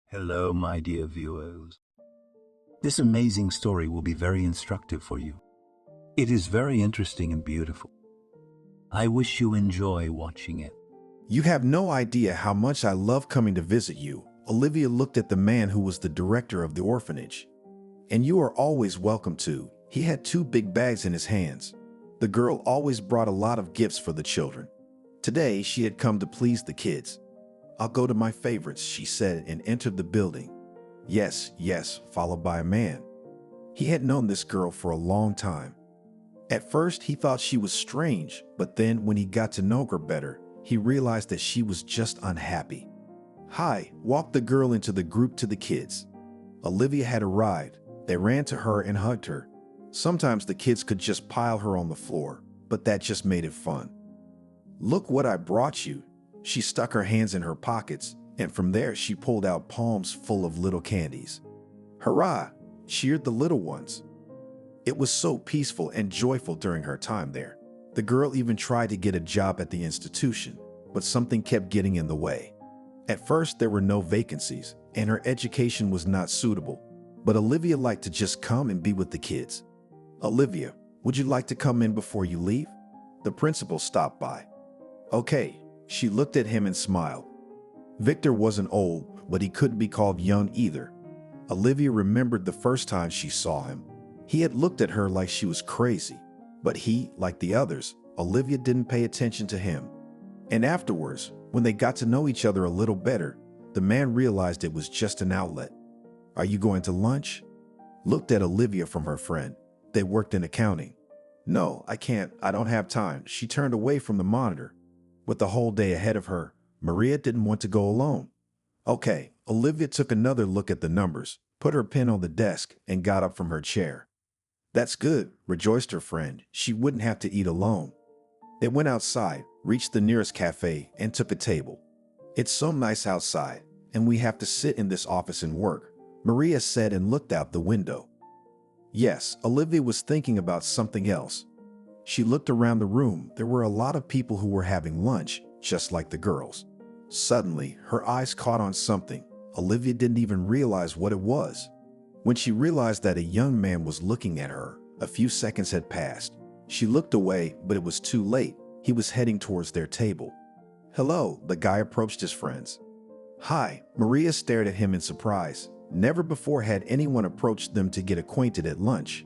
Hello, my dear viewers. This amazing story will be very instructive for you. It is very interesting and beautiful. I wish you enjoy watching it. You have no idea how much I love coming to visit you. Olivia looked at the man who was the director of the orphanage. And you are always welcome to. He had two big bags in his hands. The girl always brought a lot of gifts for the children. Today, she had come to please the kids. I'll go to my favorites, she said, and entered the building. Yes, yes, followed by a man. He had known this girl for a long time. At first, he thought she was strange, but then when he got to know her better, he realized that she was just unhappy. Hi, walked the girl into the group to the kids. Olivia had arrived. They ran to her and hugged her. Sometimes the kids could just pile her on the floor, but that just made it fun. Look what I brought you. She stuck her hands in her pockets, and from there she pulled out palms full of little candies. Hurrah! Cheered the little ones. It was so peaceful and joyful during her time there. The girl even tried to get a job at the institution, but something kept getting in the way. At first, there were no vacancies, and her education was not suitable, but Olivia liked to just come and be with the kids. Olivia, would you like to come in before you leave? The principal stopped by. Okay. She looked at him and smiled. Victor wasn't old, but he couldn't be called young either. Olivia remembered the first time she saw him. He had looked at her like she was crazy, but he, like the others, Olivia didn't pay attention to him. And afterwards, when they got to know each other a little better, the man realized it was just an outlet. Are you going to lunch? Looked at Olivia from her friend. They worked in accounting. No, I can't. I don't have time. She turned away from the monitor. With the whole day ahead of her, Maria didn't want to go alone. Okay, Olivia took another look at the numbers, put her pen on the desk, and got up from her chair. That's good, rejoiced her friend. She wouldn't have to eat alone. They went outside, reached the nearest cafe, and took a table. It's so nice outside, and we have to sit in this office and work, Maria said and looked out the window. Yes, Olivia was thinking about something else. She looked around the room. There were a lot of people who were having lunch, just like the girls. Suddenly, her eyes caught on something. Olivia didn't even realize what it was. When she realized that a young man was looking at her, a few seconds had passed. She looked away, but it was too late. He was heading towards their table. Hello, the guy approached his friends. Hi, Maria stared at him in surprise. Never before had anyone approached them to get acquainted at lunch.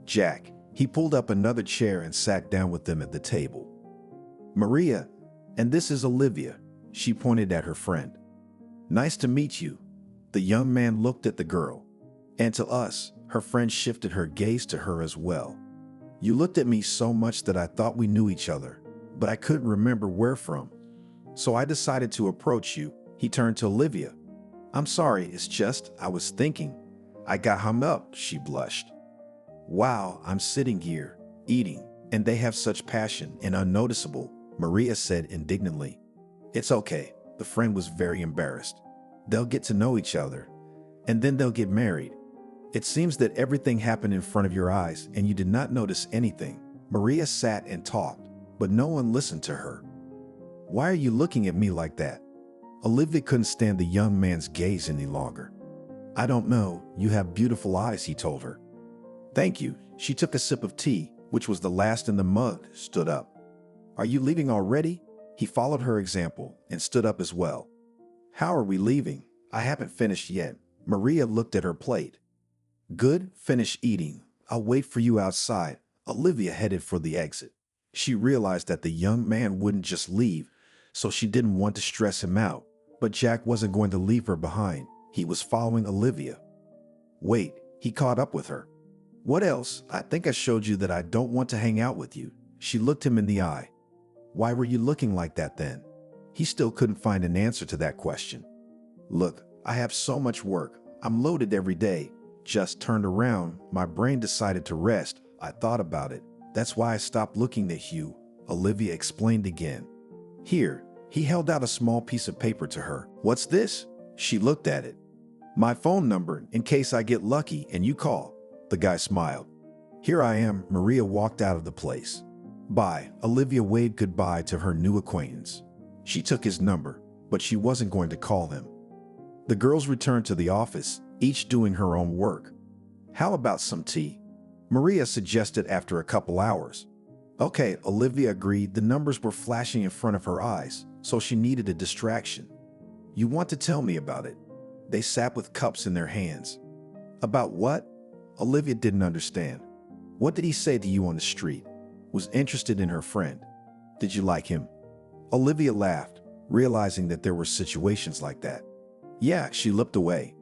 Jack. He pulled up another chair and sat down with them at the table. Maria, and this is Olivia, she pointed at her friend. Nice to meet you. The young man looked at the girl. And to us, her friend shifted her gaze to her as well. You looked at me so much that I thought we knew each other, but I couldn't remember where from. So I decided to approach you. He turned to Olivia. I'm sorry, it's just, I was thinking. I got hung up, she blushed. Wow, I'm sitting here, eating, and they have such passion and unnoticeable, Maria said indignantly. It's okay, the friend was very embarrassed. They'll get to know each other, and then they'll get married. It seems that everything happened in front of your eyes and you did not notice anything. Maria sat and talked, but no one listened to her. Why are you looking at me like that? Olivia couldn't stand the young man's gaze any longer. I don't know, you have beautiful eyes, he told her. Thank you. She took a sip of tea, which was the last in the mug, stood up. Are you leaving already? He followed her example and stood up as well. How are we leaving? I haven't finished yet. Maria looked at her plate. Good, finish eating. I'll wait for you outside. Olivia headed for the exit. She realized that the young man wouldn't just leave, so she didn't want to stress him out. But Jack wasn't going to leave her behind. He was following Olivia. Wait, he caught up with her. What else? I think I showed you that I don't want to hang out with you. She looked him in the eye. Why were you looking like that then? He still couldn't find an answer to that question. Look, I have so much work. I'm loaded every day. Just turned around. My brain decided to rest. I thought about it. That's why I stopped looking at you, Olivia explained again. Here, he held out a small piece of paper to her. What's this? She looked at it. My phone number, in case I get lucky and you call. The guy smiled. Here I am. Maria walked out of the place. Bye. Olivia waved goodbye to her new acquaintance. She took his number, but she wasn't going to call him. The girls returned to the office, each doing her own work. How about some tea? Maria suggested after a couple hours. Okay, Olivia agreed. The numbers were flashing in front of her eyes, so she needed a distraction. You want to tell me about it? They sat with cups in their hands. About what? Olivia didn't understand. What did he say to you on the street? Was interested in her friend. Did you like him? Olivia laughed, realizing that there were situations like that. Yeah, she looked away.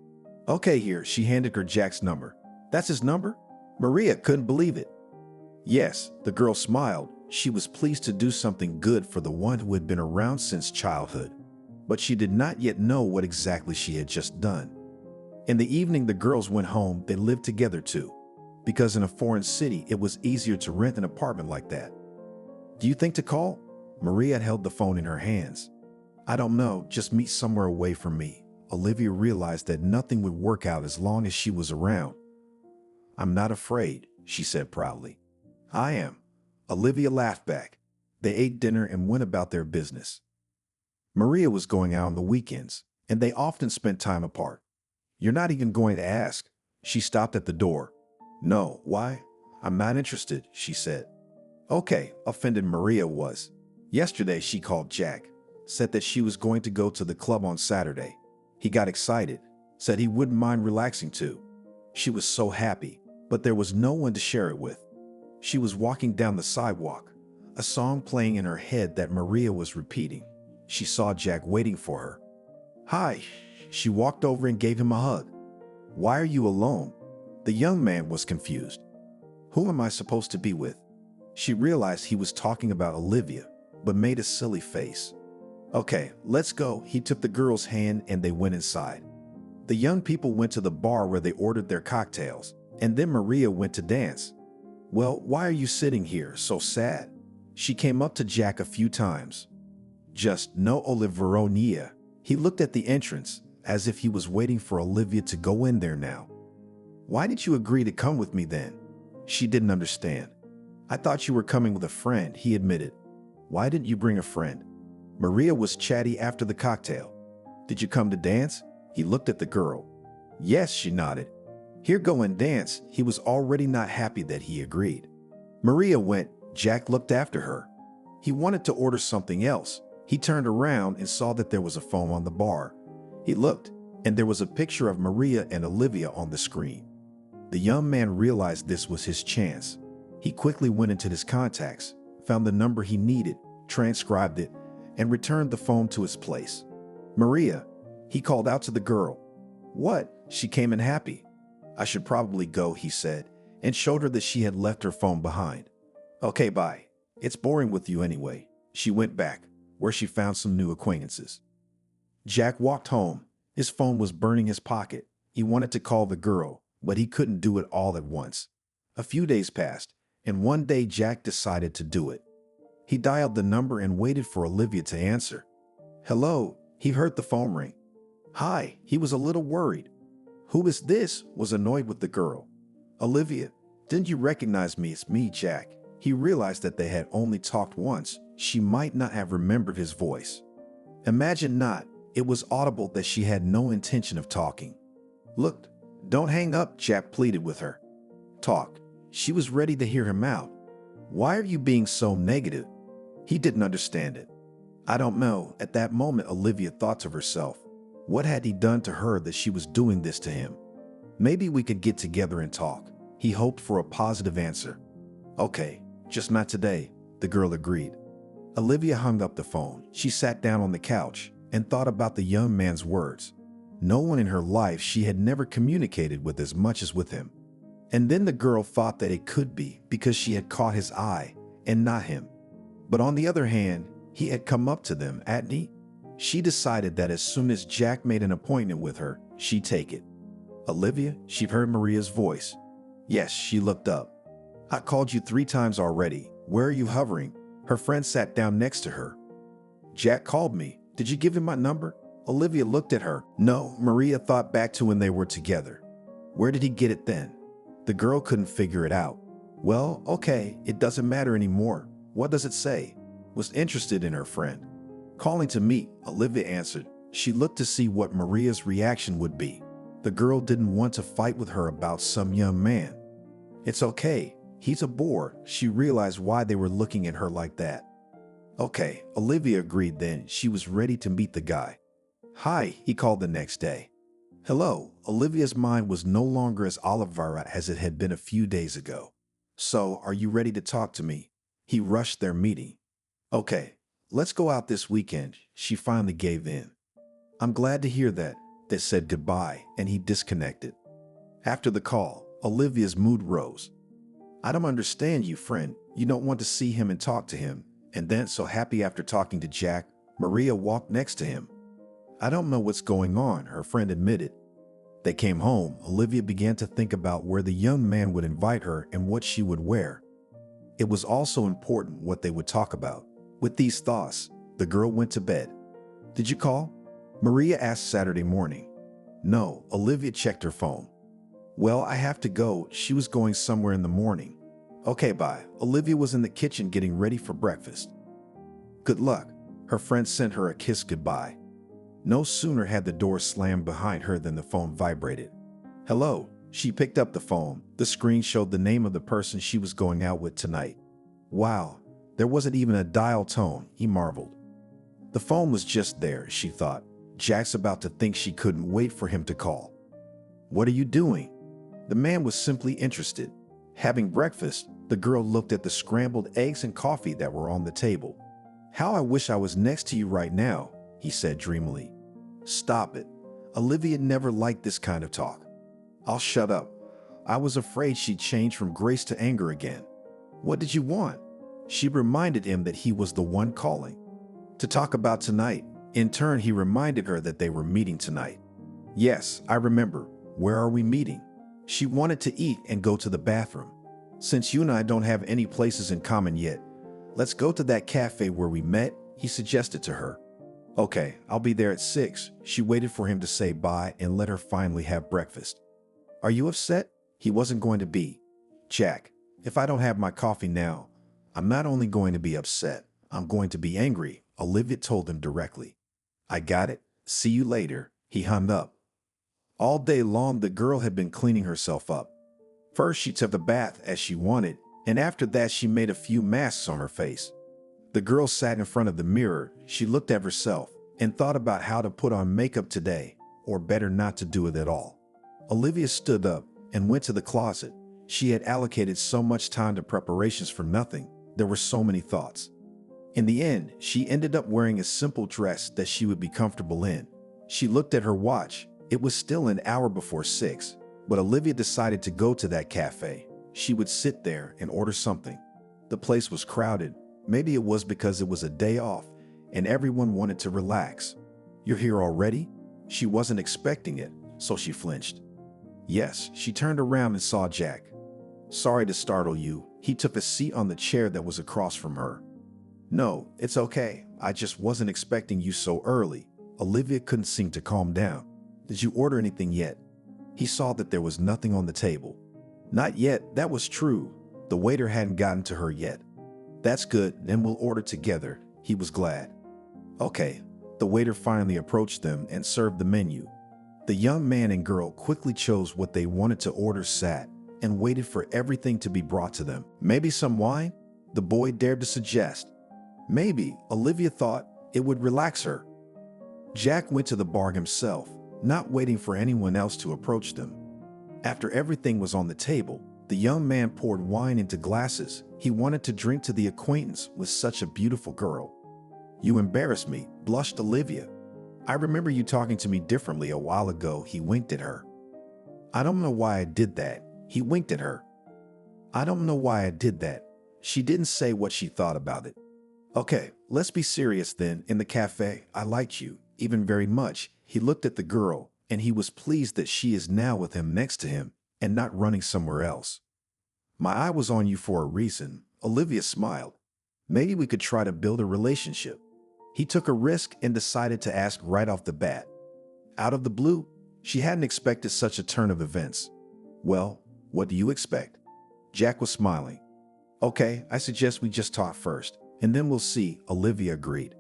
Okay, here, she handed her Jack's number. That's his number? Maria couldn't believe it. Yes, the girl smiled. She was pleased to do something good for the one who had been around since childhood. But she did not yet know what exactly she had just done. In the evening, the girls went home. They lived together too, because in a foreign city, it was easier to rent an apartment like that. Do you think to call? Maria had held the phone in her hands. I don't know, just meet somewhere away from me. Olivia realized that nothing would work out as long as she was around. I'm not afraid, she said proudly. I am. Olivia laughed back. They ate dinner and went about their business. Maria was going out on the weekends, and they often spent time apart. You're not even going to ask. She stopped at the door. No, why? I'm not interested, she said. Okay, offended Maria was. Yesterday she called Jack, said that she was going to go to the club on Saturday. He got excited, said he wouldn't mind relaxing too. She was so happy, but there was no one to share it with. She was walking down the sidewalk, a song playing in her head that Maria was repeating. She saw Jack waiting for her. Hi. She walked over and gave him a hug. Why are you alone? The young man was confused. Who am I supposed to be with? She realized he was talking about Olivia, but made a silly face. Okay, let's go. He took the girl's hand and they went inside. The young people went to the bar where they ordered their cocktails, and then Maria went to dance. Well, why are you sitting here so sad? She came up to Jack a few times. Just no Oliveronia. He looked at the entrance as if he was waiting for Olivia to go in there now. Why did you agree to come with me then? She didn't understand. I thought you were coming with a friend, he admitted. Why didn't you bring a friend? Maria was chatty after the cocktail. Did you come to dance? He looked at the girl. Yes, she nodded. Here, go and dance. He was already not happy that he agreed. Maria went. Jack looked after her. He wanted to order something else. He turned around and saw that there was a phone on the bar. He looked, and there was a picture of Maria and Olivia on the screen. The young man realized this was his chance. He quickly went into his contacts, found the number he needed, transcribed it, and returned the phone to its place. Maria, he called out to the girl. What? She came in happy. I should probably go, he said, and showed her that she had left her phone behind. Okay, bye. It's boring with you anyway. She went back, where she found some new acquaintances. Jack walked home. His phone was burning his pocket. He wanted to call the girl, but he couldn't do it all at once. A few days passed, and one day Jack decided to do it. He dialed the number and waited for Olivia to answer. Hello, he heard the phone ring. Hi, he was a little worried. Who is this? Was annoyed with the girl. Olivia, didn't you recognize me? It's me, Jack. He realized that they had only talked once. She might not have remembered his voice. Imagine not. It was audible that she had no intention of talking. Look, don't hang up, Jack pleaded with her. Talk. She was ready to hear him out. Why are you being so negative? He didn't understand it. I don't know. At that moment, Olivia thought to herself, what had he done to her that she was doing this to him? Maybe we could get together and talk. He hoped for a positive answer. Okay, just not today, the girl agreed. Olivia hung up the phone. She sat down on the couch and thought about the young man's words. No one in her life she had never communicated with as much as with him. And then the girl thought that it could be because she had caught his eye and not him. But on the other hand, he had come up to them, hadn't he? She decided that as soon as Jack made an appointment with her, she'd take it. Olivia, she heard Maria's voice. Yes, she looked up. I called you 3 times already. Where are you hovering? Her friend sat down next to her. Jack called me. Did you give him my number? Olivia looked at her. No, Maria thought back to when they were together. Where did he get it then? The girl couldn't figure it out. Well, okay, it doesn't matter anymore. What does it say? Was interested in her friend. Calling to meet, Olivia answered. She looked to see what Maria's reaction would be. The girl didn't want to fight with her about some young man. It's okay, he's a bore. She realized why they were looking at her like that. Okay, Olivia agreed then. She was ready to meet the guy. Hi, he called the next day. Hello, Olivia's mind was no longer as Olivera as it had been a few days ago. So, are you ready to talk to me? He rushed their meeting. Okay, let's go out this weekend. She finally gave in. I'm glad to hear that. They said goodbye, and he disconnected. After the call, Olivia's mood rose. I don't understand you, friend. You don't want to see him and talk to him. And then, so happy after talking to Jack, Maria walked next to him. I don't know what's going on, her friend admitted. They came home. Olivia began to think about where the young man would invite her and what she would wear. It was also important what they would talk about. With these thoughts, the girl went to bed. Did you call? Maria asked Saturday morning. No, Olivia checked her phone. Well, I have to go. She was going somewhere in the morning. Okay, bye. Olivia was in the kitchen getting ready for breakfast. Good luck. Her friend sent her a kiss goodbye. No sooner had the door slammed behind her than the phone vibrated. Hello. She picked up the phone. The screen showed the name of the person she was going out with tonight. Wow, there wasn't even a dial tone, he marveled. The phone was just there, she thought. Jack's about to think she couldn't wait for him to call. What are you doing? The man was simply interested. Having breakfast, the girl looked at the scrambled eggs and coffee that were on the table. How I wish I was next to you right now, he said dreamily. Stop it. Olivia never liked this kind of talk. I'll shut up. I was afraid she'd change from grace to anger again. What did you want? She reminded him that he was the one calling. To talk about tonight. In turn, he reminded her that they were meeting tonight. Yes, I remember. Where are we meeting? She wanted to eat and go to the bathroom. Since you and I don't have any places in common yet, let's go to that cafe where we met, he suggested to her. Okay, I'll be there at 6. She waited for him to say bye and let her finally have breakfast. Are you upset? He wasn't going to be. Jack, if I don't have my coffee now, I'm not only going to be upset, I'm going to be angry, Olivia told him directly. I got it. See you later. He hung up. All day long, the girl had been cleaning herself up. First, she took a bath as she wanted, and after that, she made a few masks on her face. The girl sat in front of the mirror. She looked at herself and thought about how to put on makeup today, or better not to do it at all. Olivia stood up and went to the closet. She had allocated so much time to preparations for nothing. There were so many thoughts. In the end, she ended up wearing a simple dress that she would be comfortable in. She looked at her watch. It was still an hour before 6, but Olivia decided to go to that cafe. She would sit there and order something. The place was crowded. Maybe it was because it was a day off and everyone wanted to relax. You're here already? She wasn't expecting it, so she flinched. Yes, she turned around and saw Jack. Sorry to startle you. He took a seat on the chair that was across from her. No, it's okay. I just wasn't expecting you so early. Olivia couldn't seem to calm down. Did you order anything yet? He saw that there was nothing on the table. Not yet, that was true. The waiter hadn't gotten to her yet. That's good, then we'll order together. He was glad. Okay, the waiter finally approached them and served the menu. The young man and girl quickly chose what they wanted to order, sat, and waited for everything to be brought to them. Maybe some wine? The boy dared to suggest. Maybe, Olivia thought, it would relax her. Jack went to the bar himself, not waiting for anyone else to approach them. After everything was on the table, the young man poured wine into glasses. He wanted to drink to the acquaintance with such a beautiful girl. You embarrass me, blushed Olivia. I remember you talking to me differently a while ago. He winked at her. I don't know why I did that. He winked at her. I don't know why I did that. She didn't say what she thought about it. Okay, let's be serious then. In the cafe, I liked you, even very much. He looked at the girl, and he was pleased that she is now with him next to him and not running somewhere else. My eye was on you for a reason. Olivia smiled. Maybe we could try to build a relationship. He took a risk and decided to ask right off the bat. Out of the blue, she hadn't expected such a turn of events. Well, what do you expect? Jack was smiling. Okay, I suggest we just talk first, and then we'll see, Olivia agreed.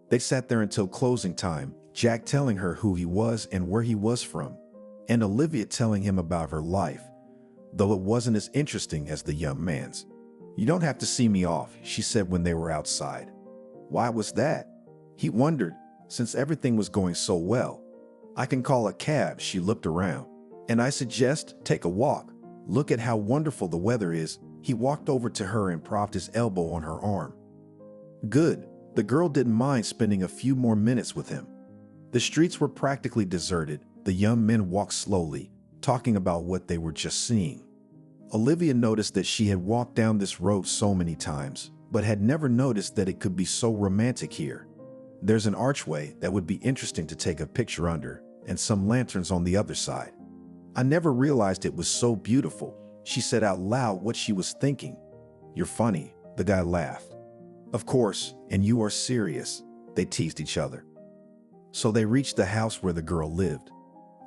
They sat there until closing time, Jack telling her who he was and where he was from, and Olivia telling him about her life, though it wasn't as interesting as the young man's. "You don't have to see me off," she said when they were outside. Why was that? He wondered, since everything was going so well. "I can call a cab," she looked around. "And I suggest take a walk. Look at how wonderful the weather is." He walked over to her and propped his elbow on her arm. Good. The girl didn't mind spending a few more minutes with him. The streets were practically deserted. The young men walked slowly, talking about what they were just seeing. Olivia noticed that she had walked down this road so many times, but had never noticed that it could be so romantic here. There's an archway that would be interesting to take a picture under, and some lanterns on the other side. "I never realized it was so beautiful," she said out loud what she was thinking. "You're funny," the guy laughed. "Of course, and you are serious," they teased each other. So they reached the house where the girl lived.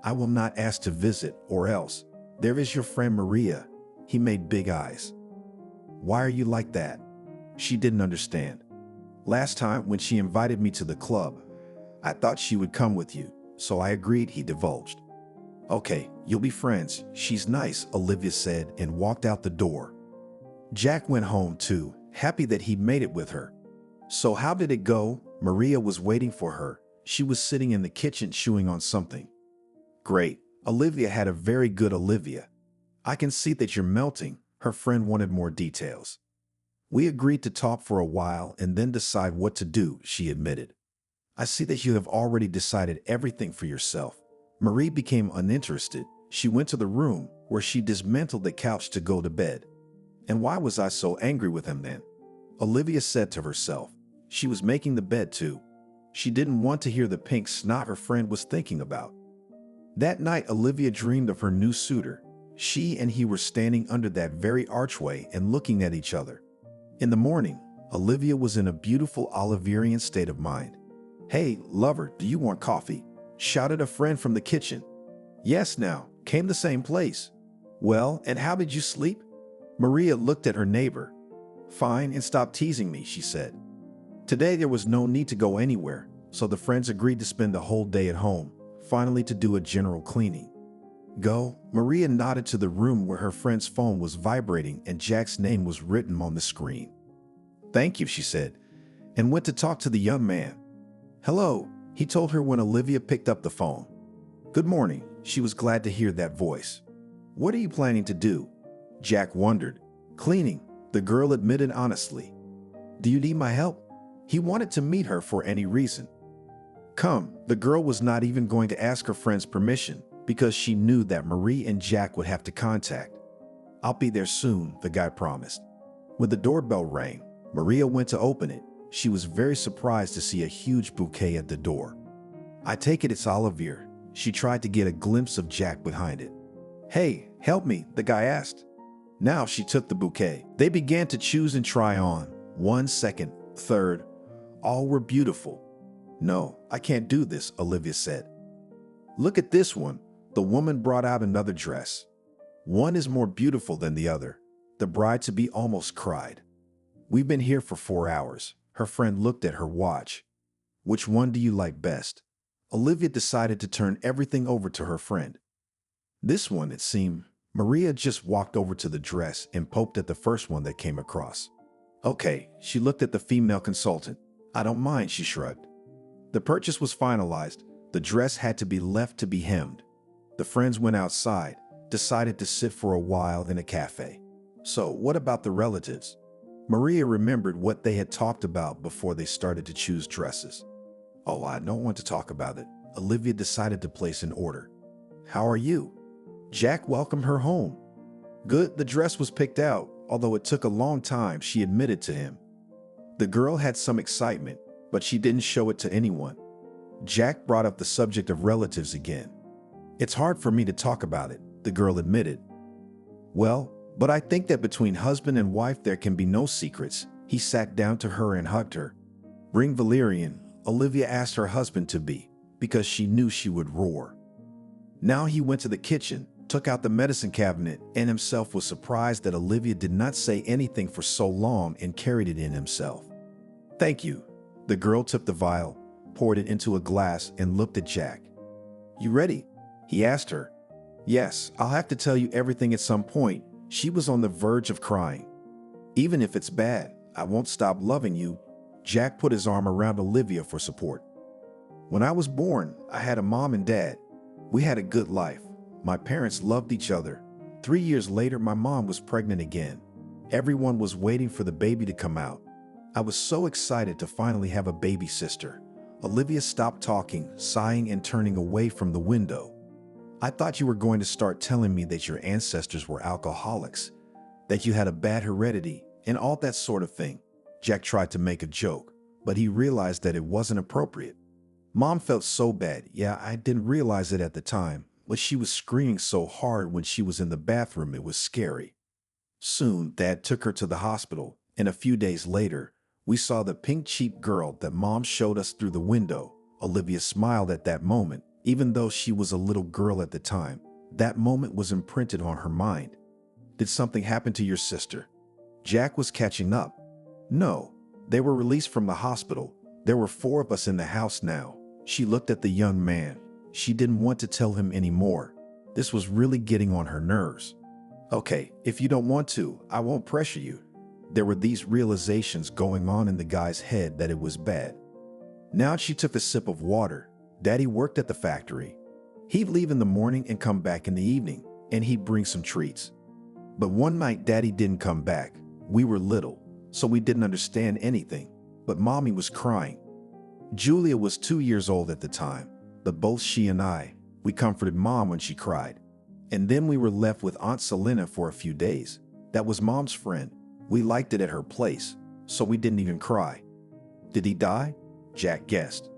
"I will not ask to visit, or else. There is your friend Maria." He made big eyes. "Why are you like that?" She didn't understand. "Last time when she invited me to the club, I thought she would come with you, so I agreed," he divulged. "Okay, you'll be friends. She's nice," Olivia said and walked out the door. Jack went home too, happy that he made it with her. "So how did it go?" Maria was waiting for her. She was sitting in the kitchen chewing on something. "Great." Olivia had a very good Olivia. "I can see that you're melting." Her friend wanted more details. "We agreed to talk for a while and then decide what to do," she admitted. "I see that you have already decided everything for yourself." Marie became uninterested. She went to the room where she dismantled the couch to go to bed. "And why was I so angry with him then?" Olivia said to herself. She was making the bed too. She didn't want to hear the pink snot her friend was thinking about. That night, Olivia dreamed of her new suitor. She and he were standing under that very archway and looking at each other. In the morning, Olivia was in a beautiful Oliverian state of mind. "Hey, lover, do you want coffee?" shouted a friend from the kitchen. "Yes, now," came the same place. "Well, and how did you sleep?" Maria looked at her neighbor. "Fine, and stop teasing me," she said. Today there was no need to go anywhere, so the friends agreed to spend the whole day at home, finally to do a general cleaning. "Go." Maria nodded to the room where her friend's phone was vibrating and Jack's name was written on the screen. "Thank you," she said, and went to talk to the young man. "Hello," he told her when Olivia picked up the phone. "Good morning." She was glad to hear that voice. "What are you planning to do?" Jack wondered. "Cleaning," the girl admitted honestly. "Do you need my help?" He wanted to meet her for any reason. "Come." The girl was not even going to ask her friend's permission because she knew that Marie and Jack would have to contact. "I'll be there soon," the guy promised. When the doorbell rang, Maria went to open it. She was very surprised to see a huge bouquet at the door. "I take it it's Olivier." She tried to get a glimpse of Jack behind it. "Hey, help me," the guy asked. Now she took the bouquet. They began to choose and try on. 1 second, third. All were beautiful. "No, I can't do this," Olivia said. "Look at this one." The woman brought out another dress. "One is more beautiful than the other." The bride-to-be almost cried. "We've been here for 4 hours. Her friend looked at her watch. "Which one do you like best?" Olivia decided to turn everything over to her friend. "This one," it seemed. Maria just walked over to the dress and poked at the first one that came across. "Okay," she looked at the female consultant. "I don't mind," she shrugged. The purchase was finalized. The dress had to be left to be hemmed. The friends went outside, decided to sit for a while in a cafe. "So, what about the relatives?" Maria remembered what they had talked about before they started to choose dresses. "Oh, I don't want to talk about it." Olivia decided to place an order. "How are you?" Jack welcomed her home. "Good." The dress was picked out, although it took a long time, she admitted to him. The girl had some excitement, but she didn't show it to anyone. Jack brought up the subject of relatives again. "It's hard for me to talk about it," the girl admitted. "Well, but I think that between husband and wife there can be no secrets." He sat down to her and hugged her. "Bring valerian," Olivia asked her husband to be, because she knew she would roar. Now he went to the kitchen, took out the medicine cabinet, and himself was surprised that Olivia did not say anything for so long and carried it in himself. "Thank you." The girl took the vial. poured it into a glass, and looked at Jack. "You ready?" he asked her. "Yes, I'll have to tell you everything at some point." She was on the verge of crying. "Even if it's bad, I won't stop loving you." Jack put his arm around Olivia for support. "When I was born, I had a mom and dad. We had a good life. My parents loved each other. 3 years later, my mom was pregnant again. Everyone was waiting for the baby to come out. I was so excited to finally have a baby sister." Olivia stopped talking, sighing and turning away from the window. "I thought you were going to start telling me that your ancestors were alcoholics, that you had a bad heredity, and all that sort of thing." Jack tried to make a joke, but he realized that it wasn't appropriate. "Mom felt so bad. Yeah, I didn't realize it at the time, but she was screaming so hard when she was in the bathroom it was scary. Soon, Dad took her to the hospital, and a few days later, we saw the pink cheap girl that Mom showed us through the window." Olivia smiled at that moment, even though she was a little girl at the time. That moment was imprinted on her mind. "Did something happen to your sister?" Jack was catching up. "No, they were released from the hospital. There were 4 of us in the house now." She looked at the young man. She didn't want to tell him anymore. This was really getting on her nerves. "Okay, if you don't want to, I won't pressure you." There were these realizations going on in the guy's head that it was bad. Now she took a sip of water. Daddy worked at the factory. He'd leave in the morning and come back in the evening, and he'd bring some treats. But one night, Daddy didn't come back. We were little, so we didn't understand anything, but Mommy was crying. Julia was 2 years old at the time, but both she and we comforted Mom when she cried. And then we were left with Aunt Selena for a few days. That was Mom's friend. We liked it at her place, so we didn't even cry. "Did he die?" Jack guessed.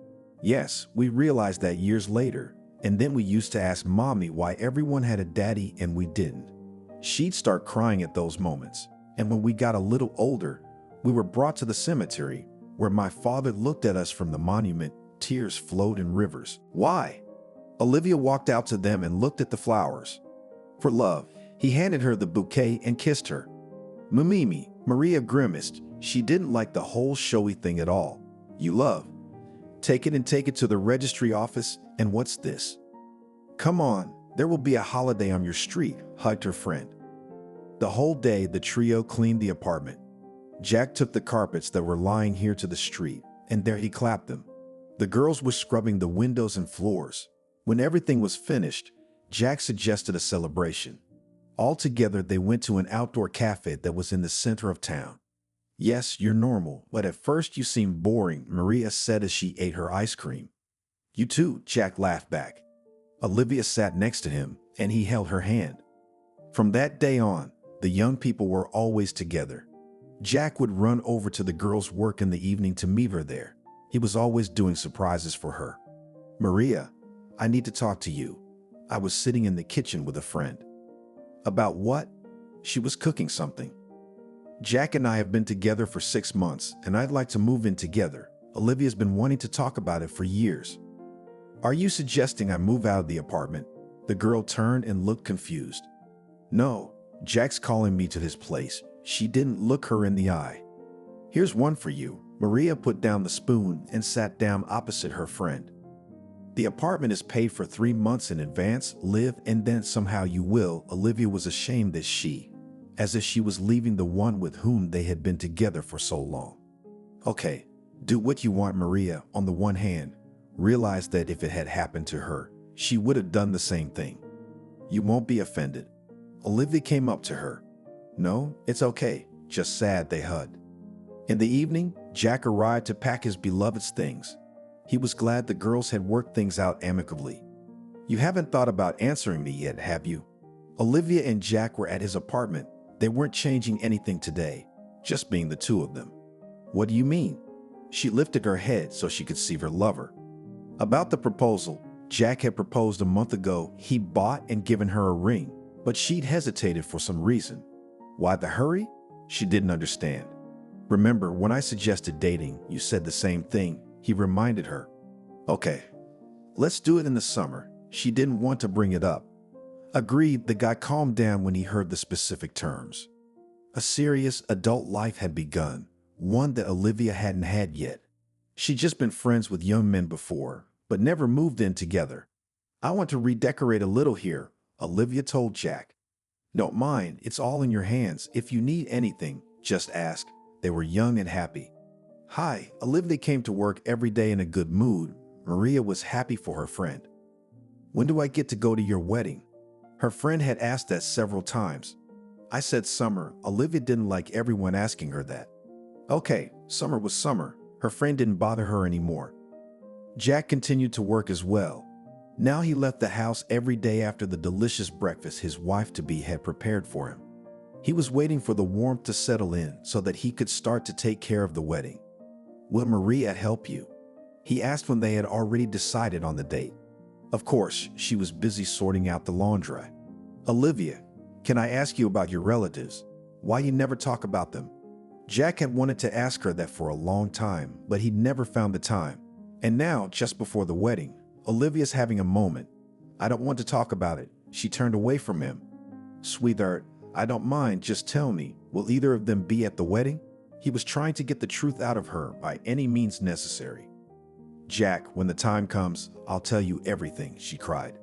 "Yes, we realized that years later, and then we used to ask Mommy why everyone had a daddy and we didn't. She'd start crying at those moments, and when we got a little older, we were brought to the cemetery, where my father looked at us from the monument. Tears flowed in rivers." "Why?" Olivia walked out to them and looked at the flowers. "For love." He handed her the bouquet and kissed her. "Mimimi," Maria grimaced. She didn't like the whole showy thing at all. "You love? Take it and take it to the registry office. And what's this?" "Come on, there will be a holiday on your street," hugged her friend. The whole day, the trio cleaned the apartment. Jack took the carpets that were lying here to the street, and there he clapped them. The girls were scrubbing the windows and floors. When everything was finished, Jack suggested a celebration. All together, they went to an outdoor cafe that was in the center of town. "Yes, you're normal, but at first you seemed boring," Maria said as she ate her ice cream. "You too," Jack laughed back. Olivia sat next to him, and he held her hand. From that day on, the young people were always together. Jack would run over to the girls' work in the evening to meet her there. He was always doing surprises for her. "Maria, I need to talk to you." I was sitting in the kitchen with a friend. "About what?" She was cooking something. "Jack and I have been together for 6 months, and I'd like to move in together. Olivia's been wanting to talk about it for years." "Are you suggesting I move out of the apartment?" The girl turned and looked confused. "No, Jack's calling me to his place." She didn't look her in the eye. "Here's one for you." Maria put down the spoon and sat down opposite her friend. "The apartment is paid for 3 months in advance. Live and then somehow you will." Olivia was ashamed that as if she was leaving the one with whom they had been together for so long. "Okay, do what you want." Maria, on the one hand, realized that if it had happened to her, she would have done the same thing. "You won't be offended." Olivia came up to her. "No, it's okay. Just sad." They hugged. In the evening, Jack arrived to pack his beloved's things. He was glad the girls had worked things out amicably. "You haven't thought about answering me yet, have you?" Olivia and Jack were at his apartment. They weren't changing anything today, just being the two of them. "What do you mean?" She lifted her head so she could see her lover. "About the proposal. Jack had proposed a month ago. He bought and given her a ring, but she'd hesitated for some reason. Why the hurry? She didn't understand. "Remember, when I suggested dating, you said the same thing," he reminded her. "Okay, let's do it in the summer." She didn't want to bring it up. Agreed. The guy calmed down when he heard the specific terms. A serious adult life had begun, one that Olivia hadn't had yet. She'd just been friends with young men before, but never moved in together. I want to redecorate a little here, Olivia told Jack. Don't mind, it's all in your hands. If you need anything, just ask. They were young and happy. Hi, Olivia came to work every day in a good mood. Maria was happy for her friend. When do I get to go to your wedding? Her friend had asked that several times. I said summer. Olivia didn't like everyone asking her that. Okay, summer was summer. Her friend didn't bother her anymore. Jack continued to work as well. Now he left the house every day after the delicious breakfast his wife-to-be had prepared for him. He was waiting for the warmth to settle in so that he could start to take care of the wedding. Will Maria help you? He asked when they had already decided on the date. Of course, she was busy sorting out the laundry. Olivia, can I ask you about your relatives? Why you never talk about them? Jack had wanted to ask her that for a long time, but he'd never found the time. And now, just before the wedding, Olivia's having a moment. I don't want to talk about it. She turned away from him. Sweetheart, I don't mind, just tell me, will either of them be at the wedding? He was trying to get the truth out of her by any means necessary. Jack, when the time comes, I'll tell you everything, she cried.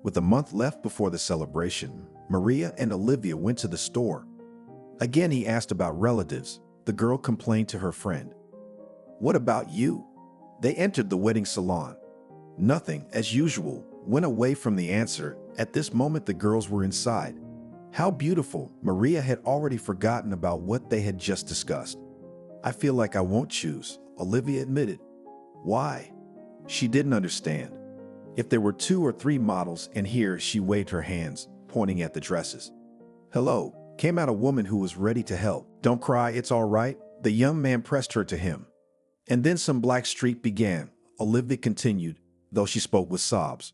With a month left before the celebration, Maria and Olivia went to the store. Again, he asked about relatives. The girl complained to her friend. What about you? They entered the wedding salon. Nothing, as usual, went away from the answer. At this moment, the girls were inside. How beautiful. Maria had already forgotten about what they had just discussed. I feel like I won't choose, Olivia admitted. Why? She didn't understand. If there were 2 or 3 models, and here she waved her hands, pointing at the dresses. Hello, came out a woman who was ready to help. Don't cry, it's all right. The young man pressed her to him. And then some black streak began, Olivia continued, though she spoke with sobs.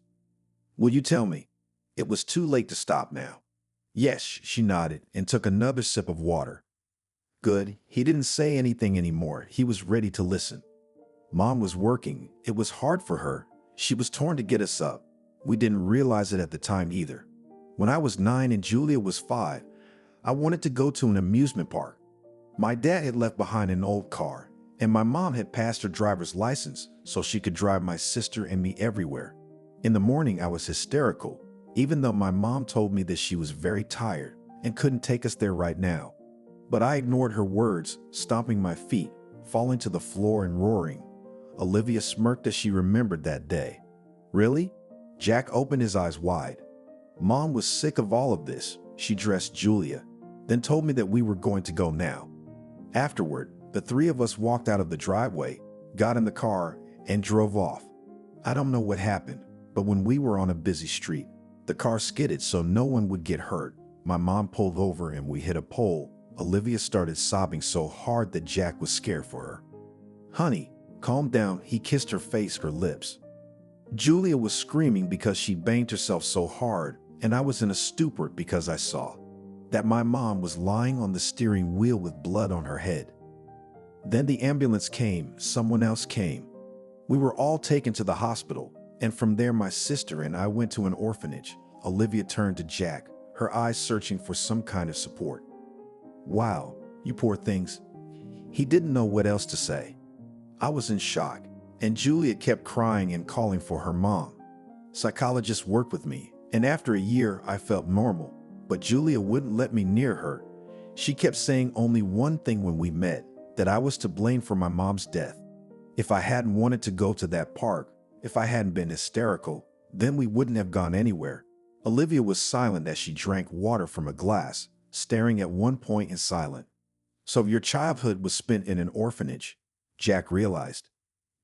Will you tell me? It was too late to stop now. Yes, she nodded and took another sip of water. Good, he didn't say anything anymore. He was ready to listen. Mom was working. It was hard for her. She was torn to get us up. We didn't realize it at the time either. When I was 9 and Julia was 5, I wanted to go to an amusement park. My dad had left behind an old car, and my mom had passed her driver's license so she could drive my sister and me everywhere. In the morning, I was hysterical, even though my mom told me that she was very tired and couldn't take us there right now. But I ignored her words, stomping my feet, falling to the floor and roaring. Olivia smirked as she remembered that day. Really? Jack opened his eyes wide. Mom was sick of all of this. She dressed Julia, then told me that we were going to go now. Afterward, the 3 of us walked out of the driveway, got in the car, and drove off. I don't know what happened, but when we were on a busy street, the car skidded so no one would get hurt. My mom pulled over and we hit a pole. Olivia started sobbing so hard that Jack was scared for her. Honey, calm down. He kissed her face, her lips. Julia was screaming because she banged herself so hard, and I was in a stupor because I saw that my mom was lying on the steering wheel with blood on her head. Then the ambulance came, someone else came. We were all taken to the hospital, and from there my sister and I went to an orphanage. Olivia turned to Jack, her eyes searching for some kind of support. Wow, you poor things. He didn't know what else to say. I was in shock, and Julia kept crying and calling for her mom. Psychologists worked with me, and after a year I felt normal, but Julia wouldn't let me near her. She kept saying only one thing when we met, that I was to blame for my mom's death. If I hadn't wanted to go to that park, if I hadn't been hysterical, then we wouldn't have gone anywhere. Olivia was silent as she drank water from a glass, staring at one point in silence. So your childhood was spent in an orphanage, Jack realized.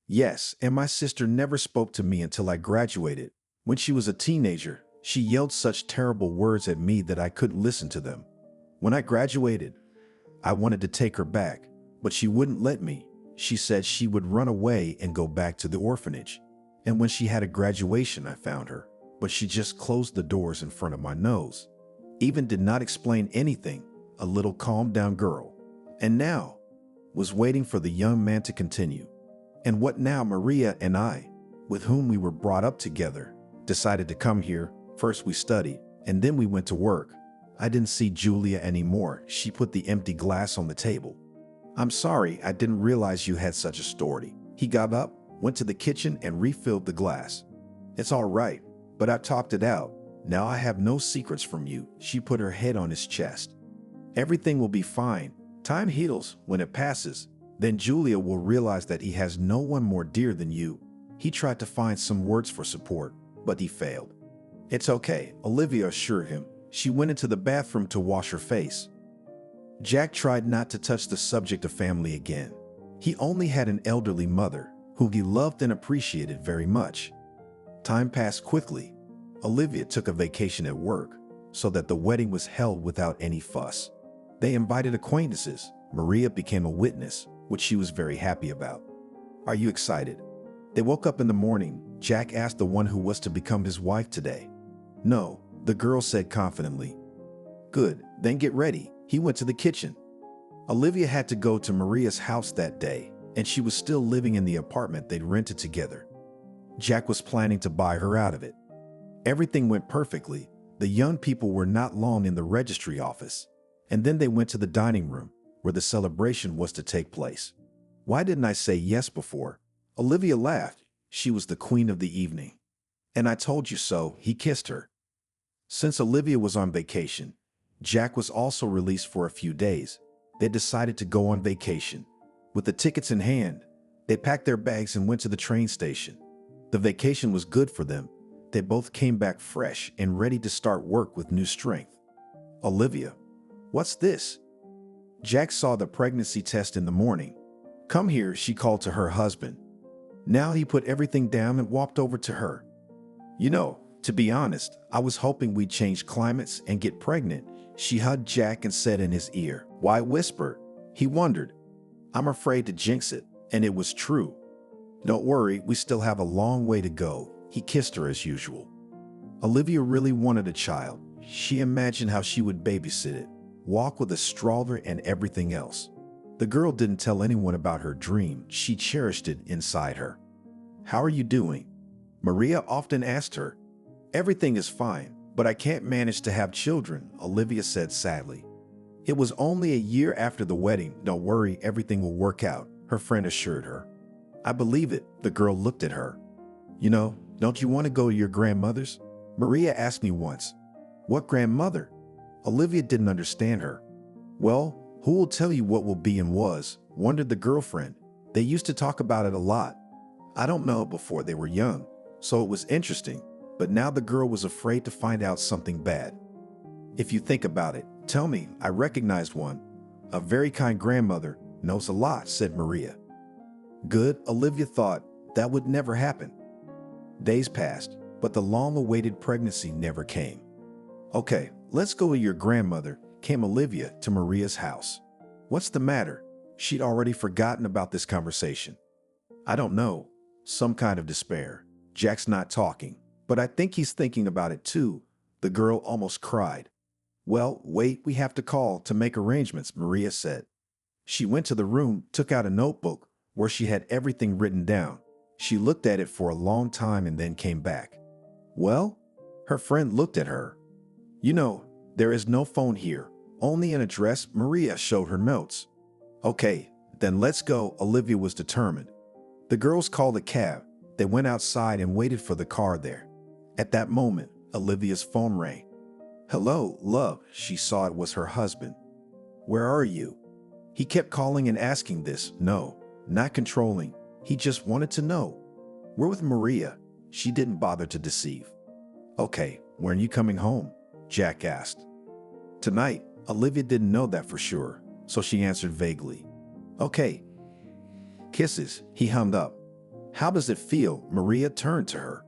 Yes, and my sister never spoke to me until I graduated. When she was a teenager, she yelled such terrible words at me that I couldn't listen to them. When I graduated, I wanted to take her back, but she wouldn't let me. She said she would run away and go back to the orphanage. And when she had a graduation, I found her, but she just closed the doors in front of my nose. Even did not explain anything, a little calmed down girl. And now, was waiting for the young man to continue. And what now? Maria and I, with whom we were brought up together, decided to come here. First we studied, and then we went to work. I didn't see Julia anymore. She put the empty glass on the table. I'm sorry, I didn't realize you had such a story. He got up, went to the kitchen, and refilled the glass. It's all right, but I talked it out. Now I have no secrets from you. She put her head on his chest. Everything will be fine. Time heals when it passes. Then Julia will realize that he has no one more dear than you. He tried to find some words for support, but he failed. It's okay, Olivia assured him. She went into the bathroom to wash her face. Jack tried not to touch the subject of family again. He only had an elderly mother, whom he loved and appreciated very much. Time passed quickly. Olivia took a vacation at work, so that the wedding was held without any fuss. They invited acquaintances. Maria became a witness, which she was very happy about. Are you excited? They woke up in the morning. Jack asked the one who was to become his wife today. No, the girl said confidently. Good, then get ready. He went to the kitchen. Olivia had to go to Maria's house that day, and she was still living in the apartment they'd rented together. Jack was planning to buy her out of it. Everything went perfectly. The young people were not long in the registry office, and then they went to the dining room, where the celebration was to take place. Why didn't I say yes before? Olivia laughed. She was the queen of the evening. And I told you so, he kissed her. Since Olivia was on vacation, Jack was also released for a few days. They decided to go on vacation. With the tickets in hand, they packed their bags and went to the train station. The vacation was good for them. They both came back fresh and ready to start work with new strength. Olivia, what's this? Jack saw the pregnancy test in the morning. Come here, she called to her husband. Now he put everything down and walked over to her. You know, to be honest, I was hoping we'd change climates and get pregnant. She hugged Jack and said in his ear. Why whisper? He wondered. I'm afraid to jinx it, and it was true. Don't worry, we still have a long way to go. He kissed her as usual. Olivia really wanted a child. She imagined how she would babysit it, walk with a stroller and everything else. The girl didn't tell anyone about her dream. She cherished it inside her. How are you doing? Maria often asked her. Everything is fine, but I can't manage to have children, Olivia said sadly. It was only a year after the wedding. Don't worry, everything will work out, her friend assured her. I believe it, the girl looked at her. You know, don't you want to go to your grandmother's? Maria asked me once. What grandmother? Olivia didn't understand her. Well, who will tell you what will be and was, wondered the girlfriend. They used to talk about it a lot. I don't know, before they were young, so it was interesting, but now the girl was afraid to find out something bad. If you think about it, tell me, I recognized one. A very kind grandmother knows a lot, said Maria. Good, Olivia thought, that would never happen. Days passed, but the long-awaited pregnancy never came. Okay, let's go to your grandmother, came Olivia to Maria's house. What's the matter? She'd already forgotten about this conversation. I don't know. Some kind of despair. Jack's not talking, but I think he's thinking about it too. The girl almost cried. Well, wait, we have to call to make arrangements, Maria said. She went to the room, took out a notebook where she had everything written down. She looked at it for a long time and then came back. Well? Her friend looked at her. You know, there is no phone here, only an address. Maria showed her notes. Okay, then let's go, Olivia was determined. The girls called a cab. They went outside and waited for the car there. At that moment, Olivia's phone rang. Hello, love, she saw it was her husband. Where are you? He kept calling and asking this. No, not controlling. He just wanted to know. We're with Maria. She didn't bother to deceive. Okay, when are you coming home? Jack asked. Tonight. Olivia didn't know that for sure, so she answered vaguely. Okay. Kisses, he hummed up. How does it feel? Maria turned to her.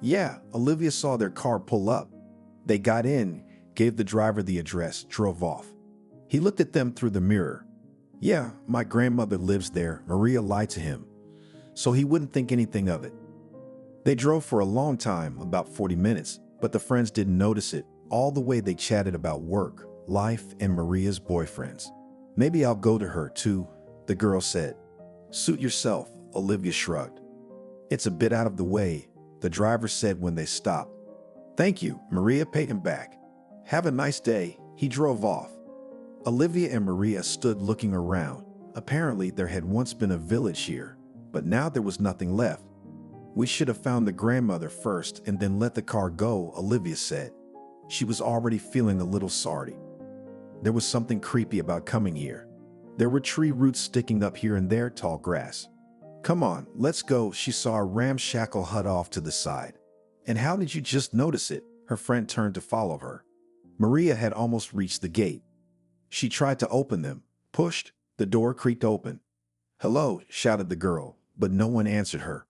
Yeah, Olivia saw their car pull up. They got in, gave the driver the address, drove off. He looked at them through the mirror. Yeah, my grandmother lives there, Maria lied to him, so he wouldn't think anything of it. They drove for a long time, about 40 minutes, but the friends didn't notice it. All the way they chatted about work, life, and Maria's boyfriends. Maybe I'll go to her too, the girl said. Suit yourself, Olivia shrugged. It's a bit out of the way, the driver said when they stopped. Thank you, Maria paid him back. Have a nice day, he drove off. Olivia and Maria stood looking around. Apparently there had once been a village here, but now there was nothing left. We should have found the grandmother first and then let the car go, Olivia said. She was already feeling a little sorry. There was something creepy about coming here. There were tree roots sticking up here and there, tall grass. Come on, let's go. She saw a ramshackle hut off to the side. And how did you just notice it? Her friend turned to follow her. Maria had almost reached the gate. She tried to open them, pushed, the door creaked open. Hello, shouted the girl, but no one answered her.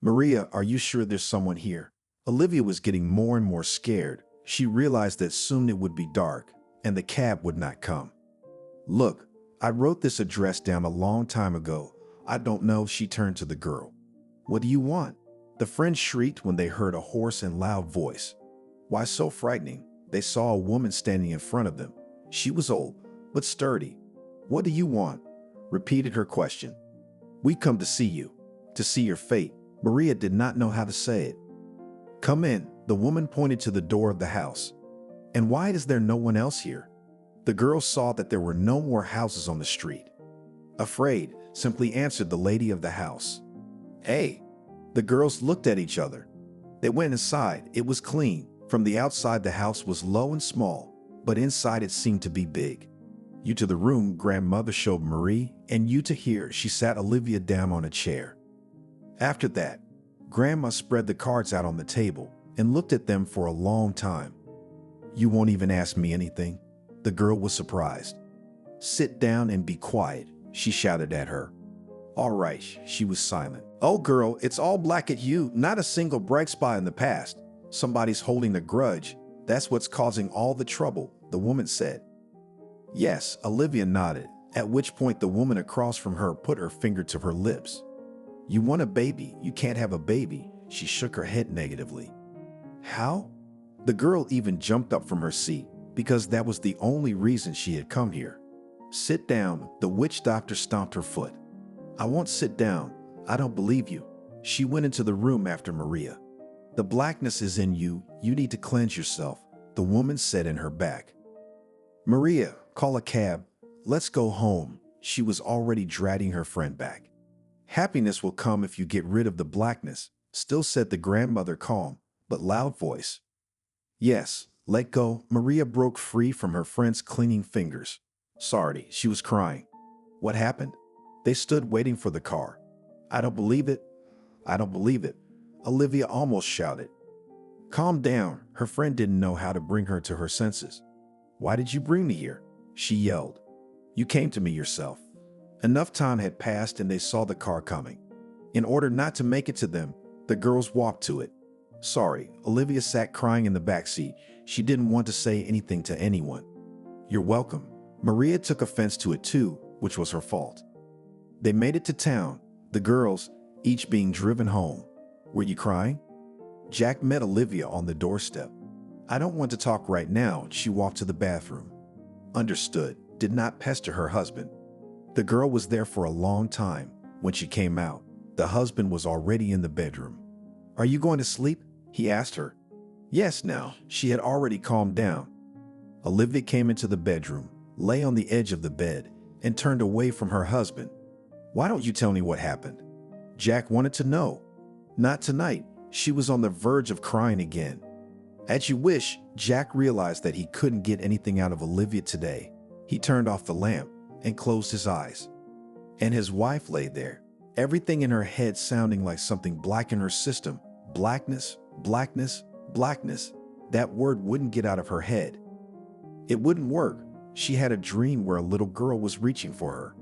Maria, are you sure there's someone here? Olivia was getting more and more scared. She realized that soon it would be dark, and the cab would not come. Look, I wrote this address down a long time ago. I don't know, she turned to the girl. What do you want? The friends shrieked when they heard a hoarse and loud voice. Why so frightening? They saw a woman standing in front of them. She was old, but sturdy. What do you want? Repeated her question. We come to see you, to see your fate. Maria did not know how to say it. Come in, the woman pointed to the door of the house. And why is there no one else here? The girl saw that there were no more houses on the street. Afraid, simply answered the lady of the house. Hey! The girls looked at each other. They went inside. It was clean. From the outside, the house was low and small, but inside it seemed to be big. You to the room, grandmother showed Marie, and you to here. She sat Olivia down on a chair. After that, grandma spread the cards out on the table and looked at them for a long time. You won't even ask me anything? The girl was surprised. Sit down and be quiet, she shouted at her. All right, she was silent. Oh girl, it's all black at you, not a single bright spot in the past. Somebody's holding a grudge. That's what's causing all the trouble, the woman said. Yes, Olivia nodded, at which point the woman across from her put her finger to her lips. You want a baby, you can't have a baby. She shook her head negatively. How? The girl even jumped up from her seat, because that was the only reason she had come here. Sit down, the witch doctor stomped her foot. I won't sit down. I don't believe you. She went into the room after Maria. The blackness is in you. You need to cleanse yourself, the woman said in her back. Maria, call a cab. Let's go home. She was already dragging her friend back. Happiness will come if you get rid of the blackness, still said the grandmother calm, but loud voice. Yes, let go. Maria broke free from her friend's clinging fingers. Sorry, she was crying. What happened? They stood waiting for the car. I don't believe it. I don't believe it. Olivia almost shouted. Calm down. Her friend didn't know how to bring her to her senses. Why did you bring me here? She yelled. You came to me yourself. Enough time had passed and they saw the car coming. In order not to make it to them, the girls walked to it. Sorry, Olivia sat crying in the back seat. She didn't want to say anything to anyone. You're welcome. Maria took offense to it too, which was her fault. They made it to town, the girls, each being driven home. Were you crying? Jack met Olivia on the doorstep. I don't want to talk right now. She walked to the bathroom. Understood, did not pester her husband. The girl was there for a long time. When she came out, the husband was already in the bedroom. Are you going to sleep? He asked her. Yes, now. She had already calmed down. Olivia came into the bedroom, lay on the edge of the bed, and turned away from her husband. Why don't you tell me what happened? Jack wanted to know. Not tonight. She was on the verge of crying again. As you wish, Jack realized that he couldn't get anything out of Olivia today. He turned off the lamp and closed his eyes. And his wife lay there, everything in her head sounding like something black in her system. Blackness, blackness, blackness. That word wouldn't get out of her head. It wouldn't work. She had a dream where a little girl was reaching for her.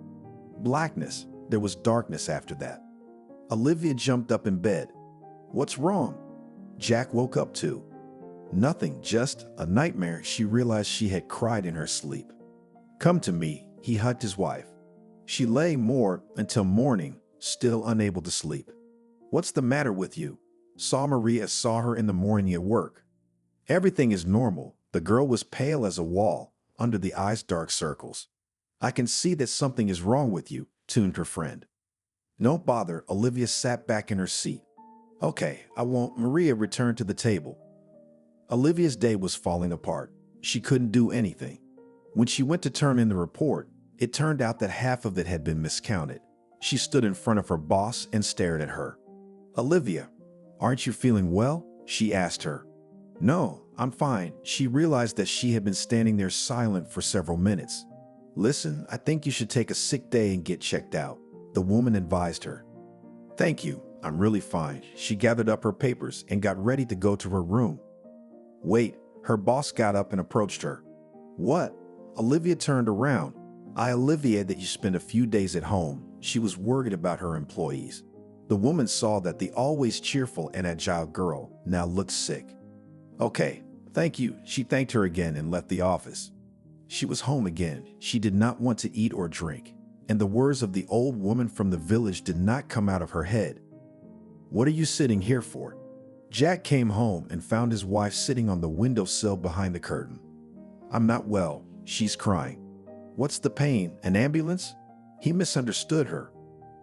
Blackness. There was darkness after that. Olivia jumped up in bed. What's wrong? Jack woke up too. Nothing, just a nightmare. She realized she had cried in her sleep. Come to me, he hugged his wife. She lay more until morning, still unable to sleep. What's the matter with you? Maria saw her in the morning at work. Everything is normal. The girl was pale as a wall, under the eyes dark circles. I can see that something is wrong with you, tuned her friend. No bother, Olivia sat back in her seat. Okay, I won't. Maria returned to the table. Olivia's day was falling apart. She couldn't do anything. When she went to turn in the report, it turned out that half of it had been miscounted. She stood in front of her boss and stared at her. "Olivia, aren't you feeling well?" she asked her. "No, I'm fine." She realized that she had been standing there silent for several minutes. "Listen, I think you should take a sick day and get checked out," the woman advised her. "Thank you, I'm really fine." She gathered up her papers and got ready to go to her room. "Wait," her boss got up and approached her. "What?" Olivia turned around. Olivia, that you spent a few days at home." She was worried about her employees. The woman saw that the always cheerful and agile girl now looked sick. "Okay, thank you." She thanked her again and left the office. She was home again. She did not want to eat or drink, and the words of the old woman from the village did not come out of her head. "What are you sitting here for?" Jack came home and found his wife sitting on the windowsill behind the curtain. "I'm not well. She's crying." "What's the pain? An ambulance?" He misunderstood her.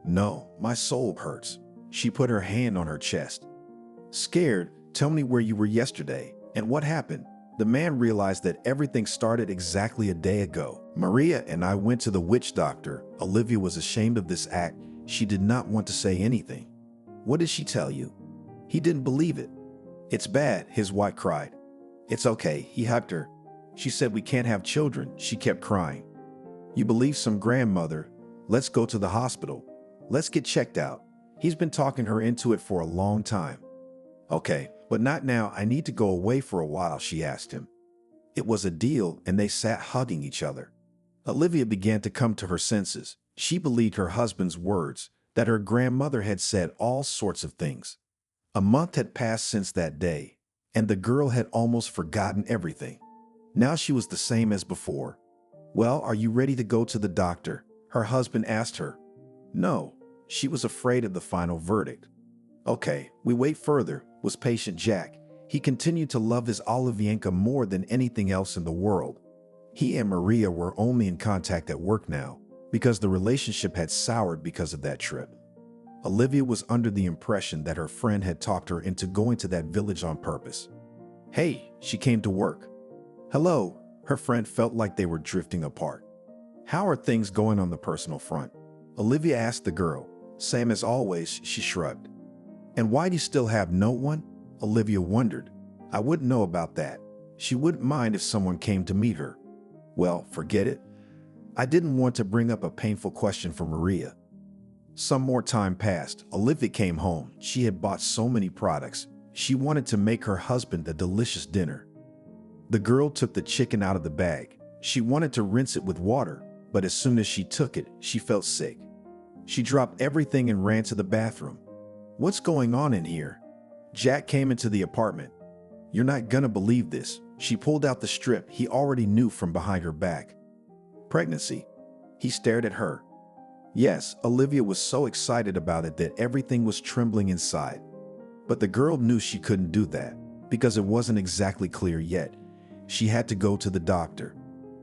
"No, my soul hurts." She put her hand on her chest. Scared, "Tell me where you were yesterday and what happened." The man realized that everything started exactly a day ago. "Maria and I went to the witch doctor." Olivia was ashamed of this act. She did not want to say anything. "What did she tell you?" He didn't believe it. "It's bad," his wife cried. "It's okay," he hugged her. She said, "We can't have children." She kept crying. "You believe some grandmother? Let's go to the hospital. Let's get checked out." He's been talking her into it for a long time. "Okay, but not now. I need to go away for a while," she asked him. It was a deal, and they sat hugging each other. Olivia began to come to her senses. She believed her husband's words, that her grandmother had said all sorts of things. A month had passed since that day, and the girl had almost forgotten everything. Now she was the same as before. "Well, are you ready to go to the doctor?" her husband asked her. No, she was afraid of the final verdict. "Okay, we wait further," was patient Jack. He continued to love his Olivienka more than anything else in the world. He and Maria were only in contact at work now, because the relationship had soured because of that trip. Olivia was under the impression that her friend had talked her into going to that village on purpose. "Hey," she came to work. "Hello," her friend felt like they were drifting apart. "How are things going on the personal front?" Olivia asked the girl. "Same as always," she shrugged. "And why do you still have no one?" Olivia wondered. "I wouldn't know about that." She wouldn't mind if someone came to meet her. "Well, forget it." I didn't want to bring up a painful question for Maria. Some more time passed. Olivia came home. She had bought so many products. She wanted to make her husband a delicious dinner. The girl took the chicken out of the bag. She wanted to rinse it with water, but as soon as she took it, she felt sick. She dropped everything and ran to the bathroom. "What's going on in here?" Jack came into the apartment. "You're not gonna believe this." She pulled out the strip he already knew from behind her back. "Pregnancy." He stared at her. Yes, Olivia was so excited about it that everything was trembling inside. But the girl knew she couldn't do that, because it wasn't exactly clear yet. She had to go to the doctor.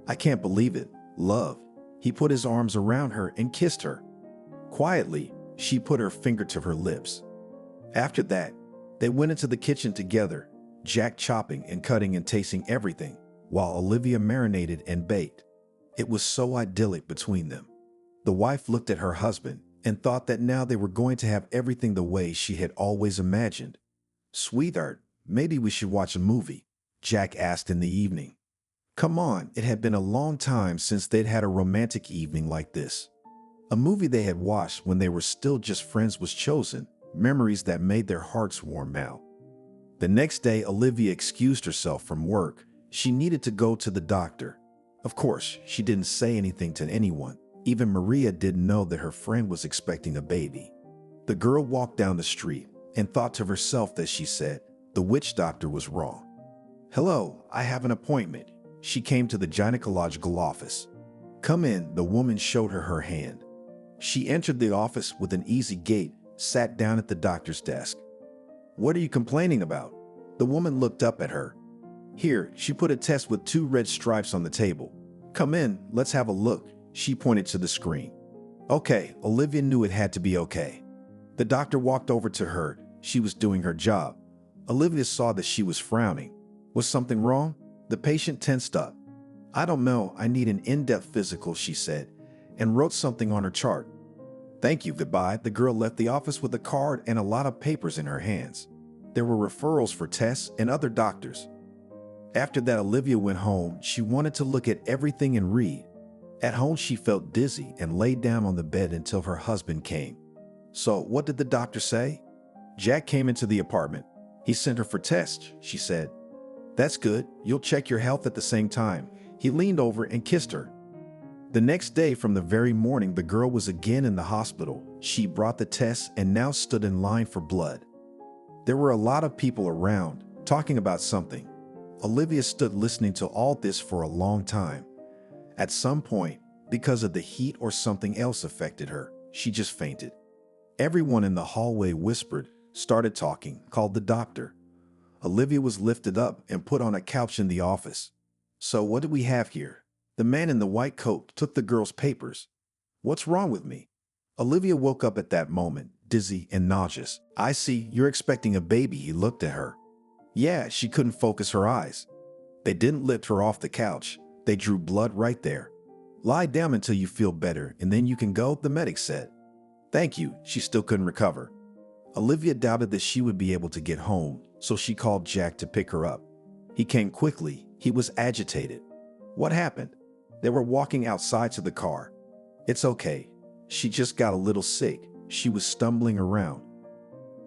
"I can't believe it, love." He put his arms around her and kissed her. Quietly, she put her finger to her lips. After that, they went into the kitchen together, Jack chopping and cutting and tasting everything, while Olivia marinated and baked. It was so idyllic between them. The wife looked at her husband and thought that now they were going to have everything the way she had always imagined. "Sweetheart, maybe we should watch a movie," Jack asked in the evening. Come on, it had been a long time since they'd had a romantic evening like this. A movie they had watched when they were still just friends was chosen, memories that made their hearts warm now. The next day, Olivia excused herself from work. She needed to go to the doctor. Of course, she didn't say anything to anyone. Even Maria didn't know that her friend was expecting a baby. The girl walked down the street and thought to herself that she said, the witch doctor was wrong. "Hello, I have an appointment." She came to the gynecological office. "Come in," the woman showed her her hand. She entered the office with an easy gait, sat down at the doctor's desk. "What are you complaining about?" The woman looked up at her. "Here," she put a test with 2 red stripes on the table. "Come in, let's have a look." She pointed to the screen. Okay, Olivia knew it had to be okay. The doctor walked over to her. She was doing her job. Olivia saw that she was frowning. Was something wrong? The patient tensed up. "I don't know, I need an in-depth physical," she said, and wrote something on her chart. Thank you, goodbye. The girl left the office with a card and a lot of papers in her hands. There were referrals for tests and other doctors. After that, Olivia went home. She wanted to look at everything and read. At home, she felt dizzy and laid down on the bed until her husband came. So, what did the doctor say? Jack came into the apartment. He sent her for tests, she said. That's good. You'll check your health at the same time. He leaned over and kissed her. The next day, from the very morning, the girl was again in the hospital. She brought the tests and now stood in line for blood. There were a lot of people around, talking about something. Olivia stood listening to all this for a long time. At some point, because of the heat or something else affected her, she just fainted. Everyone in the hallway whispered, started talking, called the doctor. Olivia was lifted up and put on a couch in the office. So what do we have here? The man in the white coat took the girl's papers. What's wrong with me? Olivia woke up at that moment, dizzy and nauseous. I see, you're expecting a baby, he looked at her. Yeah, she couldn't focus her eyes. They didn't lift her off the couch. They drew blood right there. Lie down until you feel better and then you can go, the medic said. Thank you, she still couldn't recover. Olivia doubted that she would be able to get home, so she called Jack to pick her up. He came quickly. He was agitated. What happened? They were walking outside to the car. It's okay. She just got a little sick. She was stumbling around.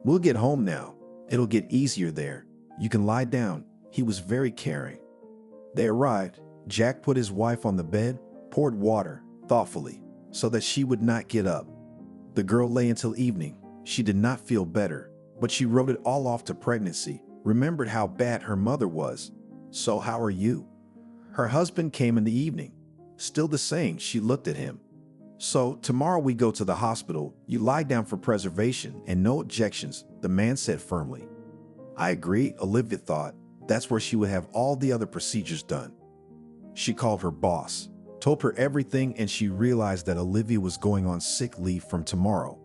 We'll get home now. It'll get easier there. You can lie down. He was very caring. They arrived. Jack put his wife on the bed, poured water, thoughtfully, so that she would not get up. The girl lay until evening. She did not feel better, but she wrote it all off to pregnancy, remembered how bad her mother was. So how are you? Her husband came in the evening. Still the same, she looked at him. So tomorrow we go to the hospital. You lie down for preservation and no objections, the man said firmly. I agree, Olivia thought. That's where she would have all the other procedures done. She called her boss, told her everything, and she realized that Olivia was going on sick leave from tomorrow.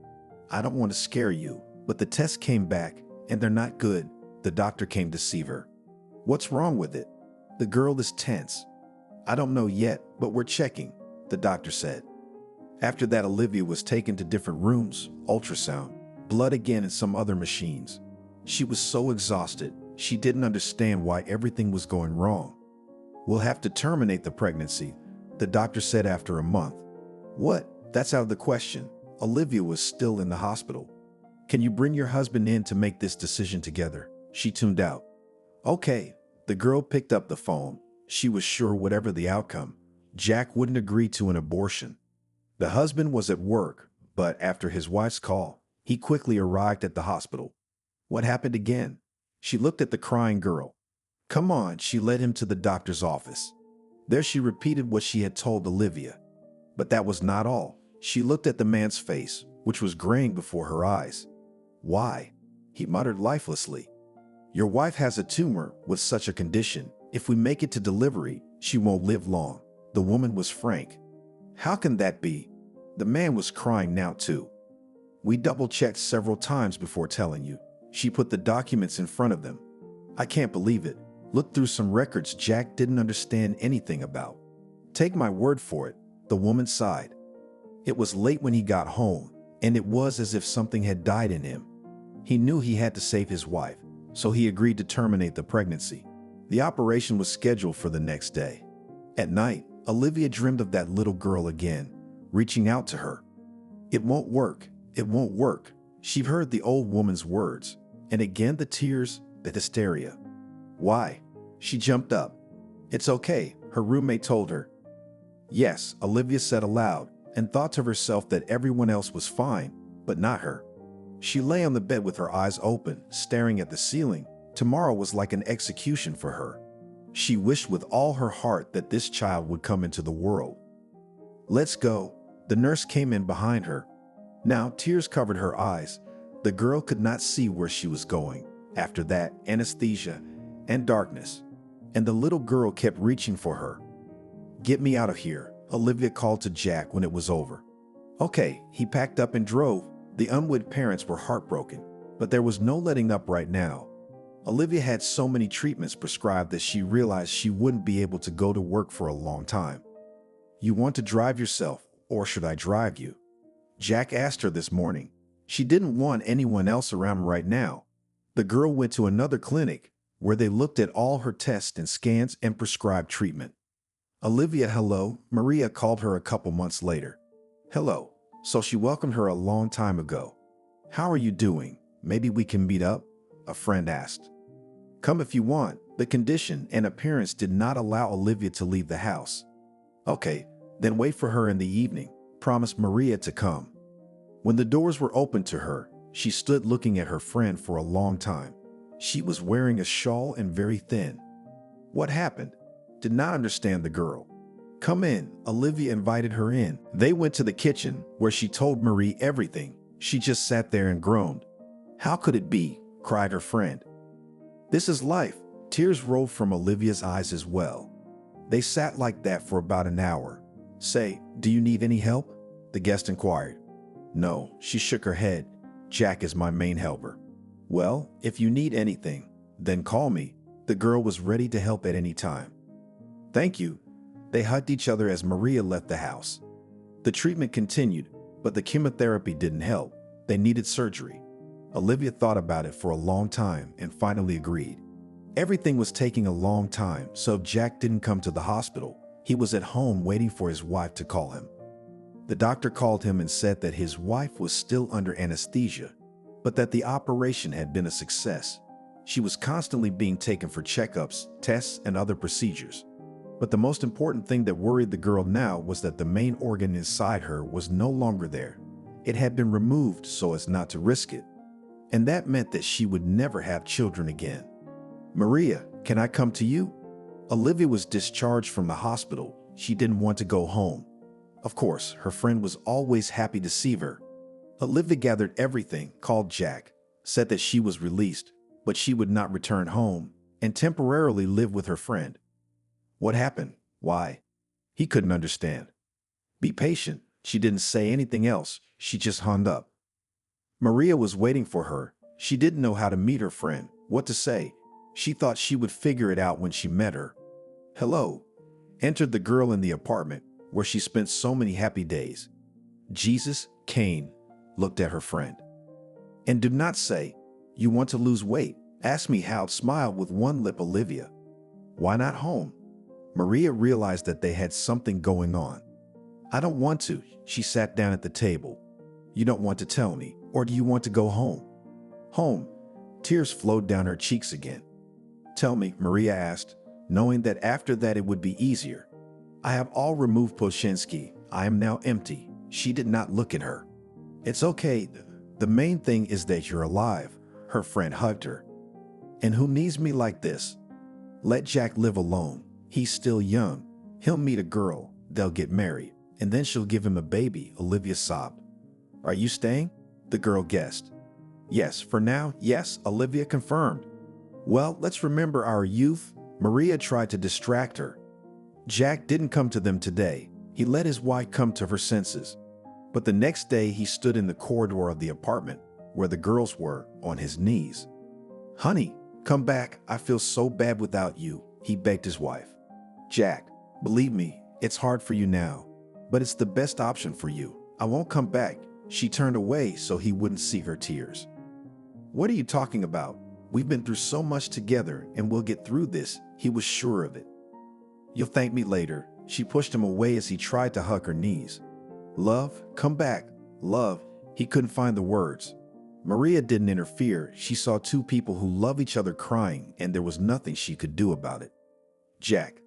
I don't want to scare you, but the tests came back and they're not good. The doctor came to see her. What's wrong with it? The girl is tense. I don't know yet, but we're checking, the doctor said. After that, Olivia was taken to different rooms, ultrasound, blood again, and some other machines. She was so exhausted, she didn't understand why everything was going wrong. We'll have to terminate the pregnancy, the doctor said after a month. What? That's out of the question. Olivia was still in the hospital. Can you bring your husband in to make this decision together? She tuned out. Okay. The girl picked up the phone. She was sure whatever the outcome, Jack wouldn't agree to an abortion. The husband was at work, but after his wife's call, he quickly arrived at the hospital. What happened again? She looked at the crying girl. Come on, she led him to the doctor's office. There she repeated what she had told Olivia. But that was not all. She looked at the man's face, which was graying before her eyes. Why? He muttered lifelessly. Your wife has a tumor with such a condition. If we make it to delivery, she won't live long. The woman was frank. How can that be? The man was crying now too. We double-checked several times before telling you. She put the documents in front of them. I can't believe it. Looked through some records Jack didn't understand anything about. Take my word for it, the woman sighed. It was late when he got home, and it was as if something had died in him. He knew he had to save his wife, so he agreed to terminate the pregnancy. The operation was scheduled for the next day. At night, Olivia dreamed of that little girl again, reaching out to her. It won't work. It won't work. She heard the old woman's words, and again the tears, the hysteria. Why? She jumped up. It's okay, her roommate told her. Yes, Olivia said aloud, and thought to herself that everyone else was fine, but not her. She lay on the bed with her eyes open, staring at the ceiling. Tomorrow was like an execution for her. She wished with all her heart that this child would come into the world. Let's go. The nurse came in behind her. Now tears covered her eyes. The girl could not see where she was going. After that, anesthesia and darkness. And the little girl kept reaching for her. Get me out of here, Olivia called to Jack when it was over. Okay, he packed up and drove. The unwed parents were heartbroken, but there was no letting up right now. Olivia had so many treatments prescribed that she realized she wouldn't be able to go to work for a long time. You want to drive yourself, or should I drive you? Jack asked her this morning. She didn't want anyone else around right now. The girl went to another clinic where they looked at all her tests and scans and prescribed treatment. Olivia, hello, Maria called her a couple months later. Hello. So she welcomed her a long time ago. How are you doing? Maybe we can meet up? A friend asked. Come if you want. The condition and appearance did not allow Olivia to leave the house. Okay, then wait for her in the evening, promised Maria to come. When the doors were opened to her, she stood looking at her friend for a long time. She was wearing a shawl and very thin. What happened? Did not understand the girl. Come in, Olivia invited her in. They went to the kitchen where she told Marie everything. She just sat there and groaned. How could it be? Cried her friend. This is life. Tears rolled from Olivia's eyes as well. They sat like that for about an hour. Say, do you need any help? The guest inquired. No, she shook her head. Jack is my main helper. Well, if you need anything, then call me. The girl was ready to help at any time. Thank you. They hugged each other as Maria left the house. The treatment continued, but the chemotherapy didn't help. They needed surgery. Olivia thought about it for a long time and finally agreed. Everything was taking a long time, so if Jack didn't come to the hospital, he was at home waiting for his wife to call him. The doctor called him and said that his wife was still under anesthesia, but that the operation had been a success. She was constantly being taken for checkups, tests, and other procedures. But the most important thing that worried the girl now was that the main organ inside her was no longer there. It had been removed so as not to risk it. And that meant that she would never have children again. Maria, can I come to you? Olivia was discharged from the hospital. She didn't want to go home. Of course, her friend was always happy to see her. Olivia gathered everything, called Jack, said that she was released, but she would not return home, and temporarily live with her friend. What happened? Why? He couldn't understand. Be patient. She didn't say anything else. She just hung up. Maria was waiting for her. She didn't know how to meet her friend, what to say. She thought she would figure it out when she met her. Hello, entered the girl in the apartment where she spent so many happy days. Jesus, Cain, looked at her friend. And do not say, you want to lose weight. Ask me how, smiled with one lip Olivia. Why not home? Maria realized that they had something going on. I don't want to. She sat down at the table. You don't want to tell me, or do you want to go home? Home. Tears flowed down her cheeks again. Tell me, Maria asked, knowing that after that it would be easier. I have all removed Poshinsky. I am now empty. She did not look at her. It's okay. The main thing is that you're alive. Her friend hugged her. And who needs me like this? Let Jack live alone. He's still young. He'll meet a girl. They'll get married. And then she'll give him a baby, Olivia sobbed. Are you staying? The girl guessed. Yes, for now, yes, Olivia confirmed. Well, let's remember our youth. Maria tried to distract her. Jack didn't come to them today. He let his wife come to her senses. But the next day he stood in the corridor of the apartment where the girls were, on his knees. Honey, come back. I feel so bad without you, he begged his wife. Jack, believe me, it's hard for you now, but it's the best option for you. I won't come back. She turned away so he wouldn't see her tears. What are you talking about? We've been through so much together and we'll get through this. He was sure of it. You'll thank me later. She pushed him away as he tried to hug her knees. Love, come back. Love. He couldn't find the words. Maria didn't interfere. She saw two people who love each other crying and there was nothing she could do about it. Jack,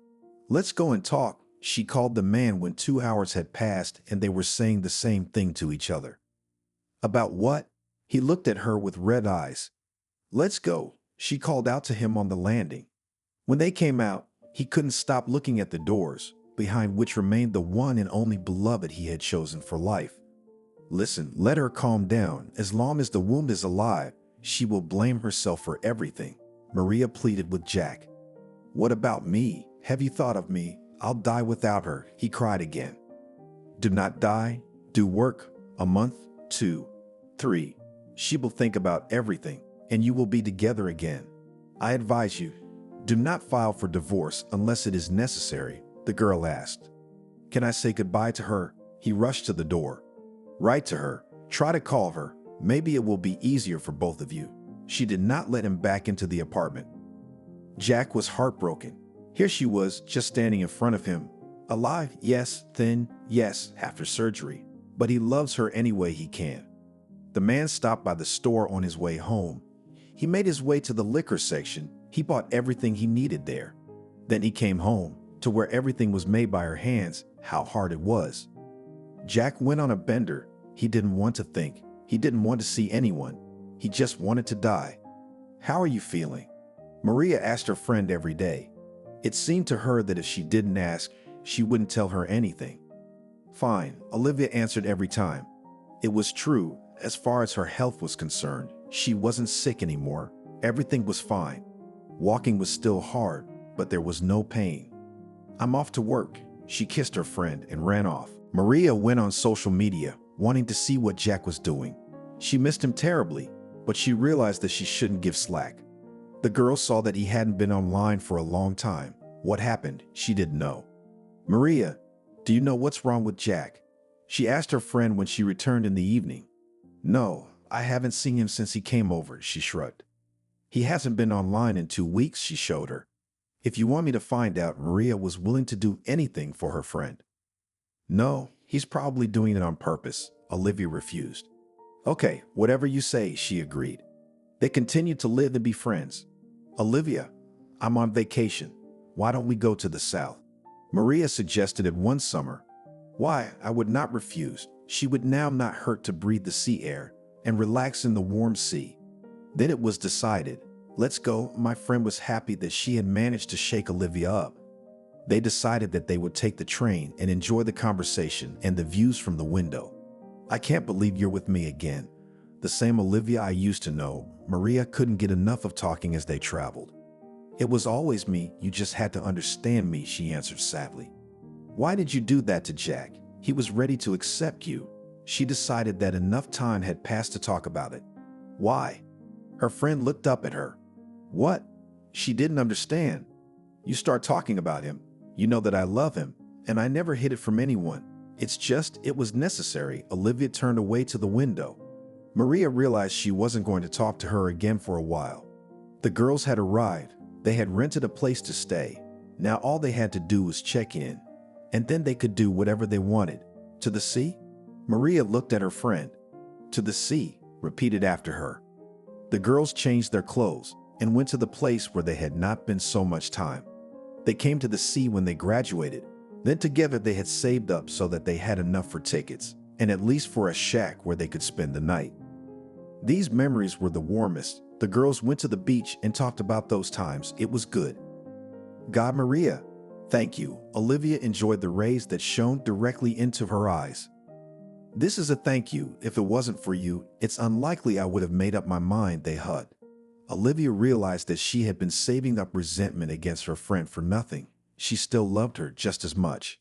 let's go and talk. She called the man when 2 hours had passed and they were saying the same thing to each other. About what? He looked at her with red eyes. Let's go, she called out to him on the landing. When they came out, he couldn't stop looking at the doors, behind which remained the one and only beloved he had chosen for life. Listen, let her calm down. As long as the womb is alive, she will blame herself for everything, Maria pleaded with Jack. What about me? Have you thought of me? I'll die without her, he cried again. Do not die. Do work. A month, 2, 3. She will think about everything, and you will be together again. I advise you, do not file for divorce unless it is necessary, the girl asked. Can I say goodbye to her? He rushed to the door. Write to her. Try to call her. Maybe it will be easier for both of you. She did not let him back into the apartment. Jack was heartbroken. Here she was, just standing in front of him. Alive, yes. Thin, yes, after surgery. But he loves her any way he can. The man stopped by the store on his way home. He made his way to the liquor section. He bought everything he needed there. Then he came home, to where everything was made by her hands. How hard it was. Jack went on a bender. He didn't want to think. He didn't want to see anyone. He just wanted to die. How are you feeling? Maria asked her friend every day. It seemed to her that if she didn't ask, she wouldn't tell her anything. Fine, Olivia answered every time. It was true. As far as her health was concerned, she wasn't sick anymore. Everything was fine. Walking was still hard, but there was no pain. I'm off to work. She kissed her friend and ran off. Maria went on social media, wanting to see what Jack was doing. She missed him terribly, but she realized that she shouldn't give slack. The girl saw that he hadn't been online for a long time. What happened? She didn't know. Maria, do you know what's wrong with Jack? She asked her friend when she returned in the evening. No, I haven't seen him since he came over, she shrugged. He hasn't been online in 2 weeks, she showed her. If you want me to find out, Maria was willing to do anything for her friend. No, he's probably doing it on purpose, Olivia refused. Okay, whatever you say, she agreed. They continued to live and be friends. Olivia, I'm on vacation. Why don't we go to the south? Maria suggested it one summer. Why, I would not refuse. She would now not hurt to breathe the sea air and relax in the warm sea. Then it was decided. Let's go. My friend was happy that she had managed to shake Olivia up. They decided that they would take the train and enjoy the conversation and the views from the window. I can't believe you're with me again. The same Olivia I used to know. Maria couldn't get enough of talking as they traveled. It was always me. You just had to understand me, she answered sadly. Why did you do that to Jack? He was ready to accept you. She decided that enough time had passed to talk about it. Why? Her friend looked up at her. What? She didn't understand. You start talking about him. You know that I love him, and I never hid it from anyone. It's just, it was necessary. Olivia turned away to the window. Maria realized she wasn't going to talk to her again for a while. The girls had arrived. They had rented a place to stay. Now all they had to do was check in, and then they could do whatever they wanted. To the sea? Maria looked at her friend. To the sea, repeated after her. The girls changed their clothes and went to the place where they had not been so much time. They came to the sea when they graduated. Then together they had saved up so that they had enough for tickets, and at least for a shack where they could spend the night. These memories were the warmest. The girls went to the beach and talked about those times. It was good. God, Maria, thank you. Olivia enjoyed the rays that shone directly into her eyes. This is a thank you. If it wasn't for you, it's unlikely I would have made up my mind, they hugged. Olivia realized that she had been saving up resentment against her friend for nothing. She still loved her just as much.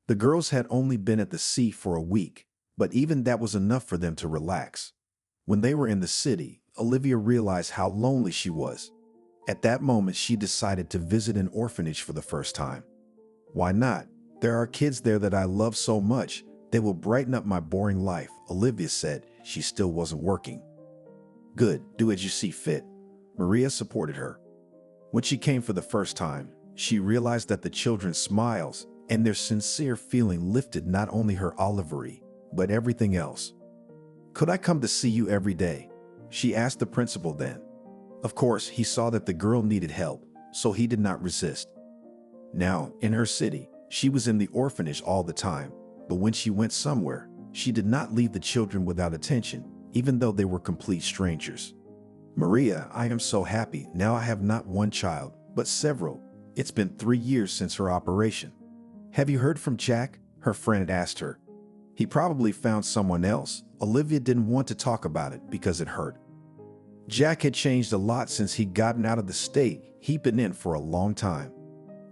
The girls had only been at the sea for a week, but even that was enough for them to relax. When they were in the city, Olivia realized how lonely she was. At that moment, she decided to visit an orphanage for the first time. Why not? There are kids there that I love so much. They will brighten up my boring life, Olivia said. She still wasn't working. Good, do as you see fit. Maria supported her. When she came for the first time, she realized that the children's smiles and their sincere feeling lifted not only her Olivery, but everything else. Could I come to see you every day? She asked the principal then. Of course, he saw that the girl needed help, so he did not resist. Now, in her city, she was in the orphanage all the time, but when she went somewhere, she did not leave the children without attention, even though they were complete strangers. Maria, I am so happy. Now I have not one child, but several. It's been 3 years since her operation. Have you heard from Jack? Her friend asked her. He probably found someone else. Olivia didn't want to talk about it because it hurt. Jack had changed a lot since he'd gotten out of the state he'd been in for a long time.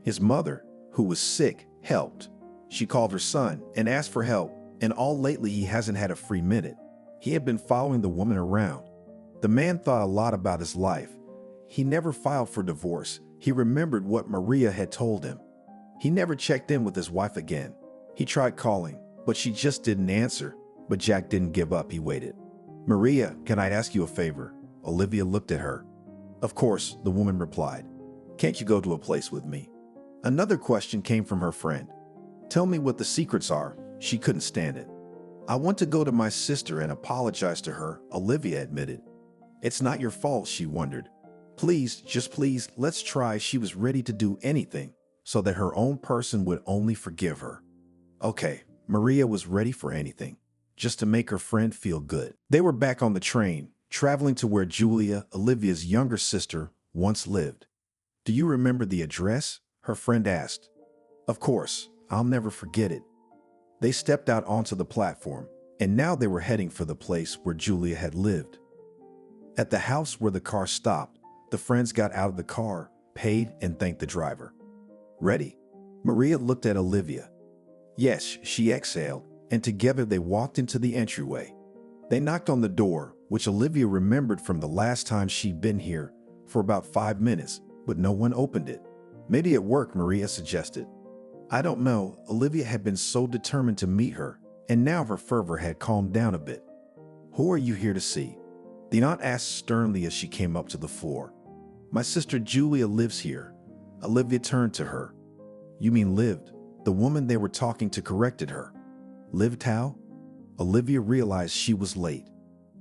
His mother, who was sick, helped. She called her son and asked for help, and all lately he hasn't had a free minute. He had been following the woman around. The man thought a lot about his life. He never filed for divorce. He remembered what Maria had told him. He never checked in with his wife again. He tried calling, but she just didn't answer. But Jack didn't give up, he waited. Maria, can I ask you a favor? Olivia looked at her. Of course, the woman replied. Can't you go to a place with me? Another question came from her friend. Tell me what the secrets are. She couldn't stand it. I want to go to my sister and apologize to her, Olivia admitted. It's not your fault, she wondered. Please, just please, let's try. She was ready to do anything so that her own person would only forgive her. Okay, Maria was ready for anything, just to make her friend feel good. They were back on the train, traveling to where Julia, Olivia's younger sister, once lived. Do you remember the address? Her friend asked. Of course, I'll never forget it. They stepped out onto the platform, and now they were heading for the place where Julia had lived. At the house where the car stopped, the friends got out of the car, paid, and thanked the driver. Ready? Maria looked at Olivia. Yes, she exhaled, and together they walked into the entryway. They knocked on the door, which Olivia remembered from the last time she'd been here, for about 5 minutes, but no one opened it. Maybe it worked, Maria suggested. I don't know. Olivia had been so determined to meet her, and now her fervor had calmed down a bit. Who are you here to see? The aunt asked sternly as she came up to the floor. My sister Julia lives here. Olivia turned to her. You mean lived? The woman they were talking to corrected her. Lived how? Olivia realized she was late.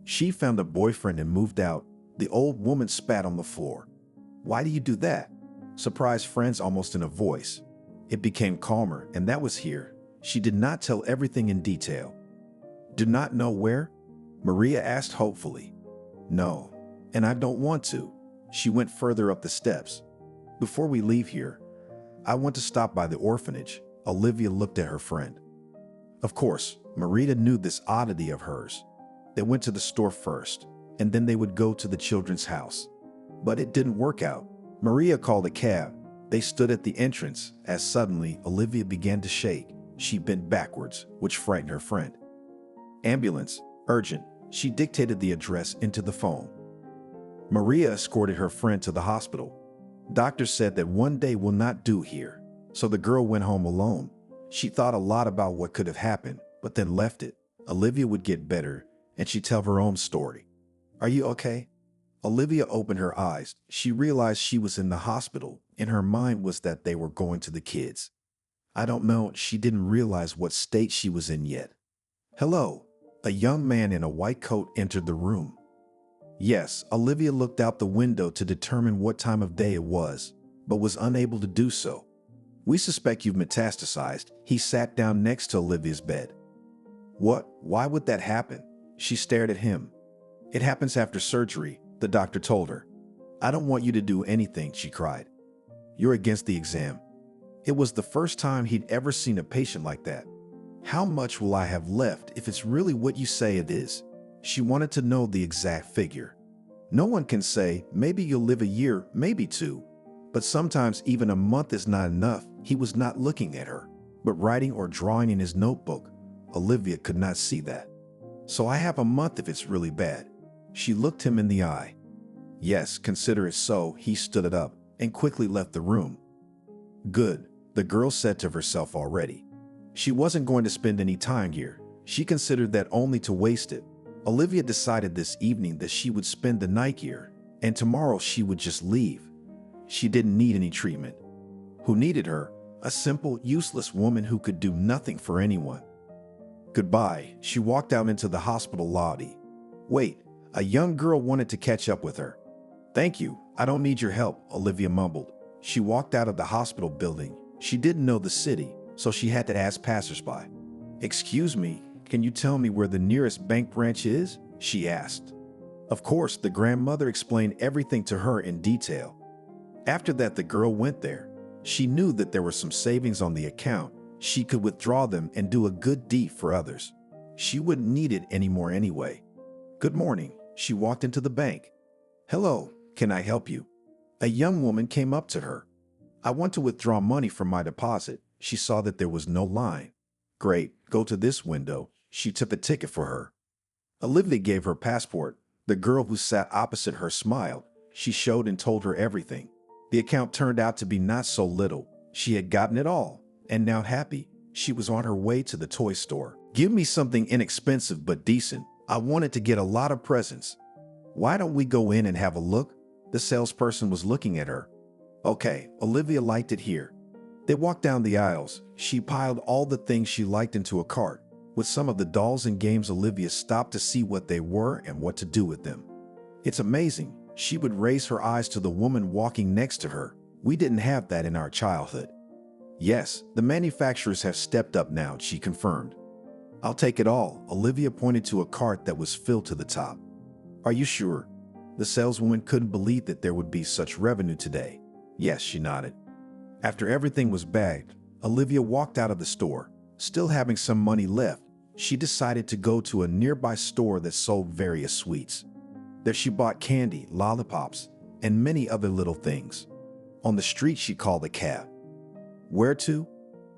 She found a boyfriend and moved out. The old woman spat on the floor. Why do you do that? Surprised friends almost in a voice. It became calmer, and that was here. She did not tell everything in detail. Do not know where? Maria asked hopefully. No, and I don't want to. She went further up the steps. Before we leave here, I want to stop by the orphanage. Olivia looked at her friend. Of course, Maria knew this oddity of hers. They went to the store first, and then they would go to the children's house. But it didn't work out. Maria called a cab. They stood at the entrance as suddenly Olivia began to shake. She bent backwards, which frightened her friend. Ambulance, urgent. She dictated the address into the phone. Maria escorted her friend to the hospital. Doctors said that one day will not do here, so the girl went home alone. She thought a lot about what could have happened, but then left it. Olivia would get better, and she'd tell her own story. Are you okay? Olivia opened her eyes. She realized she was in the hospital. In her mind was that they were going to the kids. I don't know, she didn't realize what state she was in yet. Hello. A young man in a white coat entered the room. Yes, Olivia looked out the window to determine what time of day it was, but was unable to do so. We suspect you've metastasized. He sat down next to Olivia's bed. What? Why would that happen? She stared at him. It happens after surgery, the doctor told her. I don't want you to do anything, she cried. You're against the exam. It was the first time he'd ever seen a patient like that. How much will I have left if it's really what you say it is? She wanted to know the exact figure. No one can say, maybe you'll live a year, maybe 2. But sometimes even a month is not enough. He was not looking at her, but writing or drawing in his notebook. Olivia could not see that. So I have a month if it's really bad. She looked him in the eye. Yes, consider it so. He stood up and quickly left the room. Good, the girl said to herself already. She wasn't going to spend any time here. She considered that only to waste it. Olivia decided this evening that she would spend the night here, and tomorrow she would just leave. She didn't need any treatment. Who needed her? A simple, useless woman who could do nothing for anyone. Goodbye. She walked out into the hospital lobby. Wait, a young girl wanted to catch up with her. Thank you, I don't need your help, Olivia mumbled. She walked out of the hospital building. She didn't know the city, so she had to ask passersby. Excuse me, can you tell me where the nearest bank branch is? She asked. Of course, the grandmother explained everything to her in detail. After that, the girl went there. She knew that there were some savings on the account. She could withdraw them and do a good deed for others. She wouldn't need it anymore anyway. Good morning. She walked into the bank. Hello, can I help you? A young woman came up to her. I want to withdraw money from my deposit. She saw that there was no line. Great, go to this window. She took a ticket for her. Olivia gave her passport. The girl who sat opposite her smiled. She showed and told her everything. The account turned out to be not so little. She had gotten it all, and now happy, she was on her way to the toy store. Give me something inexpensive but decent. I wanted to get a lot of presents. Why don't we go in and have a look? The salesperson was looking at her. Okay, Olivia liked it here. They walked down the aisles. She piled all the things she liked into a cart. With some of the dolls and games, Olivia stopped to see what they were and what to do with them. It's amazing. She would raise her eyes to the woman walking next to her. We didn't have that in our childhood. Yes, the manufacturers have stepped up now, she confirmed. I'll take it all. Olivia pointed to a cart that was filled to the top. Are you sure? The saleswoman couldn't believe that there would be such revenue today. Yes, she nodded. After everything was bagged, Olivia walked out of the store. Still having some money left, she decided to go to a nearby store that sold various sweets. There she bought candy, lollipops, and many other little things. On the street, she called a cab. Where to?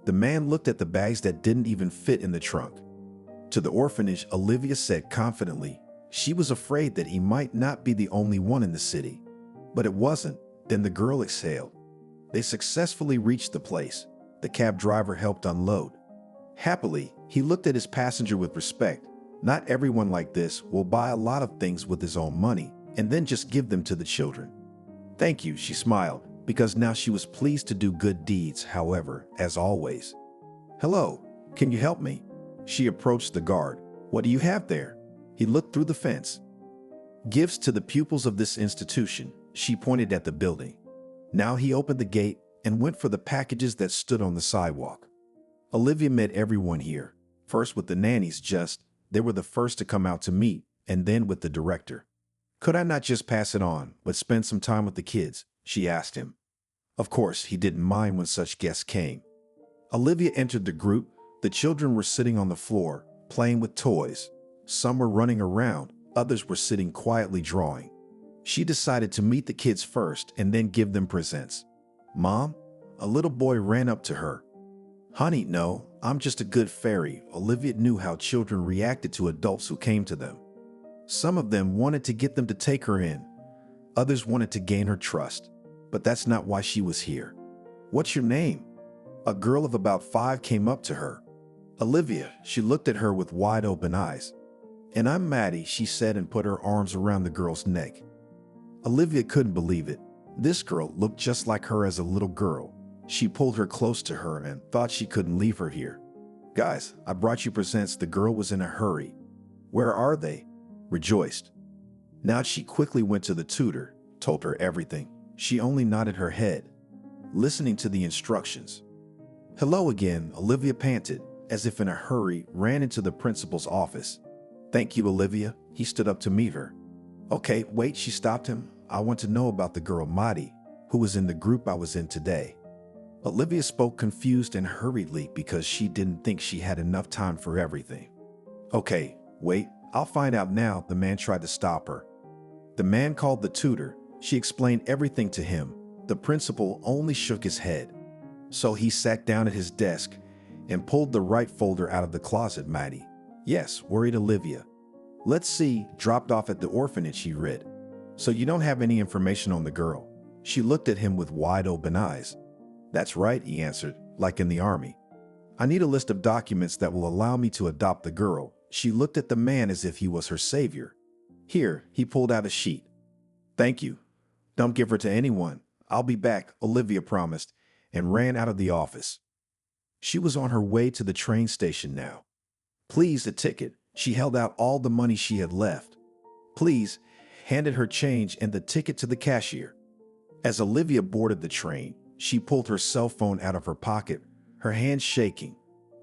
The man looked at the bags that didn't even fit in the trunk. To the orphanage, Olivia said confidently. She was afraid that he might not be the only one in the city. But it wasn't. Then the girl exhaled. They successfully reached the place. The cab driver helped unload. Happily, he looked at his passenger with respect. Not everyone like this will buy a lot of things with his own money and then just give them to the children. Thank you, she smiled, because now she was pleased to do good deeds, however, as always. Hello, can you help me? She approached the guard. What do you have there? He looked through the fence. Gifts to the pupils of this institution, she pointed at the building. Now he opened the gate and went for the packages that stood on the sidewalk. Olivia met everyone here, first with the nannies they were the first to come out to meet, and then with the director. Could I not just pass it on, but spend some time with the kids? She asked him. Of course, he didn't mind when such guests came. Olivia entered the group. The children were sitting on the floor, playing with toys. Some were running around, others were sitting quietly drawing. She decided to meet the kids first and then give them presents. Mom? A little boy ran up to her. Honey, no, I'm just a good fairy. Olivia knew how children reacted to adults who came to them. Some of them wanted to get them to take her in. Others wanted to gain her trust. But that's not why she was here. What's your name? A girl of about 5 came up to her. Olivia, she looked at her with wide open eyes. And I'm Maddie, she said and put her arms around the girl's neck. Olivia couldn't believe it. This girl looked just like her as a little girl. She pulled her close to her and thought she couldn't leave her here. Guys, I brought you presents. The girl was in a hurry. Where are they? Rejoiced. Now she quickly went to the tutor, told her everything. She only nodded her head, listening to the instructions. Hello again, Olivia panted, as if in a hurry, ran into the principal's office. Thank you, Olivia. He stood up to meet her. Okay, wait, she stopped him. I want to know about the girl Maddie, who was in the group I was in today. Olivia spoke confused and hurriedly because she didn't think she had enough time for everything. Okay, wait, I'll find out now. The man tried to stop her. The man called the tutor. She explained everything to him. The principal only shook his head. So he sat down at his desk and pulled the right folder out of the closet. Maddie. Yes, worried Olivia. Let's see, dropped off at the orphanage, he read. So you don't have any information on the girl? She looked at him with wide open eyes. That's right, he answered, like in the army. I need a list of documents that will allow me to adopt the girl. She looked at the man as if he was her savior. Here, he pulled out a sheet. Thank you. Don't give her to anyone. I'll be back, Olivia promised, and ran out of the office. She was on her way to the train station now. Please, a ticket. She held out all the money she had left. Please, handed her change and the ticket to the cashier. As Olivia boarded the train, she pulled her cell phone out of her pocket, her hands shaking.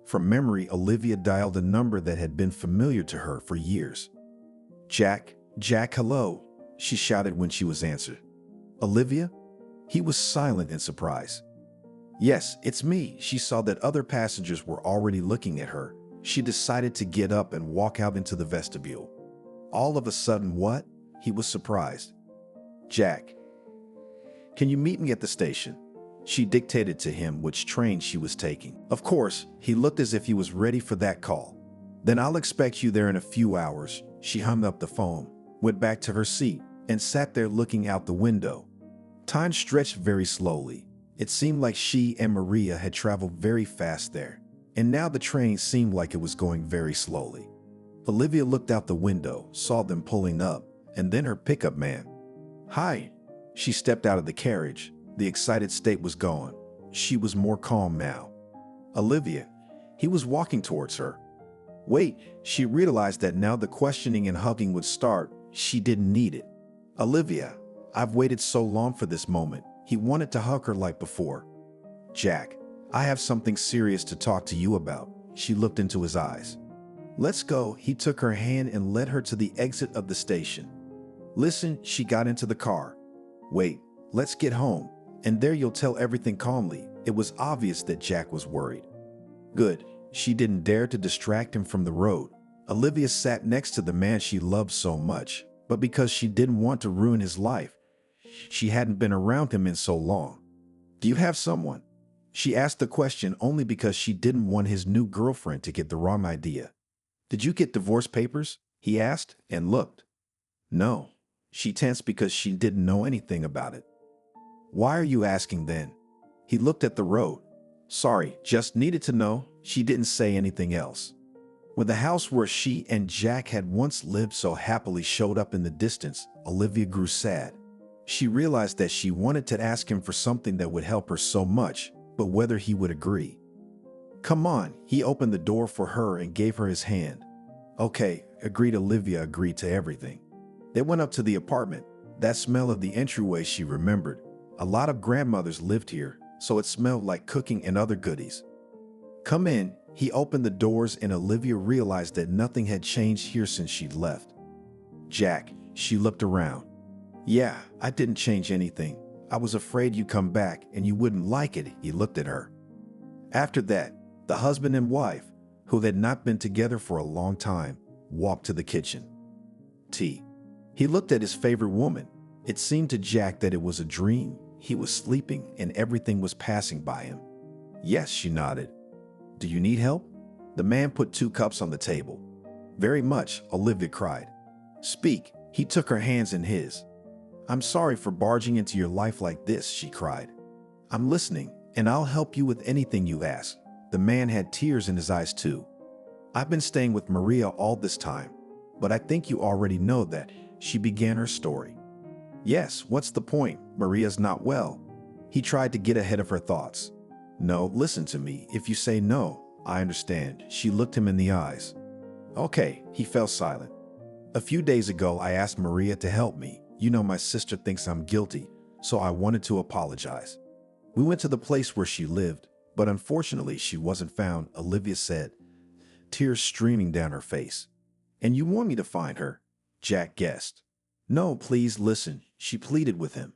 From memory, Olivia dialed a number that had been familiar to her for years. Jack, hello, she shouted when she was answered. Olivia? He was silent in surprise. Yes, it's me. She saw that other passengers were already looking at her. She decided to get up and walk out into the vestibule. All of a sudden, what? He was surprised. Jack, can you meet me at the station? She dictated to him which train she was taking. Of course, he looked as if he was ready for that call. Then I'll expect you there in a few hours. She hung up the phone, went back to her seat, and sat there looking out the window. Time stretched very slowly. It seemed like she and Maria had traveled very fast there. And now the train seemed like it was going very slowly. Olivia looked out the window, saw them pulling up, and then her pickup man. "Hi." She stepped out of the carriage. The excited state was gone. She was more calm now. "Olivia." He was walking towards her. Wait, she realized that now the questioning and hugging would start. She didn't need it. "Olivia, I've waited so long for this moment." He wanted to hug her like before. "Jack, I have something serious to talk to you about." She looked into his eyes. "Let's go." He took her hand and led her to the exit of the station. "Listen," she got into the car. "Wait, let's get home, and there you'll tell everything calmly." It was obvious that Jack was worried. Good. She didn't dare to distract him from the road. Olivia sat next to the man she loved so much, but because she didn't want to ruin his life, she hadn't been around him in so long. "Do you have someone?" She asked the question only because she didn't want his new girlfriend to get the wrong idea. "Did you get divorce papers?" he asked and looked. "No." She tensed because she didn't know anything about it. "Why are you asking then?" He looked at the road. "Sorry, just needed to know." She didn't say anything else. When the house where she and Jack had once lived so happily showed up in the distance, Olivia grew sad. She realized that she wanted to ask him for something that would help her so much, but whether he would agree. "Come on." He opened the door for her and gave her his hand. "Okay," agreed. Olivia agreed to everything. They went up to the apartment. That smell of the entryway she remembered. A lot of grandmothers lived here, so it smelled like cooking and other goodies. "Come in." He opened the doors and Olivia realized that nothing had changed here since she'd left. "Jack." She looked around. "Yeah, I didn't change anything. I was afraid you'd come back and you wouldn't like it." He looked at her. After that, the husband and wife, who had not been together for a long time, walked to the kitchen. Tea. He looked at his favorite woman. It seemed to Jack that it was a dream. He was sleeping and everything was passing by him. "Yes," she nodded. "Do you need help?" The man put 2 cups on the table. "Very much," Olivia cried. "Speak." He took her hands in his. "I'm sorry for barging into your life like this," she cried. "I'm listening, and I'll help you with anything you ask." The man had tears in his eyes too. "I've been staying with Maria all this time, but I think you already know that." She began her story. "Yes, what's the point? Maria's not well." He tried to get ahead of her thoughts. "No, listen to me. If you say no, I understand." She looked him in the eyes. "Okay." He fell silent. "A few days ago, I asked Maria to help me. You know, my sister thinks I'm guilty, so I wanted to apologize. We went to the place where she lived, but unfortunately she wasn't found," Olivia said, tears streaming down her face. "And you want me to find her?" Jack guessed. "No, please listen," she pleaded with him.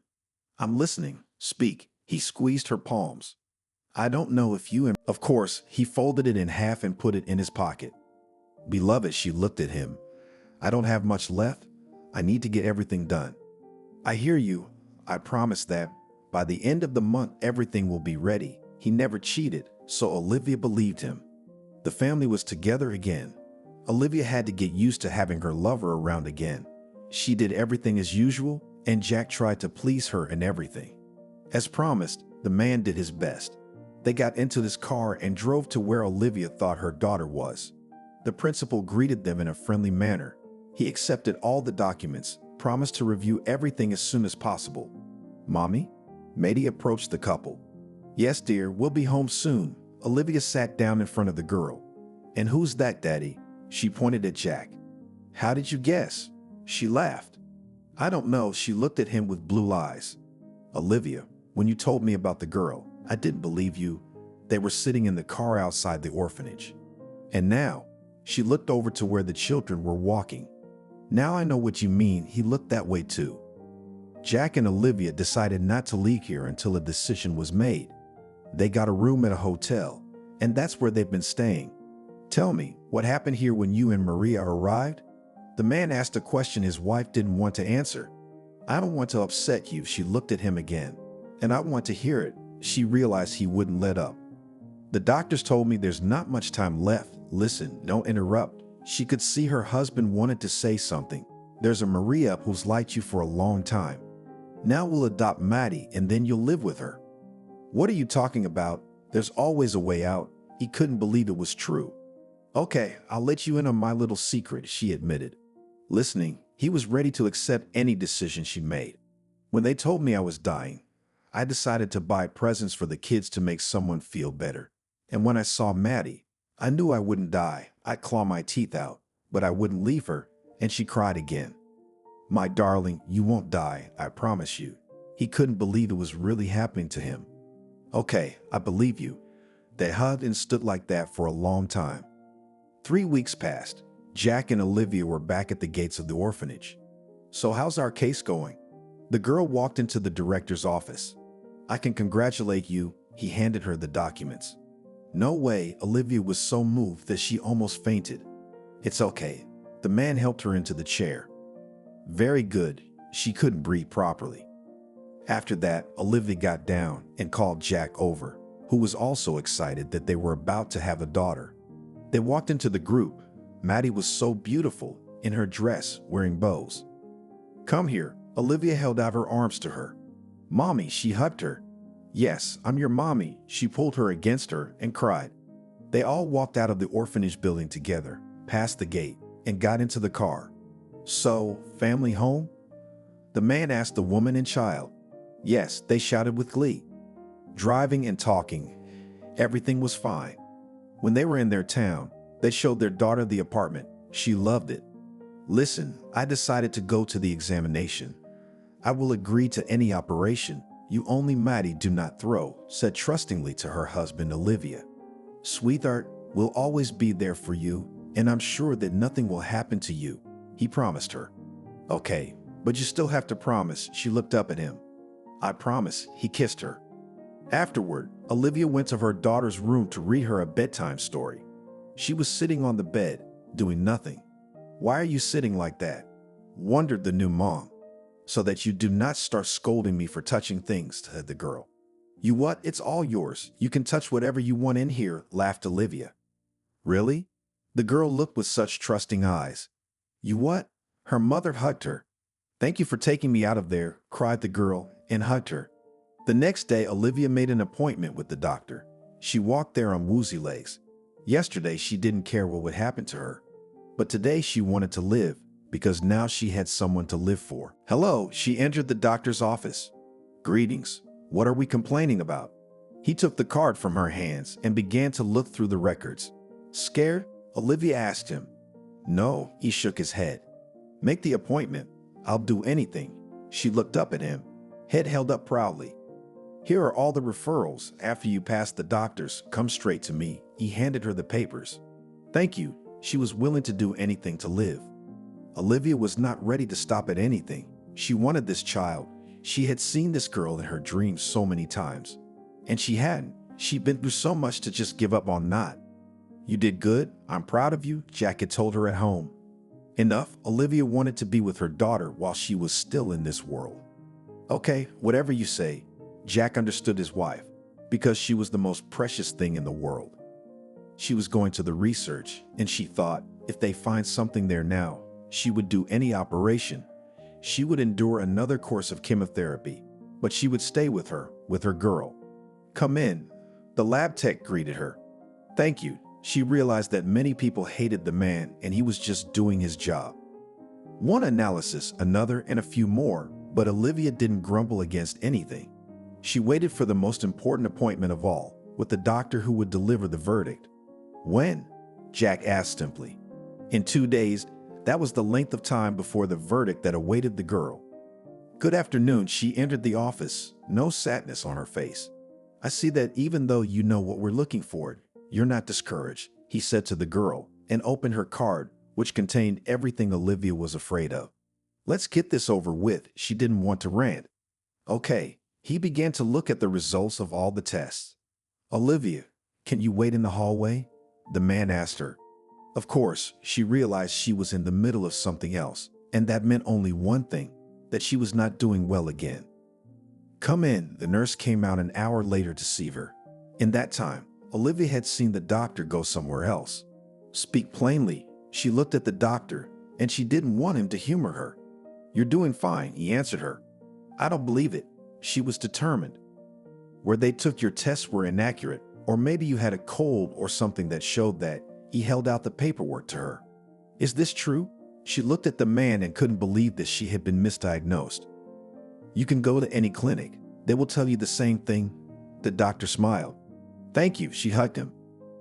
"I'm listening. Speak." He squeezed her palms. "I don't know if you and—" Of course, he folded it in half and put it in his pocket. "Beloved," she looked at him. "I don't have much left. I need to get everything done." "I hear you. I promise that by the end of the month everything will be ready." He never cheated, so Olivia believed him. The family was together again. Olivia had to get used to having her lover around again. She did everything as usual, and Jack tried to please her in everything. As promised, the man did his best. They got into this car and drove to where Olivia thought her daughter was. The principal greeted them in a friendly manner. He accepted all the documents, promised to review everything as soon as possible. "Mommy?" Maddie approached the couple. "Yes, dear, we'll be home soon." Olivia sat down in front of the girl. "And who's that, Daddy?" She pointed at Jack. "How did you guess?" She laughed. "I don't know." She looked at him with blue eyes. "Olivia, when you told me about the girl, I didn't believe you." They were sitting in the car outside the orphanage. "And now," she looked over to where the children were walking. "Now I know what you mean." He looked that way too. Jack and Olivia decided not to leave here until a decision was made. They got a room at a hotel, and that's where they've been staying. "Tell me, what happened here when you and Maria arrived?" The man asked a question his wife didn't want to answer. "I don't want to upset you." She looked at him again. "And I want to hear it." She realized he wouldn't let up. "The doctors told me there's not much time left." "Listen, don't interrupt." She could see her husband wanted to say something. "There's a Maria who's liked you for a long time. Now we'll adopt Maddie and then you'll live with her." "What are you talking about? There's always a way out." He couldn't believe it was true. Okay, I'll let you in on my little secret, she admitted. Listening, he was ready to accept any decision she made. When they told me I was dying, I decided to buy presents for the kids to make someone feel better. And when I saw Maddie, I knew I wouldn't die. I'd claw my teeth out, but I wouldn't leave her, and she cried again. My darling, you won't die, I promise you. He couldn't believe it was really happening to him. Okay, I believe you. They hugged and stood like that for a long time. 3 weeks passed. Jack and Olivia were back at the gates of the orphanage. So how's our case going? The girl walked into the director's office. I can congratulate you. He handed her the documents. No way, Olivia was so moved that she almost fainted. It's okay. The man helped her into the chair. Very good. She couldn't breathe properly. After that, Olivia got down and called Jack over, who was also excited that they were about to have a daughter. They walked into the group. Maddie was so beautiful in her dress, wearing bows. Come here. Olivia held out her arms to her. Mommy, she hugged her. Yes, I'm your mommy. She pulled her against her and cried. They all walked out of the orphanage building together, past the gate, and got into the car. So, family home? The man asked the woman and child. Yes, they shouted with glee. Driving and talking, everything was fine. When they were in their town, they showed their daughter the apartment. She loved it. Listen, I decided to go to the examination. I will agree to any operation. You only Maddie do not throw, said trustingly to her husband Olivia. Sweetheart, we'll always be there for you, and I'm sure that nothing will happen to you, he promised her. Okay, but you still have to promise, she looked up at him. I promise, he kissed her. Afterward, Olivia went to her daughter's room to read her a bedtime story. She was sitting on the bed, doing nothing. Why are you sitting like that? Wondered the new mom. So that you do not start scolding me for touching things, said the girl. You what? It's all yours. You can touch whatever you want in here, laughed Olivia. Really? The girl looked with such trusting eyes. You what? Her mother hugged her. Thank you for taking me out of there, cried the girl, and hugged her. The next day, Olivia made an appointment with the doctor. She walked there on woozy legs. Yesterday, she didn't care what would happen to her. But today, she wanted to live, because now she had someone to live for. Hello, she entered the doctor's office. Greetings. What are we complaining about? He took the card from her hands and began to look through the records. Scared? Olivia asked him. No, he shook his head. Make the appointment. I'll do anything. She looked up at him, head held up proudly. Here are all the referrals. After you pass the doctors, come straight to me. He handed her the papers. Thank you. She was willing to do anything to live. Olivia was not ready to stop at anything. She wanted this child. She had seen this girl in her dreams so many times. And she hadn't. She'd been through so much to just give up on not. You did good. I'm proud of you, Jack had told her at home. Enough. Olivia wanted to be with her daughter while she was still in this world. Okay, whatever you say. Jack understood his wife, because she was the most precious thing in the world. She was going to the research, and she thought, if they find something there now, she would do any operation. She would endure another course of chemotherapy, but she would stay with her girl. Come in. The lab tech greeted her. Thank you. She realized that many people hated the man and he was just doing his job. One analysis, another, and a few more, but Olivia didn't grumble against anything. She waited for the most important appointment of all, with the doctor who would deliver the verdict. When? Jack asked simply. In 2 days. That was the length of time before the verdict that awaited the girl. Good afternoon, she entered the office, no sadness on her face. I see that even though you know what we're looking for, you're not discouraged, he said to the girl, and opened her card, which contained everything Olivia was afraid of. Let's get this over with, she didn't want to rant. Okay, he began to look at the results of all the tests. Olivia, can you wait in the hallway? The man asked her. Of course, she realized she was in the middle of something else, and that meant only one thing, that she was not doing well again. Come in, the nurse came out an hour later to see her. In that time, Olivia had seen the doctor go somewhere else. Speak plainly, she looked at the doctor, and she didn't want him to humor her. You're doing fine, he answered her. I don't believe it. She was determined. Where they took your tests were inaccurate. Or maybe you had a cold or something that showed that. He held out the paperwork to her. Is this true? She looked at the man and couldn't believe that she had been misdiagnosed. You can go to any clinic. They will tell you the same thing. The doctor smiled. Thank you, she hugged him.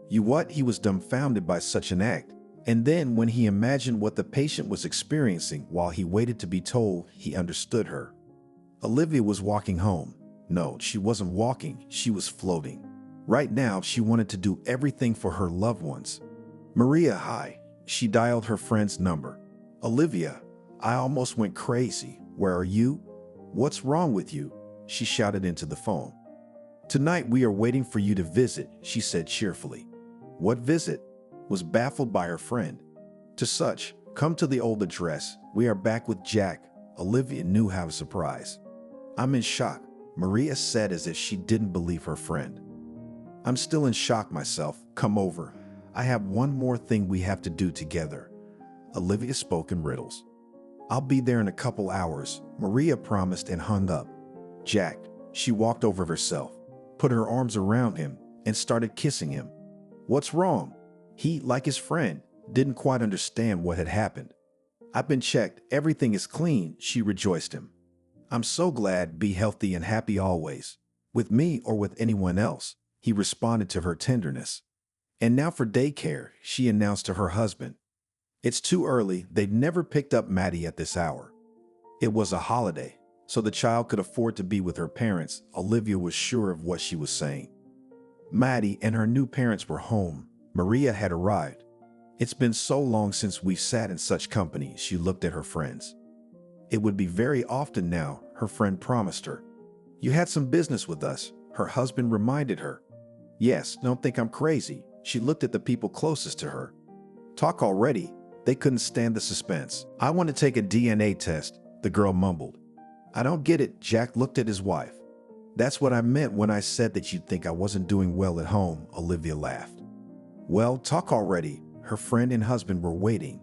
You what? He was dumbfounded by such an act. And then when he imagined what the patient was experiencing while he waited to be told, he understood her. Olivia was walking home. No, she wasn't walking, she was floating. Right now, she wanted to do everything for her loved ones. Maria, hi. She dialed her friend's number. Olivia, I almost went crazy. Where are you? What's wrong with you? She shouted into the phone. Tonight we are waiting for you to visit, she said cheerfully. What visit? Was baffled by her friend. To such, come to the old address. We are back with Jack. Olivia knew how to surprise. I'm in shock, Maria said as if she didn't believe her friend. I'm still in shock myself. Come over. I have one more thing we have to do together. Olivia spoke in riddles. I'll be there in a couple hours, Maria promised and hung up. Jack, she walked over herself, put her arms around him, and started kissing him. What's wrong? He, like his friend, didn't quite understand what had happened. I've been checked. Everything is clean, she rejoiced him. I'm so glad. Be healthy and happy always. With me or with anyone else, he responded to her tenderness. And now for daycare, she announced to her husband. It's too early. They'd never picked up Maddie at this hour. It was a holiday, so the child could afford to be with her parents. Olivia was sure of what she was saying. Maddie and her new parents were home. Maria had arrived. It's been so long since we've sat in such company, she looked at her friends. It would be very often now, her friend promised her. You had some business with us, her husband reminded her. Yes, don't think I'm crazy. She looked at the people closest to her. Talk already. They couldn't stand the suspense. I want to take a DNA test, the girl mumbled. I don't get it, Jack looked at his wife. That's what I meant when I said that you'd think I wasn't doing well at home, Olivia laughed. Well, talk already. Her friend and husband were waiting.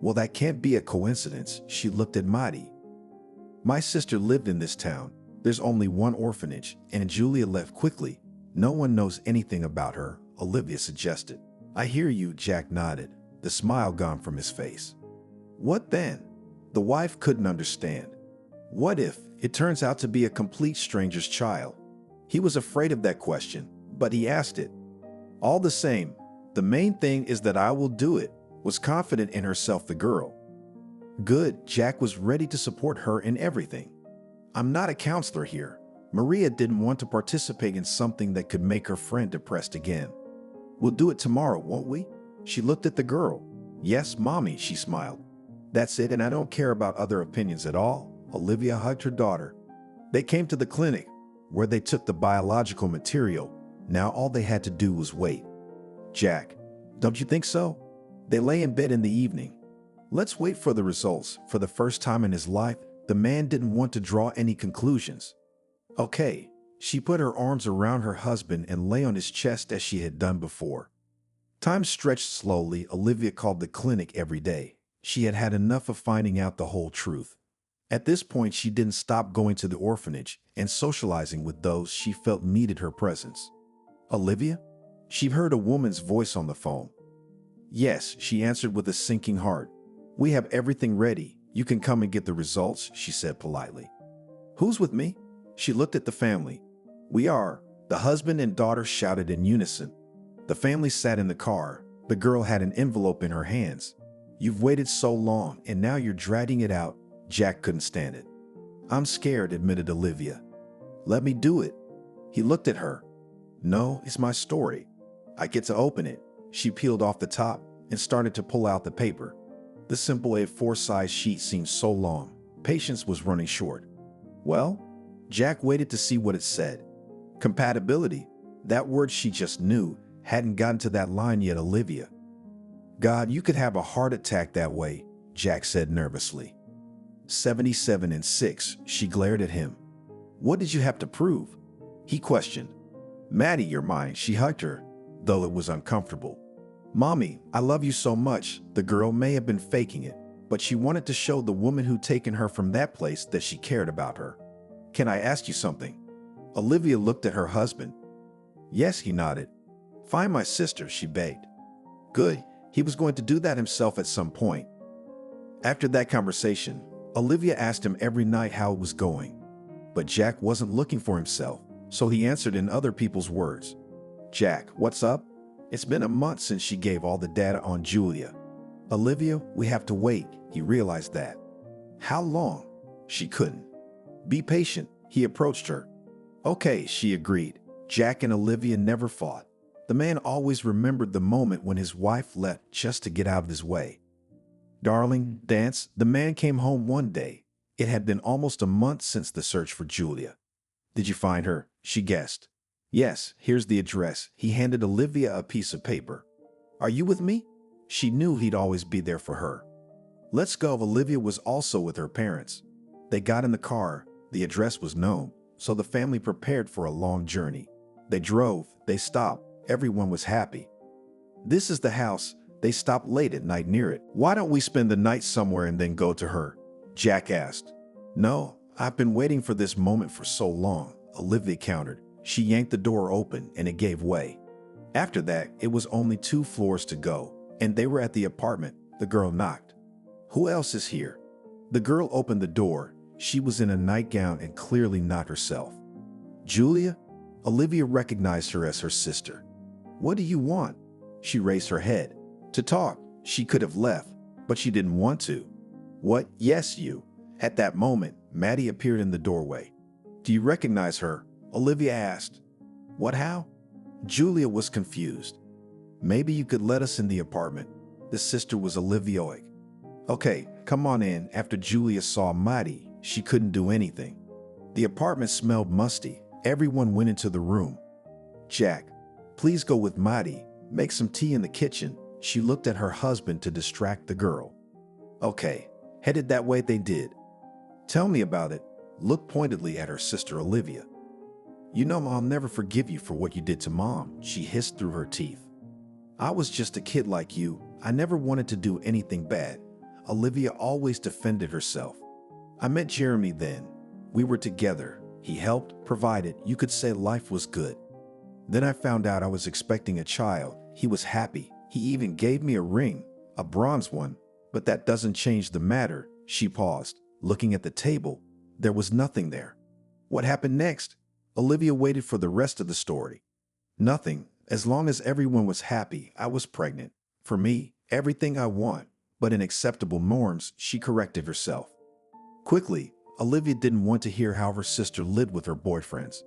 Well, that can't be a coincidence, she looked at Maddie. My sister lived in this town. There's only one orphanage, and Julia left quickly. No one knows anything about her, Olivia suggested. I hear you, Jack nodded, the smile gone from his face. What then? The wife couldn't understand. What if it turns out to be a complete stranger's child? He was afraid of that question, but he asked it. All the same, the main thing is that I will do it, was confident in herself the girl. Good, Jack was ready to support her in everything. I'm not a counselor here. Maria didn't want to participate in something that could make her friend depressed again. We'll do it tomorrow, won't we? She looked at the girl. Yes, Mommy, she smiled. That's it, and I don't care about other opinions at all. Olivia hugged her daughter. They came to the clinic, where they took the biological material. Now all they had to do was wait. Jack, don't you think so? They lay in bed in the evening. Let's wait for the results. For the first time in his life, the man didn't want to draw any conclusions. Okay. She put her arms around her husband and lay on his chest as she had done before. Time stretched slowly. Olivia called the clinic every day. She had had enough of finding out the whole truth. At this point, she didn't stop going to the orphanage and socializing with those she felt needed her presence. Olivia? She heard a woman's voice on the phone. Yes, she answered with a sinking heart. We have everything ready. You can come and get the results, she said politely. Who's with me? She looked at the family. We are, the husband and daughter shouted in unison. The family sat in the car. The girl had an envelope in her hands. You've waited so long, and now you're dragging it out. Jack couldn't stand it. I'm scared, admitted Olivia. Let me do it. He looked at her. No, it's my story. I get to open it. She peeled off the top and started to pull out the paper. The simple A4 size sheet seemed so long. Patience was running short. Well, Jack waited to see what it said. Compatibility. That word she just knew hadn't gotten to that line yet. Olivia. God, you could have a heart attack that way, Jack said nervously. 77 and 6, she glared at him. What did you have to prove? He questioned. Maddie, you're mine, she hugged her, though it was uncomfortable. Mommy, I love you so much. The girl may have been faking it, but she wanted to show the woman who'd taken her from that place that she cared about her. Can I ask you something? Olivia looked at her husband. Yes, he nodded. Find my sister, she begged. Good, he was going to do that himself at some point. After that conversation, Olivia asked him every night how it was going. But Jack wasn't looking for himself, so he answered in other people's words. Jack, what's up? It's been a month since she gave all the data on Julia. Olivia, we have to wait, he realized that. How long? She couldn't. Be patient, he approached her. Okay, she agreed. Jack and Olivia never fought. The man always remembered the moment when his wife left just to get out of his way. Darling, dance, the man came home one day. It had been almost a month since the search for Julia. Did you find her? She guessed. Yes, here's the address. He handed Olivia a piece of paper. Are you with me? She knew he'd always be there for her. Let's go. Olivia was also with her parents. They got in the car. The address was known, so the family prepared for a long journey. They drove, they stopped, everyone was happy. This is the house. They stopped late at night near it. Why don't we spend the night somewhere and then go to her? Jack asked. No, I've been waiting for this moment for so long, Olivia countered. She yanked the door open and it gave way. After that, it was only 2 floors to go, and they were at the apartment. The girl knocked. Who else is here? The girl opened the door. She was in a nightgown and clearly not herself. Julia? Olivia recognized her as her sister. What do you want? She raised her head. To talk. She could have left, but she didn't want to. What? Yes, you. At that moment, Maddie appeared in the doorway. Do you recognize her? Olivia asked. What, how? Julia was confused. Maybe you could let us in the apartment. The sister was Olivioic. Okay, come on in. After Julia saw Maddie, she couldn't do anything. The apartment smelled musty. Everyone went into the room. Jack, please go with Maddie. Make some tea in the kitchen. She looked at her husband to distract the girl. Okay, headed that way they did. Tell me about it. Looked pointedly at her sister Olivia. You know I'll never forgive you for what you did to Mom, she hissed through her teeth. I was just a kid like you. I never wanted to do anything bad. Olivia always defended herself. I met Jeremy then. We were together. He helped, provided. You could say life was good. Then I found out I was expecting a child. He was happy. He even gave me a ring, a bronze one. But that doesn't change the matter. She paused, looking at the table. There was nothing there. What happened next? Olivia waited for the rest of the story. Nothing. As long as everyone was happy, I was pregnant. For me, everything I want, but in acceptable norms, she corrected herself. Quickly, Olivia didn't want to hear how her sister lived with her boyfriends.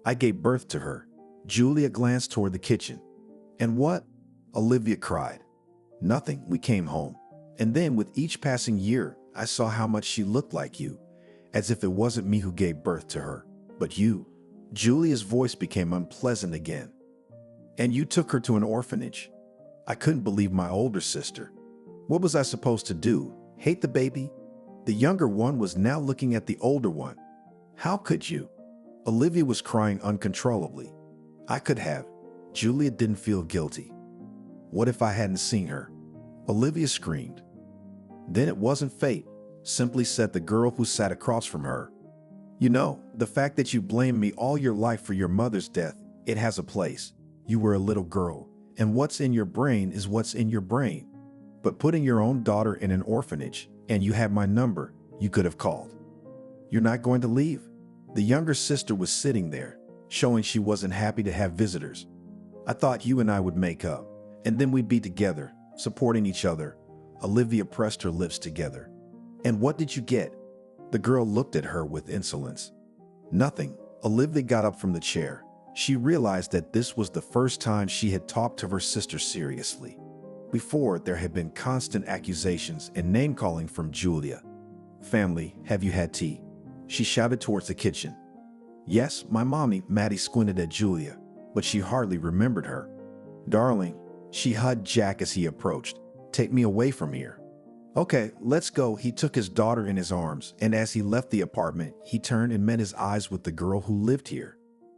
I gave birth to her. Julia glanced toward the kitchen. And what? Olivia cried. Nothing. We came home. And then with each passing year, I saw how much she looked like you, as if it wasn't me who gave birth to her, but you. Julia's voice became unpleasant again. And you took her to an orphanage. I couldn't believe my older sister. What was I supposed to do? Hate the baby? The younger one was now looking at the older one. How could you? Olivia was crying uncontrollably. I could have. Julia didn't feel guilty. What if I hadn't seen her? Olivia screamed. Then it wasn't fate, simply said the girl who sat across from her. You know, the fact that you blamed me all your life for your mother's death, it has a place. You were a little girl, and what's in your brain is what's in your brain. But putting your own daughter in an orphanage, and you had my number, you could have called. You're not going to leave? The younger sister was sitting there, showing she wasn't happy to have visitors. I thought you and I would make up, and then we'd be together, supporting each other. Olivia pressed her lips together. And what did you get? The girl looked at her with insolence. Nothing. Olivia got up from the chair. She realized that this was the first time she had talked to her sister seriously. Before, there had been constant accusations and name-calling from Julia. Family, have you had tea? She shouted towards the kitchen. Yes, my mommy. Maddie squinted at Julia, but she hardly remembered her. Darling, she hugged Jack as he approached. Take me away from here. Okay, let's go. He took his daughter in his arms, and as he left the apartment, he turned and met his eyes with the girl who lived here.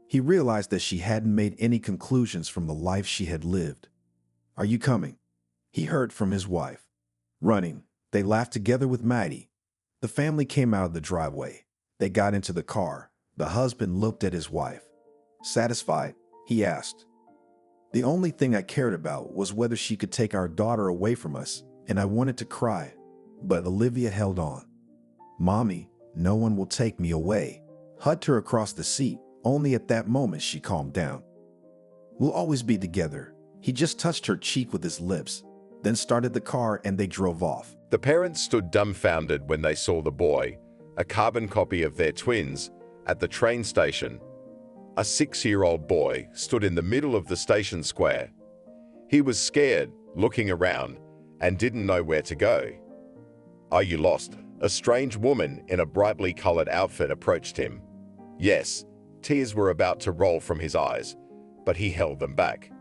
He realized that she hadn't made any conclusions from the life she had lived. Are you coming? He heard from his wife. Running, they laughed together with Maddie. The family came out of the driveway. They got into the car. The husband looked at his wife. Satisfied? He asked. The only thing I cared about was whether she could take our daughter away from us, and I wanted to cry. But Olivia held on. "Mommy, no one will take me away." Hugged her across the seat. Only at that moment she calmed down. "We'll always be together." He just touched her cheek with his lips, then started the car and they drove off. The parents stood dumbfounded when they saw the boy, a carbon copy of their twins, at the train station. A 6-year-old boy stood in the middle of the station square. He was scared, looking around, and didn't know where to go. "Are you lost?" A strange woman in a brightly colored outfit approached him. Yes, tears were about to roll from his eyes, but he held them back.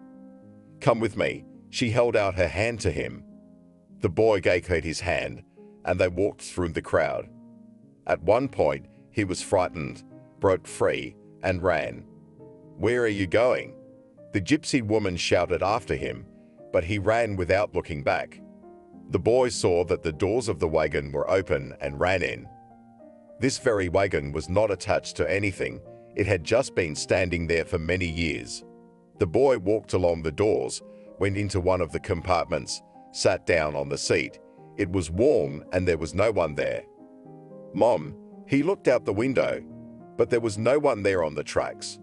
"Come with me." She held out her hand to him. The boy gave her his hand, and they walked through the crowd. At one point, he was frightened, broke free, and ran. "Where are you going?" The gypsy woman shouted after him, but he ran without looking back. The boy saw that the doors of the wagon were open and ran in. This very wagon was not attached to anything. It had just been standing there for many years. The boy walked along the doors, went into one of the compartments, sat down on the seat. It was warm and there was no one there. "Mom," he looked out the window, but there was no one there on the tracks.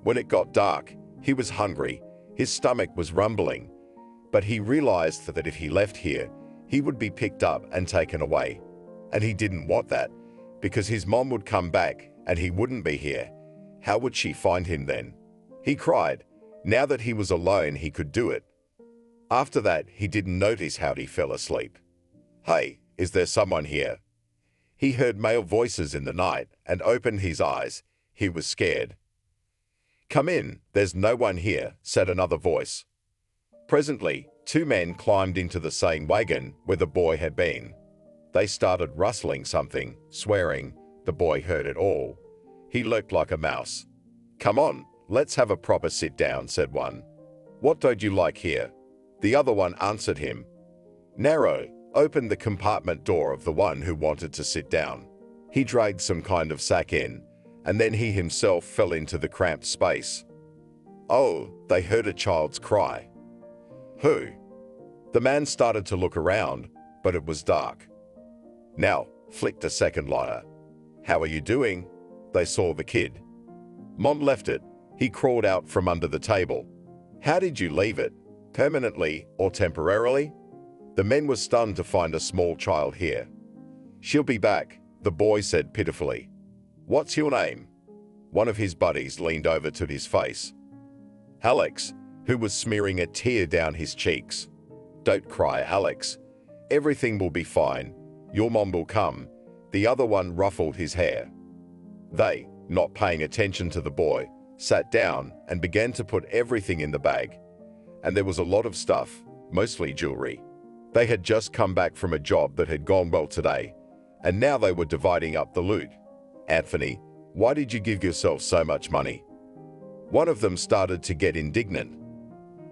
When it got dark, he was hungry. His stomach was rumbling, but he realized that if he left here, he would be picked up and taken away. And he didn't want that, because his mom would come back and he wouldn't be here. How would she find him then? He cried. Now that he was alone, he could do it. After that, he didn't notice how he fell asleep. "Hey, is there someone here?" He heard male voices in the night and opened his eyes. He was scared. "Come in, there's no one here," said another voice. Presently, 2 men climbed into the same wagon where the boy had been. They started rustling something, swearing. The boy heard it all. He looked like a mouse. "Come on, let's have a proper sit down," said one. "What don't you like here?" The other one answered him. Narrow opened the compartment door of the one who wanted to sit down. He dragged some kind of sack in, and then he himself fell into the cramped space. Oh, they heard a child's cry. Who? The man started to look around, but it was dark. Now, flicked a second lighter. "How are you doing?" They saw the kid. Mom left it. He crawled out from under the table. "How did you leave it? Permanently or temporarily?" The men were stunned to find a small child here. "She'll be back," the boy said pitifully. "What's your name?" One of his buddies leaned over to his face. Alex, who was smearing a tear down his cheeks. "Don't cry, Alex. Everything will be fine. Your mom will come." The other one ruffled his hair. They, not paying attention to the boy, sat down and began to put everything in the bag. And there was a lot of stuff, mostly jewelry. They had just come back from a job that had gone well today, and now they were dividing up the loot. "Anthony, why did you give yourself so much money?" One of them started to get indignant.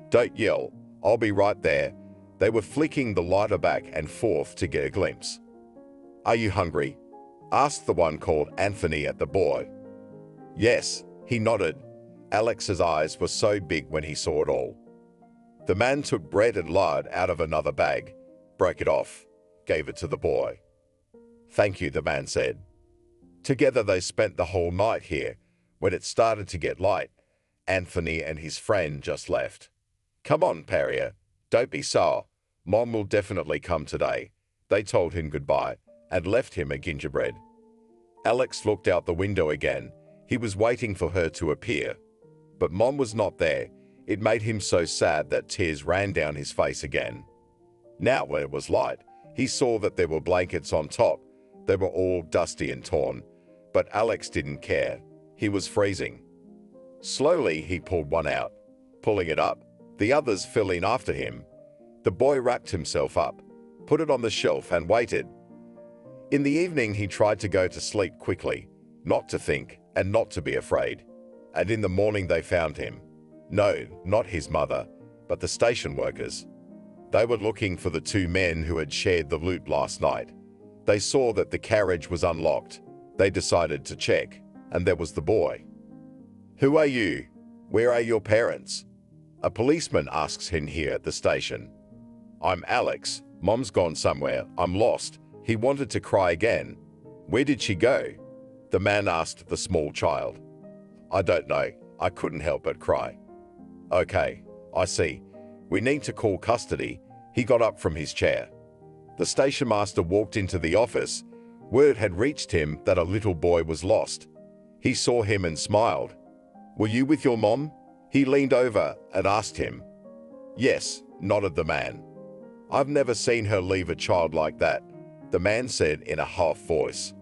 "Don't yell, I'll be right there." They were flicking the lighter back and forth to get a glimpse. "Are you hungry?" asked the one called Anthony at the boy. "Yes," he nodded. Alex's eyes were so big when he saw it all. The man took bread and lard out of another bag, broke it off, gave it to the boy. "Thank you," the man said. Together they spent the whole night here. When it started to get light, Anthony and his friend just left. "Come on, Pariah, don't be sour. Mom will definitely come today." They told him goodbye and left him a gingerbread. Alex looked out the window again. He was waiting for her to appear. But Mom was not there. It made him so sad that tears ran down his face again. Now when it was light, he saw that there were blankets on top. They were all dusty and torn. But Alex didn't care. He was freezing. Slowly he pulled one out. Pulling it up, the others fell in after him. The boy wrapped himself up, put it on the shelf and waited. In the evening he tried to go to sleep quickly, not to think and not to be afraid. And in the morning they found him. No, not his mother, but the station workers. They were looking for the 2 men who had shared the loot last night. They saw that the carriage was unlocked. They decided to check, and there was the boy. "Who are you? Where are your parents?" A policeman asks him here at the station. I'm Alex. Mom's gone somewhere. I'm lost. He wanted to cry again. Where did she go? The man asked the small child. I don't know. I couldn't help but cry. Okay, I see. We need to call custody. He got up from his chair. The station master walked into the office. Word had reached him that a little boy was lost. He saw him and smiled. Were you with your mom? He leaned over and asked him. Yes, nodded the man. I've never seen her leave a child like that, the man said in a half voice.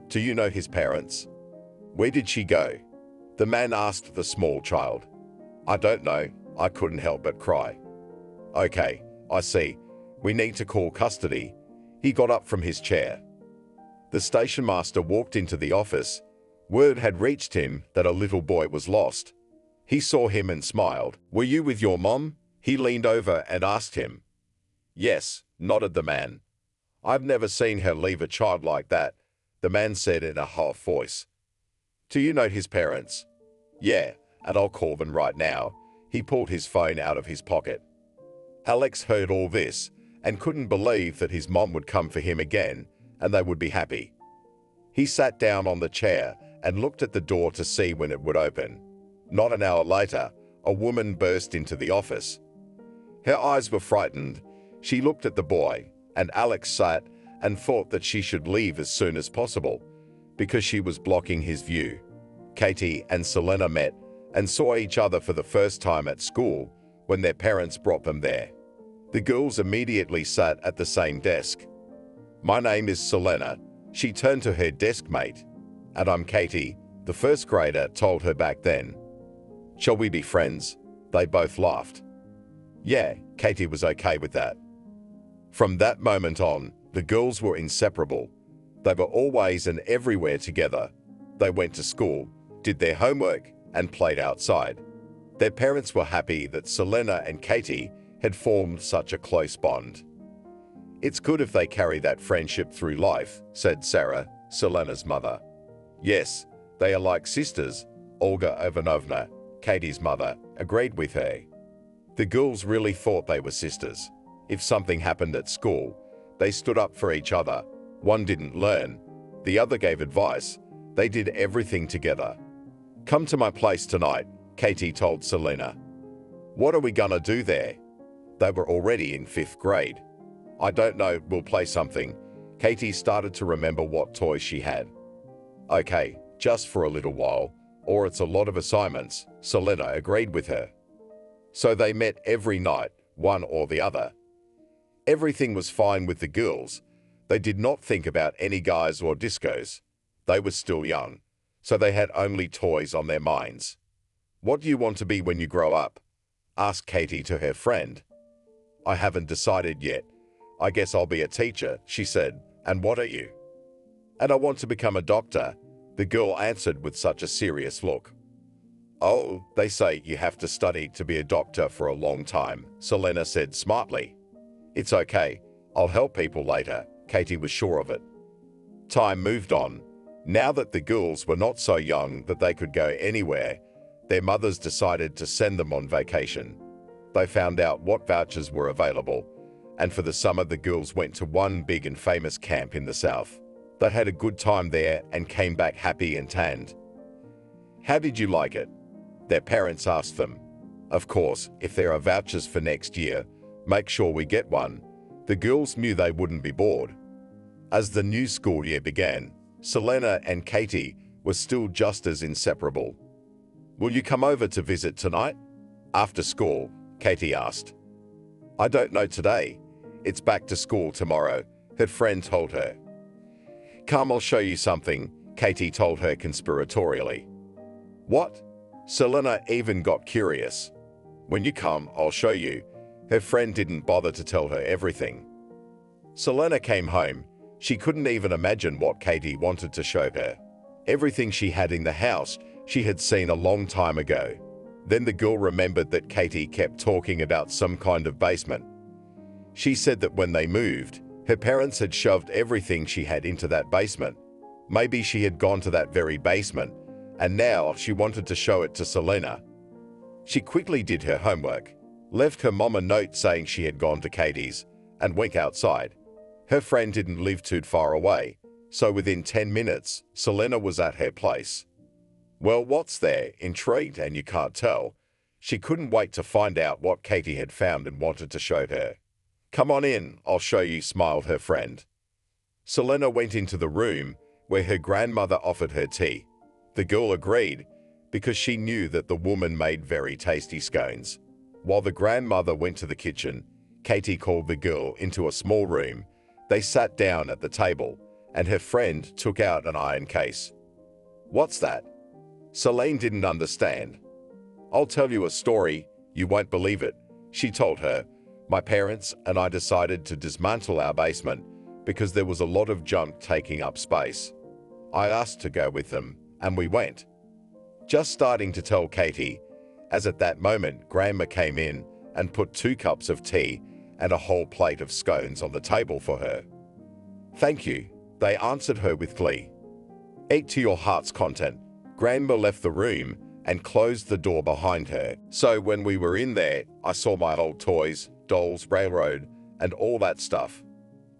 Do you know his parents? Where did she go? The man asked the small child. I don't know. I couldn't help but cry. Okay, I see. We need to call custody. He got up from his chair. The station master walked into the office. Word had reached him that a little boy was lost. He saw him and smiled. Were you with your mom? He leaned over and asked him. Yes, nodded the man. I've never seen her leave a child like that, the man said in a half voice. Do you know his parents? Yeah, and I'll call them right now. He pulled his phone out of his pocket. Alex heard all this and couldn't believe that his mom would come for him again and they would be happy. He sat down on the chair and looked at the door to see when it would open. Not an hour later, a woman burst into the office. Her eyes were frightened. She looked at the boy, and Alex sat and thought that she should leave as soon as possible because she was blocking his view. Katie and Selena met and saw each other for the first time at school when their parents brought them there. The girls immediately sat at the same desk. My name is Selena, she turned to her desk mate. And I'm Katie, the first grader told her back then. Shall we be friends? They both laughed. Yeah, Katie was okay with that. From that moment on, the girls were inseparable. They were always and everywhere together. They went to school, did their homework, and played outside. Their parents were happy that Selena and Katie had formed such a close bond. It's good if they carry that friendship through life, said Sarah, Selena's mother. Yes, they are like sisters, Olga Ivanovna, Katie's mother, agreed with her. The girls really thought they were sisters. If something happened at school, they stood up for each other. One didn't learn, the other gave advice. They did everything together. Come to my place tonight, Katie told Selena. What are we gonna do there? They were already in 5th grade. I don't know, we'll play something. Katie started to remember what toys she had. Okay, just for a little while, or it's a lot of assignments, Selena agreed with her. So they met every night, one or the other. Everything was fine with the girls. They did not think about any guys or discos. They were still young, so they had only toys on their minds. What do you want to be when you grow up? Asked Katie to her friend. I haven't decided yet. I guess I'll be a teacher, she said. And what are you? And I want to become a doctor, the girl answered with such a serious look. Oh, they say you have to study to be a doctor for a long time, Selena said smartly. It's okay, I'll help people later, Katie was sure of it. Time moved on. Now that the girls were not so young that they could go anywhere, their mothers decided to send them on vacation. They found out what vouchers were available, and for the summer the girls went to one big and famous camp in the south. They had a good time there and came back happy and tanned. How did you like it? Their parents asked them. Of course, if there are vouchers for next year, make sure we get one. The girls knew they wouldn't be bored. As the new school year began, Selena and Katie were still just as inseparable. Will you come over to visit tonight? After school, Katie asked. I don't know today. It's back to school tomorrow, her friend told her. Come, I'll show you something, Katie told her conspiratorially. What? Selena even got curious. When you come, I'll show you. Her friend didn't bother to tell her everything. Selena came home. She couldn't even imagine what Katie wanted to show her. Everything she had in the house she had seen a long time ago. Then the girl remembered that Katie kept talking about some kind of basement. She said that when they moved, her parents had shoved everything she had into that basement. Maybe she had gone to that very basement, and now she wanted to show it to Selena. She quickly did her homework, left her mom a note saying she had gone to Katie's, and went outside. Her friend didn't live too far away, so within 10 minutes, Selena was at her place. Well, what's there? Intrigued, and you can't tell. She couldn't wait to find out what Katie had found and wanted to show her. Come on in, I'll show you, smiled her friend. Selena went into the room where her grandmother offered her tea. The girl agreed because she knew that the woman made very tasty scones. While the grandmother went to the kitchen, Katie called the girl into a small room. They sat down at the table, and her friend took out an iron case. What's that? Selene didn't understand. I'll tell you a story, you won't believe it, she told her. My parents and I decided to dismantle our basement because there was a lot of junk taking up space. I asked to go with them, and we went. Just starting to tell Katie, as at that moment Grandma came in and put 2 cups of tea and a whole plate of scones on the table for her. Thank you, they answered her with glee. Eat to your heart's content. Grandma left the room and closed the door behind her. So when we were in there, I saw my old toys, dolls, railroad, and all that stuff.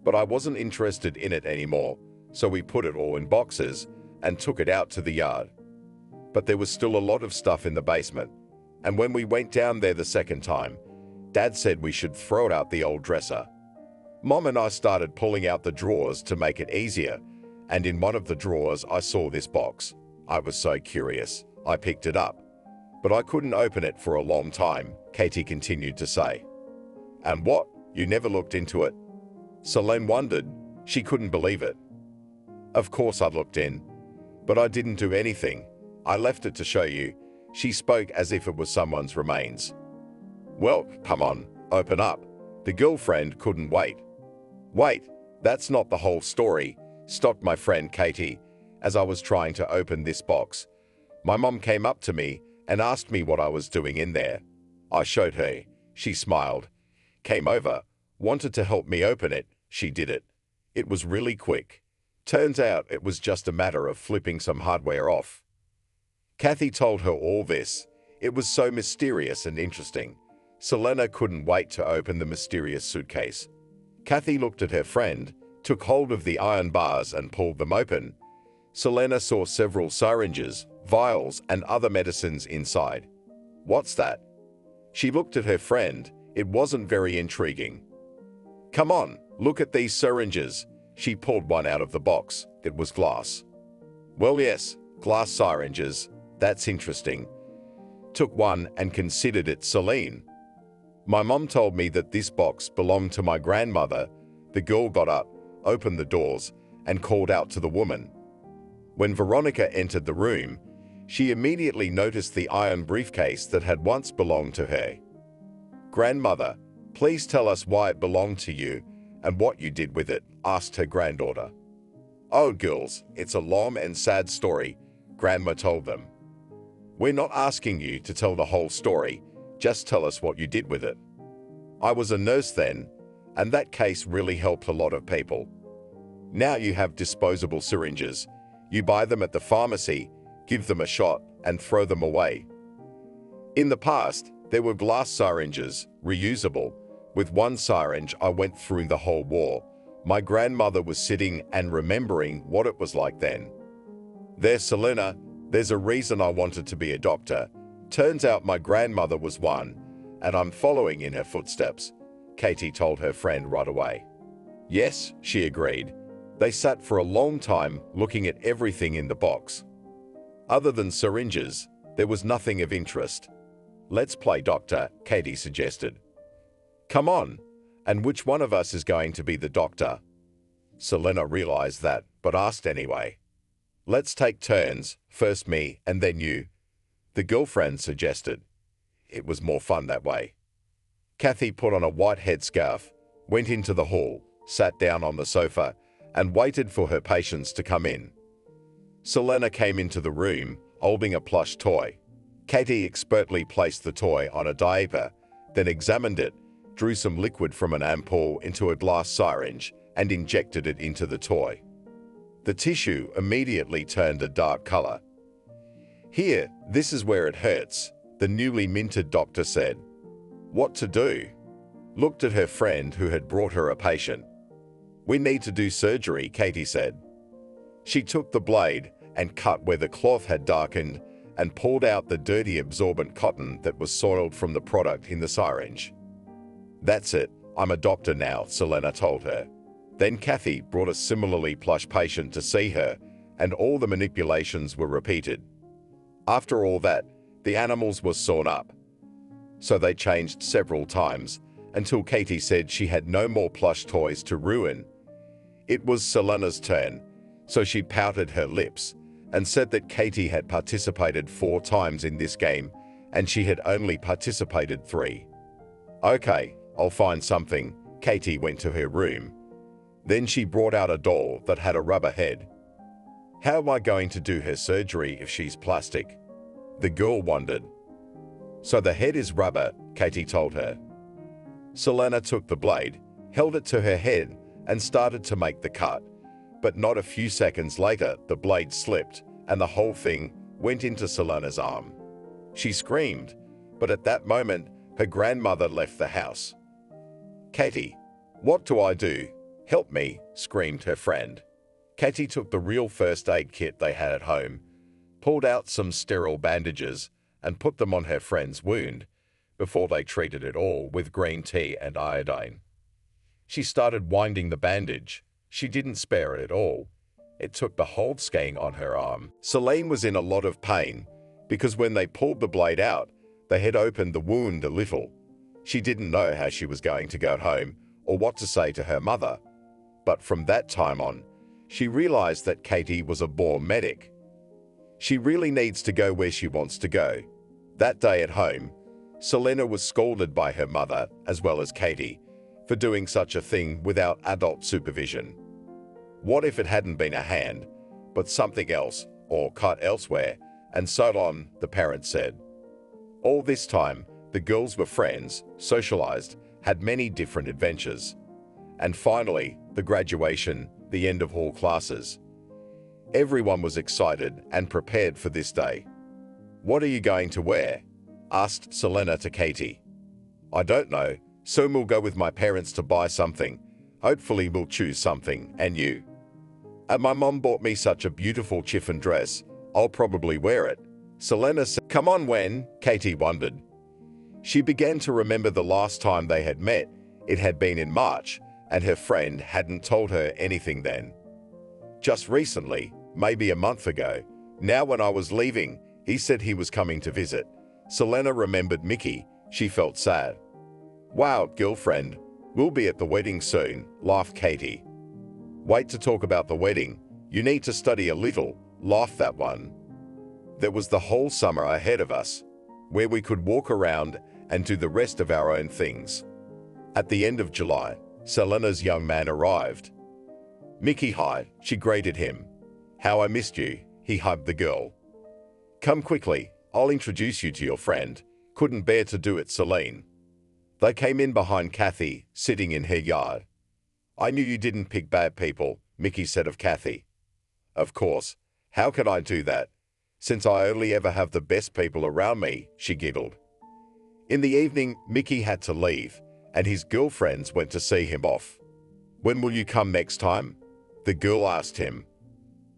But I wasn't interested in it anymore, so we put it all in boxes and took it out to the yard. But there was still a lot of stuff in the basement, and when we went down there the second time, Dad said we should throw out the old dresser. Mom and I started pulling out the drawers to make it easier, and in one of the drawers I saw this box. I was so curious, I picked it up. But I couldn't open it for a long time, Katie continued to say. And what? You never looked into it? Selene wondered. She couldn't believe it. Of course I looked in, but I didn't do anything. I left it to show you. She spoke as if it was someone's remains. Well, come on, open up. The girlfriend couldn't wait. Wait, that's not the whole story, stopped my friend Katie as I was trying to open this box. My mom came up to me and asked me what I was doing in there. I showed her. She smiled, came over, wanted to help me open it. She did it. It was really quick. Turns out it was just a matter of flipping some hardware off. Kathy told her all this. It was so mysterious and interesting. Selena couldn't wait to open the mysterious suitcase. Kathy looked at her friend, took hold of the iron bars and pulled them open. Selena saw several syringes, vials, and other medicines inside. What's that? She looked at her friend. It wasn't very intriguing. Come on, look at these syringes. She pulled one out of the box. It was glass. Well, yes, glass syringes. That's interesting. Took one and considered it Selene. My mom told me that this box belonged to my grandmother. The girl got up, opened the doors, and called out to the woman. When Veronica entered the room, she immediately noticed the iron briefcase that had once belonged to her. Grandmother, please tell us why it belonged to you and what you did with it, asked her granddaughter. Oh, girls, it's a long and sad story, Grandma told them. We're not asking you to tell the whole story, just tell us what you did with it. I was a nurse then, and that case really helped a lot of people. Now you have disposable syringes. You buy them at the pharmacy, give them a shot, and throw them away. In the past, there were glass syringes, reusable. With one syringe, I went through the whole war. My grandmother was sitting and remembering what it was like then. There's Selena. There's a reason I wanted to be a doctor. Turns out my grandmother was one, and I'm following in her footsteps, Katie told her friend right away. Yes, she agreed. They sat for a long time looking at everything in the box. Other than syringes, there was nothing of interest. Let's play doctor, Katie suggested. Come on, and which one of us is going to be the doctor? Selena realized that, but asked anyway. Let's take turns, first me and then you, the girlfriend suggested. It was more fun that way. Kathy put on a white headscarf, went into the hall, sat down on the sofa, and waited for her patients to come in. Selena came into the room, holding a plush toy. Katie expertly placed the toy on a diaper, then examined it, drew some liquid from an ampoule into a glass syringe, and injected it into the toy. The tissue immediately turned a dark color. Here, this is where it hurts. the newly minted doctor said. What to do? Looked at her friend who had brought her a patient. We need to do surgery, Katie said. She took the blade and cut where the cloth had darkened and pulled out the dirty absorbent cotton that was soiled from the product in the syringe. That's it, I'm a doctor now, Selena told her. Then Kathy brought a similarly plush patient to see her, and all the manipulations were repeated. After all that, the animals were sewn up. So they changed several times, until Katie said she had no more plush toys to ruin. It was Selena's turn, so she pouted her lips and said that Katie had participated 4 times in this game and she had only participated 3. Okay, I'll find something. Katie went to her room. Then she brought out a doll that had a rubber head. How am I going to do her surgery if she's plastic? The girl wondered. So the head is rubber, Katie told her. Selena took the blade, held it to her head, and started to make the cut. But not a few seconds later, the blade slipped, and the whole thing went into Selena's arm. She screamed, but at that moment, her grandmother left the house. Katie, what do I do? Help me, screamed her friend. Katie took the real first aid kit they had at home, pulled out some sterile bandages, and put them on her friend's wound, before they treated it all with green tea and iodine. She started winding the bandage. She didn't spare it at all. It took the whole skein on her arm. Selene was in a lot of pain, because when they pulled the blade out, they had opened the wound a little. She didn't know how she was going to go home or what to say to her mother. But from that time on, she realized that Katie was a born medic. She really needs to go where she wants to go. That day at home, Selena was scolded by her mother, as well as Katie, for doing such a thing without adult supervision. What if it hadn't been a hand, but something else, or cut elsewhere, and so on, the parents said. All this time, the girls were friends, socialized, had many different adventures. And finally, the graduation, the end of all classes. Everyone was excited and prepared for this day. What are you going to wear? Asked Selena to Katie. I don't know, soon we'll go with my parents to buy something. Hopefully we'll choose something, and you? And my mom bought me such a beautiful chiffon dress, I'll probably wear it. Selena said, come on when? Katie wondered. She began to remember the last time they had met. It had been in March, and her friend hadn't told her anything then. Just recently, maybe a month ago, now when I was leaving, he said he was coming to visit. Selena remembered Mickey. She felt sad. Wow, girlfriend, we'll be at the wedding soon, laughed Katie. Wait to talk about the wedding. You need to study a little, laughed that one. There was the whole summer ahead of us, where we could walk around and do the rest of our own things. At the end of July, Selena's young man arrived. Mickey, hi, she greeted him. How I missed you, he hugged the girl. Come quickly, I'll introduce you to your friend. Couldn't bear to do it, Selene. They came in behind Kathy, sitting in her yard. I knew you didn't pick bad people, Mickey said of Kathy. Of course, how could I do that? Since I only ever have the best people around me, she giggled. In the evening, Mickey had to leave, and his girlfriends went to see him off. When will you come next time? The girl asked him.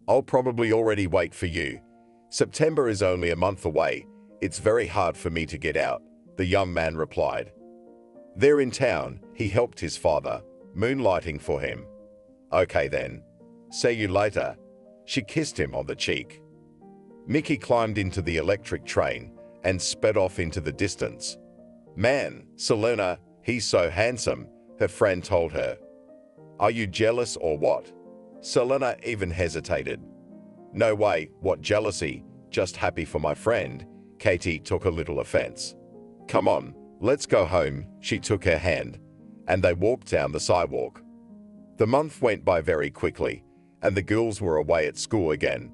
I'll probably already wait for you. September is only a month away. It's very hard for me to get out, the young man replied. There in town, he helped his father, moonlighting for him. Okay then. See you later. She kissed him on the cheek. Mickey climbed into the electric train and sped off into the distance. Man, Selena, he's so handsome, her friend told her. Are you jealous or what? Selena even hesitated. No way, what jealousy, just happy for my friend. Katie took a little offense. Come on, let's go home, she took her hand, and they walked down the sidewalk. The month went by very quickly, and the girls were away at school again.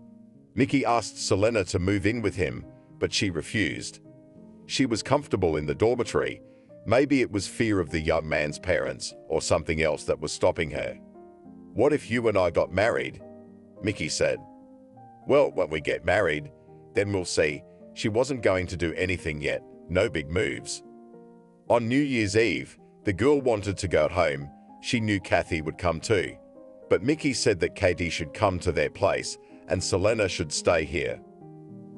Mickey asked Selena to move in with him, but she refused. She was comfortable in the dormitory. Maybe it was fear of the young man's parents or something else that was stopping her. What if you and I got married? Mickey said. Well, when we get married, then we'll see. She wasn't going to do anything yet, no big moves. On New Year's Eve, the girl wanted to go home. She knew Kathy would come too. But Mickey said that Katie should come to their place and Selena should stay here.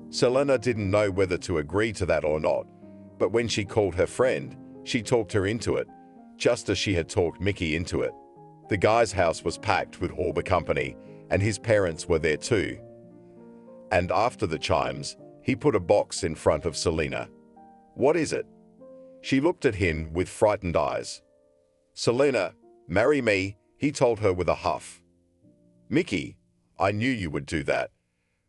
Selena didn't know whether to agree to that or not, but when she called her friend, she talked her into it, just as she had talked Mickey into it. The guy's house was packed with all the company, and his parents were there too. And after the chimes, he put a box in front of Selena. "What is it?" She looked at him with frightened eyes. "Selena, marry me," he told her with a huff. "Mickey, I knew you would do that.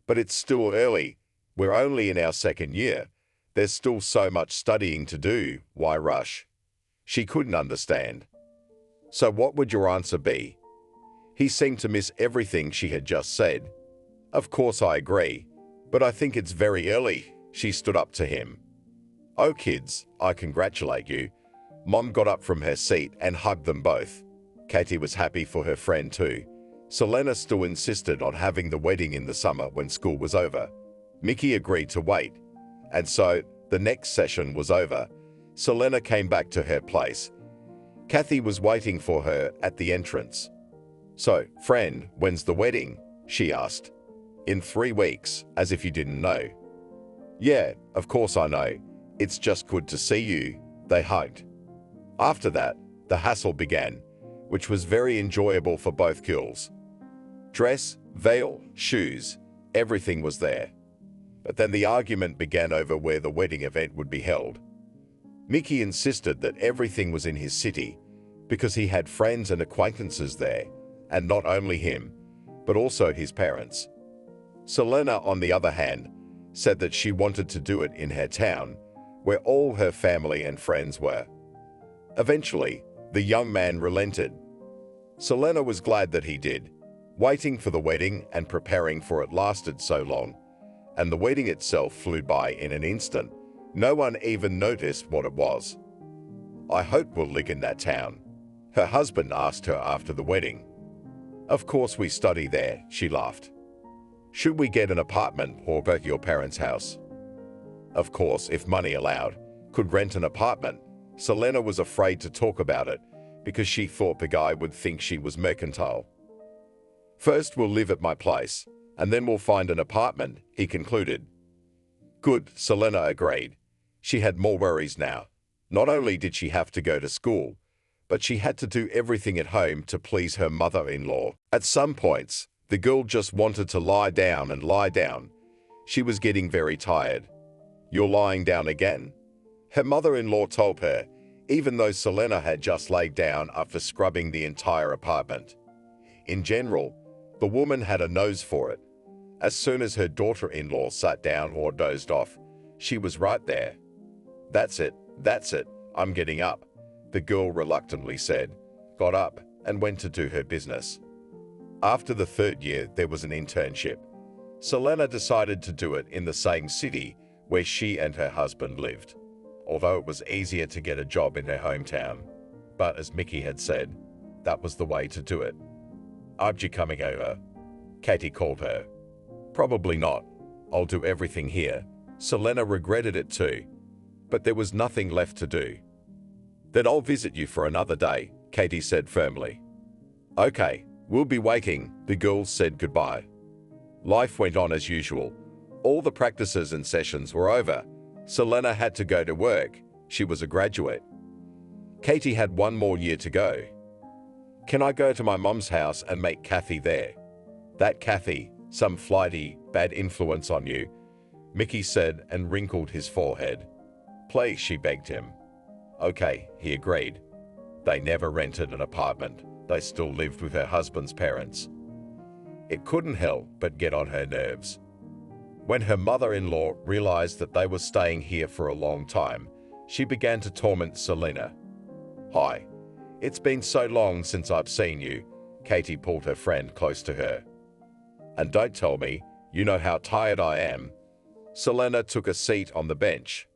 But it's still early. We're only in our second year. There's still so much studying to do. Why rush?" She couldn't understand. "So what would your answer be?" He seemed to miss everything she had just said. "Of course I agree, but I think it's very early." She stood up to him. "Oh, kids, I congratulate you." Mom got up from her seat and hugged them both. Katie was happy for her friend too. Selena still insisted on having the wedding in the summer when school was over. Mickey agreed to wait. And so, the next session was over. Selena came back to her place. Kathy was waiting for her at the entrance. "So, friend, when's the wedding?" she asked. "In 3 weeks, as if you didn't know." "Yeah, of course I know. It's just good to see you." They hugged. After that, the hassle began, which was very enjoyable for both girls. Dress, veil, shoes, everything was there. But then the argument began over where the wedding event would be held. Mickey insisted that everything was in his city because he had friends and acquaintances there, and not only him, but also his parents. Selena, on the other hand, said that she wanted to do it in her town, where all her family and friends were. Eventually, the young man relented. Selena was glad that he did. Waiting for the wedding and preparing for it lasted so long, and the wedding itself flew by in an instant. No one even noticed what it was. "I hope we'll live in that town," her husband asked her after the wedding. "Of course we study there," she laughed. "Should we get an apartment or both your parents' house?" Of course, if money allowed, could rent an apartment. Selena was afraid to talk about it because she thought the guy would think she was mercantile. "First we'll live at my place, and then we'll find an apartment," he concluded. Good, Selena agreed. She had more worries now. Not only did she have to go to school, but she had to do everything at home to please her mother-in-law. At some points, the girl just wanted to lie down and lie down. She was getting very tired. "You're lying down again?" Her mother-in-law told her, even though Selena had just laid down after scrubbing the entire apartment. In general, the woman had a nose for it. As soon as her daughter-in-law sat down or dozed off, she was right there. That's it, I'm getting up," the girl reluctantly said, got up, and went to do her business. After the 3rd year, there was an internship. Selena decided to do it in the same city where she and her husband lived, although it was easier to get a job in her hometown. But as Mickey had said, that was the way to do it. "Aren't you coming over?" Katie called her. "Probably not. I'll do everything here." Selena regretted it too, but there was nothing left to do. "Then I'll visit you for another day," Katie said firmly. "Okay, we'll be waiting," the girls said goodbye. Life went on as usual. All the practices and sessions were over. Selena had to go to work. She was a graduate. Katie had 1 more year to go. "Can I go to my mom's house and meet Kathy there?" "That Kathy, some flighty, bad influence on you," Mickey said and wrinkled his forehead. "Please," she begged him. "Okay," he agreed. They never rented an apartment. They still lived with her husband's parents. It couldn't help but get on her nerves. When her mother-in-law realized that they were staying here for a long time, she began to torment Selena. "Hi, it's been so long since I've seen you." Katie pulled her friend close to her. "And don't tell me, you know how tired I am." Selena took a seat on the bench.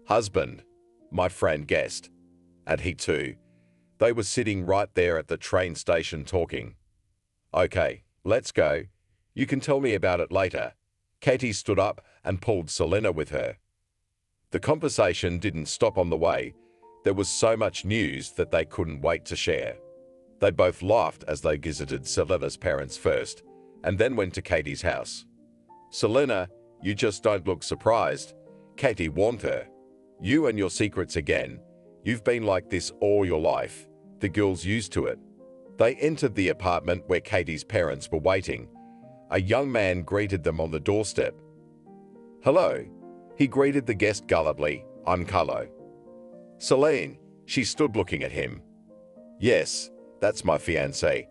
"Husband," my friend guessed. And he too. They were sitting right there at the train station talking. "Okay, let's go. You can tell me about it later." Katie stood up and pulled Selena with her. The conversation didn't stop on the way. There was so much news that they couldn't wait to share. They both laughed as they visited Selena's parents first, and then went to Katie's house. "Selena, you just don't look surprised," Katie warned her. "You and your secrets again. You've been like this all your life." The girls used to it. They entered the apartment where Katie's parents were waiting. A young man greeted them on the doorstep. "Hello," he greeted the guest gallantly. "I'm Carlo." "Celine," she stood looking at him. "Yes, that's my fiancé.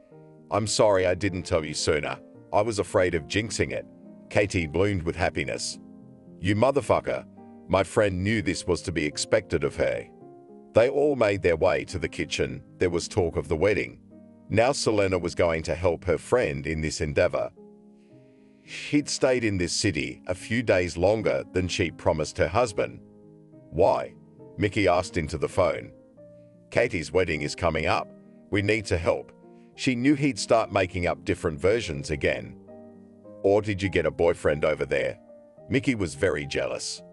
I'm sorry I didn't tell you sooner. I was afraid of jinxing it." Katie bloomed with happiness. "You motherfucker." My friend knew this was to be expected of her. They all made their way to the kitchen. There was talk of the wedding. Now Selena was going to help her friend in this endeavor. She'd stayed in this city a few days longer than she promised her husband. "Why?" Mickey asked into the phone. "Katie's wedding is coming up. We need to help." She knew he'd start making up different versions again. "Or did you get a boyfriend over there?" Mickey was very jealous.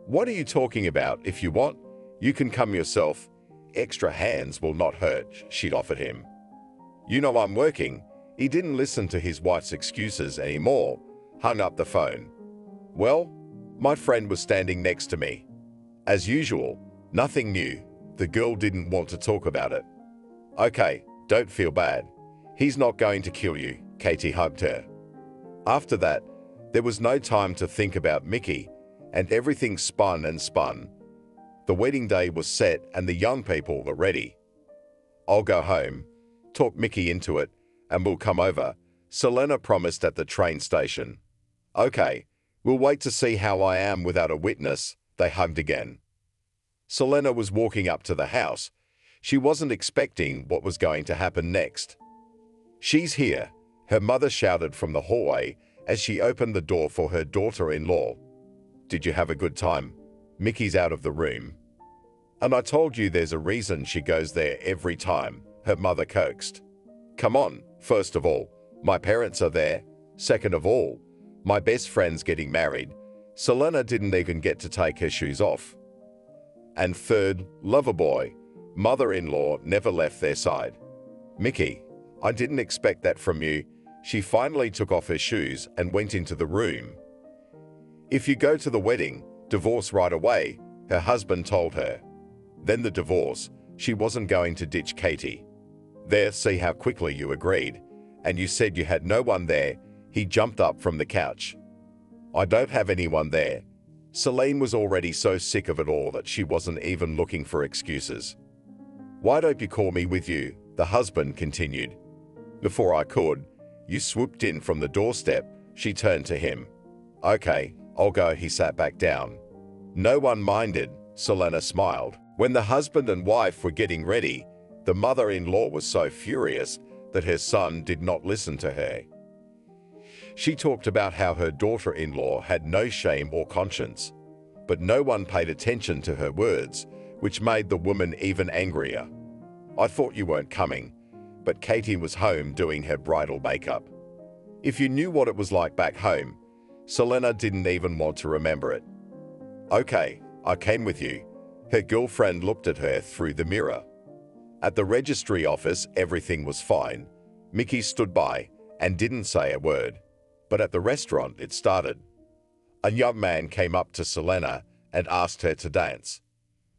"What are you talking about? If you want, you can come yourself. Extra hands will not hurt," she'd offered him. "You know I'm working." He didn't listen to his wife's excuses anymore, hung up the phone. Well, my friend was standing next to me. As usual, nothing new. The girl didn't want to talk about it. "Okay, don't feel bad. He's not going to kill you," Katie hugged her. After that, there was no time to think about Mickey, and everything spun and spun. The wedding day was set and the young people were ready. "I'll go home, talk Mickey into it, and we'll come over," Selena promised at the train station. "Okay, we'll wait to see how I am without a witness." They hugged again. Selena was walking up to the house. She wasn't expecting what was going to happen next. "She's here," her mother shouted from the hallway as she opened the door for her daughter-in-law. "Did you have a good time?" Mickey's out of the room. "And I told you there's a reason she goes there every time," her mother coaxed. "Come on, first of all, my parents are there. Second of all, my best friend's getting married." Selena didn't even get to take her shoes off. "And third, lover boy, mother-in-law never left their side." "Mickey, I didn't expect that from you." She finally took off her shoes and went into the room. "If you go to the wedding, divorce right away," her husband told her. Then the divorce. She wasn't going to ditch Katie. "There, see how quickly you agreed. And you said you had no one there." He jumped up from the couch. "I don't have anyone there." Celine was already so sick of it all that she wasn't even looking for excuses. "Why don't you call me with you?" the husband continued. Before I could, you swooped in from the doorstep. She turned to him. "Okay, I'll go." He sat back down. "No one minded," Selena smiled. When the husband and wife were getting ready, the mother-in-law was so furious that her son did not listen to her. She talked about how her daughter-in-law had no shame or conscience, but no one paid attention to her words, which made the woman even angrier. "I thought you weren't coming," but Katie was home doing her bridal makeup. If you knew what it was like back home, Selena didn't even want to remember it. "Okay, I came with you." Her girlfriend looked at her through the mirror. At the registry office, everything was fine. Mickey stood by and didn't say a word. But at the restaurant, it started. A young man came up to Selena and asked her to dance.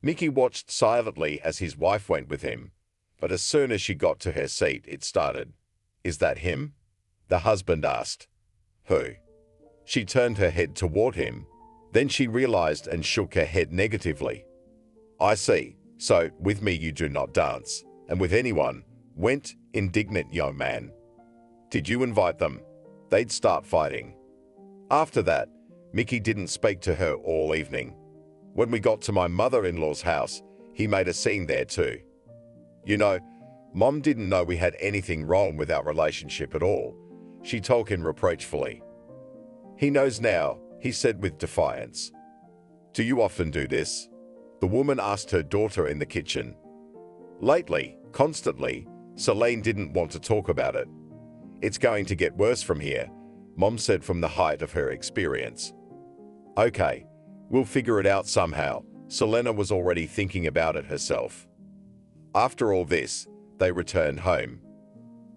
Mickey watched silently as his wife went with him. But as soon as she got to her seat, it started. "Is that him?" the husband asked. "Who?" She turned her head toward him. Then she realized and shook her head negatively. "I see. So, with me you do not dance, and with anyone," went indignant young man. "Did you invite them?" They'd start fighting. After that, Mickey didn't speak to her all evening. When we got to my mother-in-law's house, he made a scene there too. "You know, Mom didn't know we had anything wrong with our relationship at all," she told him reproachfully. "He knows now," he said with defiance. "Do you often do this?" the woman asked her daughter in the kitchen. "Lately, constantly." Celine didn't want to talk about it. "It's going to get worse from here. Mom said from the height of her experience. Okay, we'll figure it out somehow. Selena was already thinking about it herself. After all this, they returned home.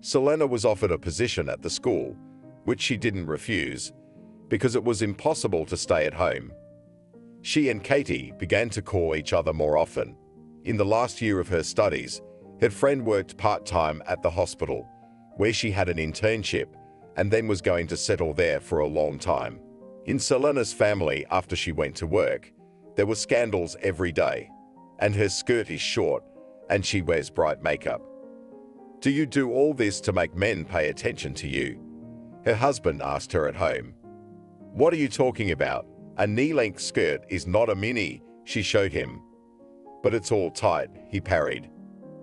Selena was offered a position at the school, which she didn't refuse, because it was impossible to stay at home. She and Katie began to call each other more often. In the last year of her studies, her friend worked part-time at the hospital, where she had an internship, and then was going to settle there for a long time. In Selena's family, after she went to work, there were scandals every day, and her skirt is short, and she wears bright makeup. Do you do all this to make men pay attention to you? Her husband asked her at home. What are you talking about? A knee-length skirt is not a mini, she showed him. But it's all tight, he parried.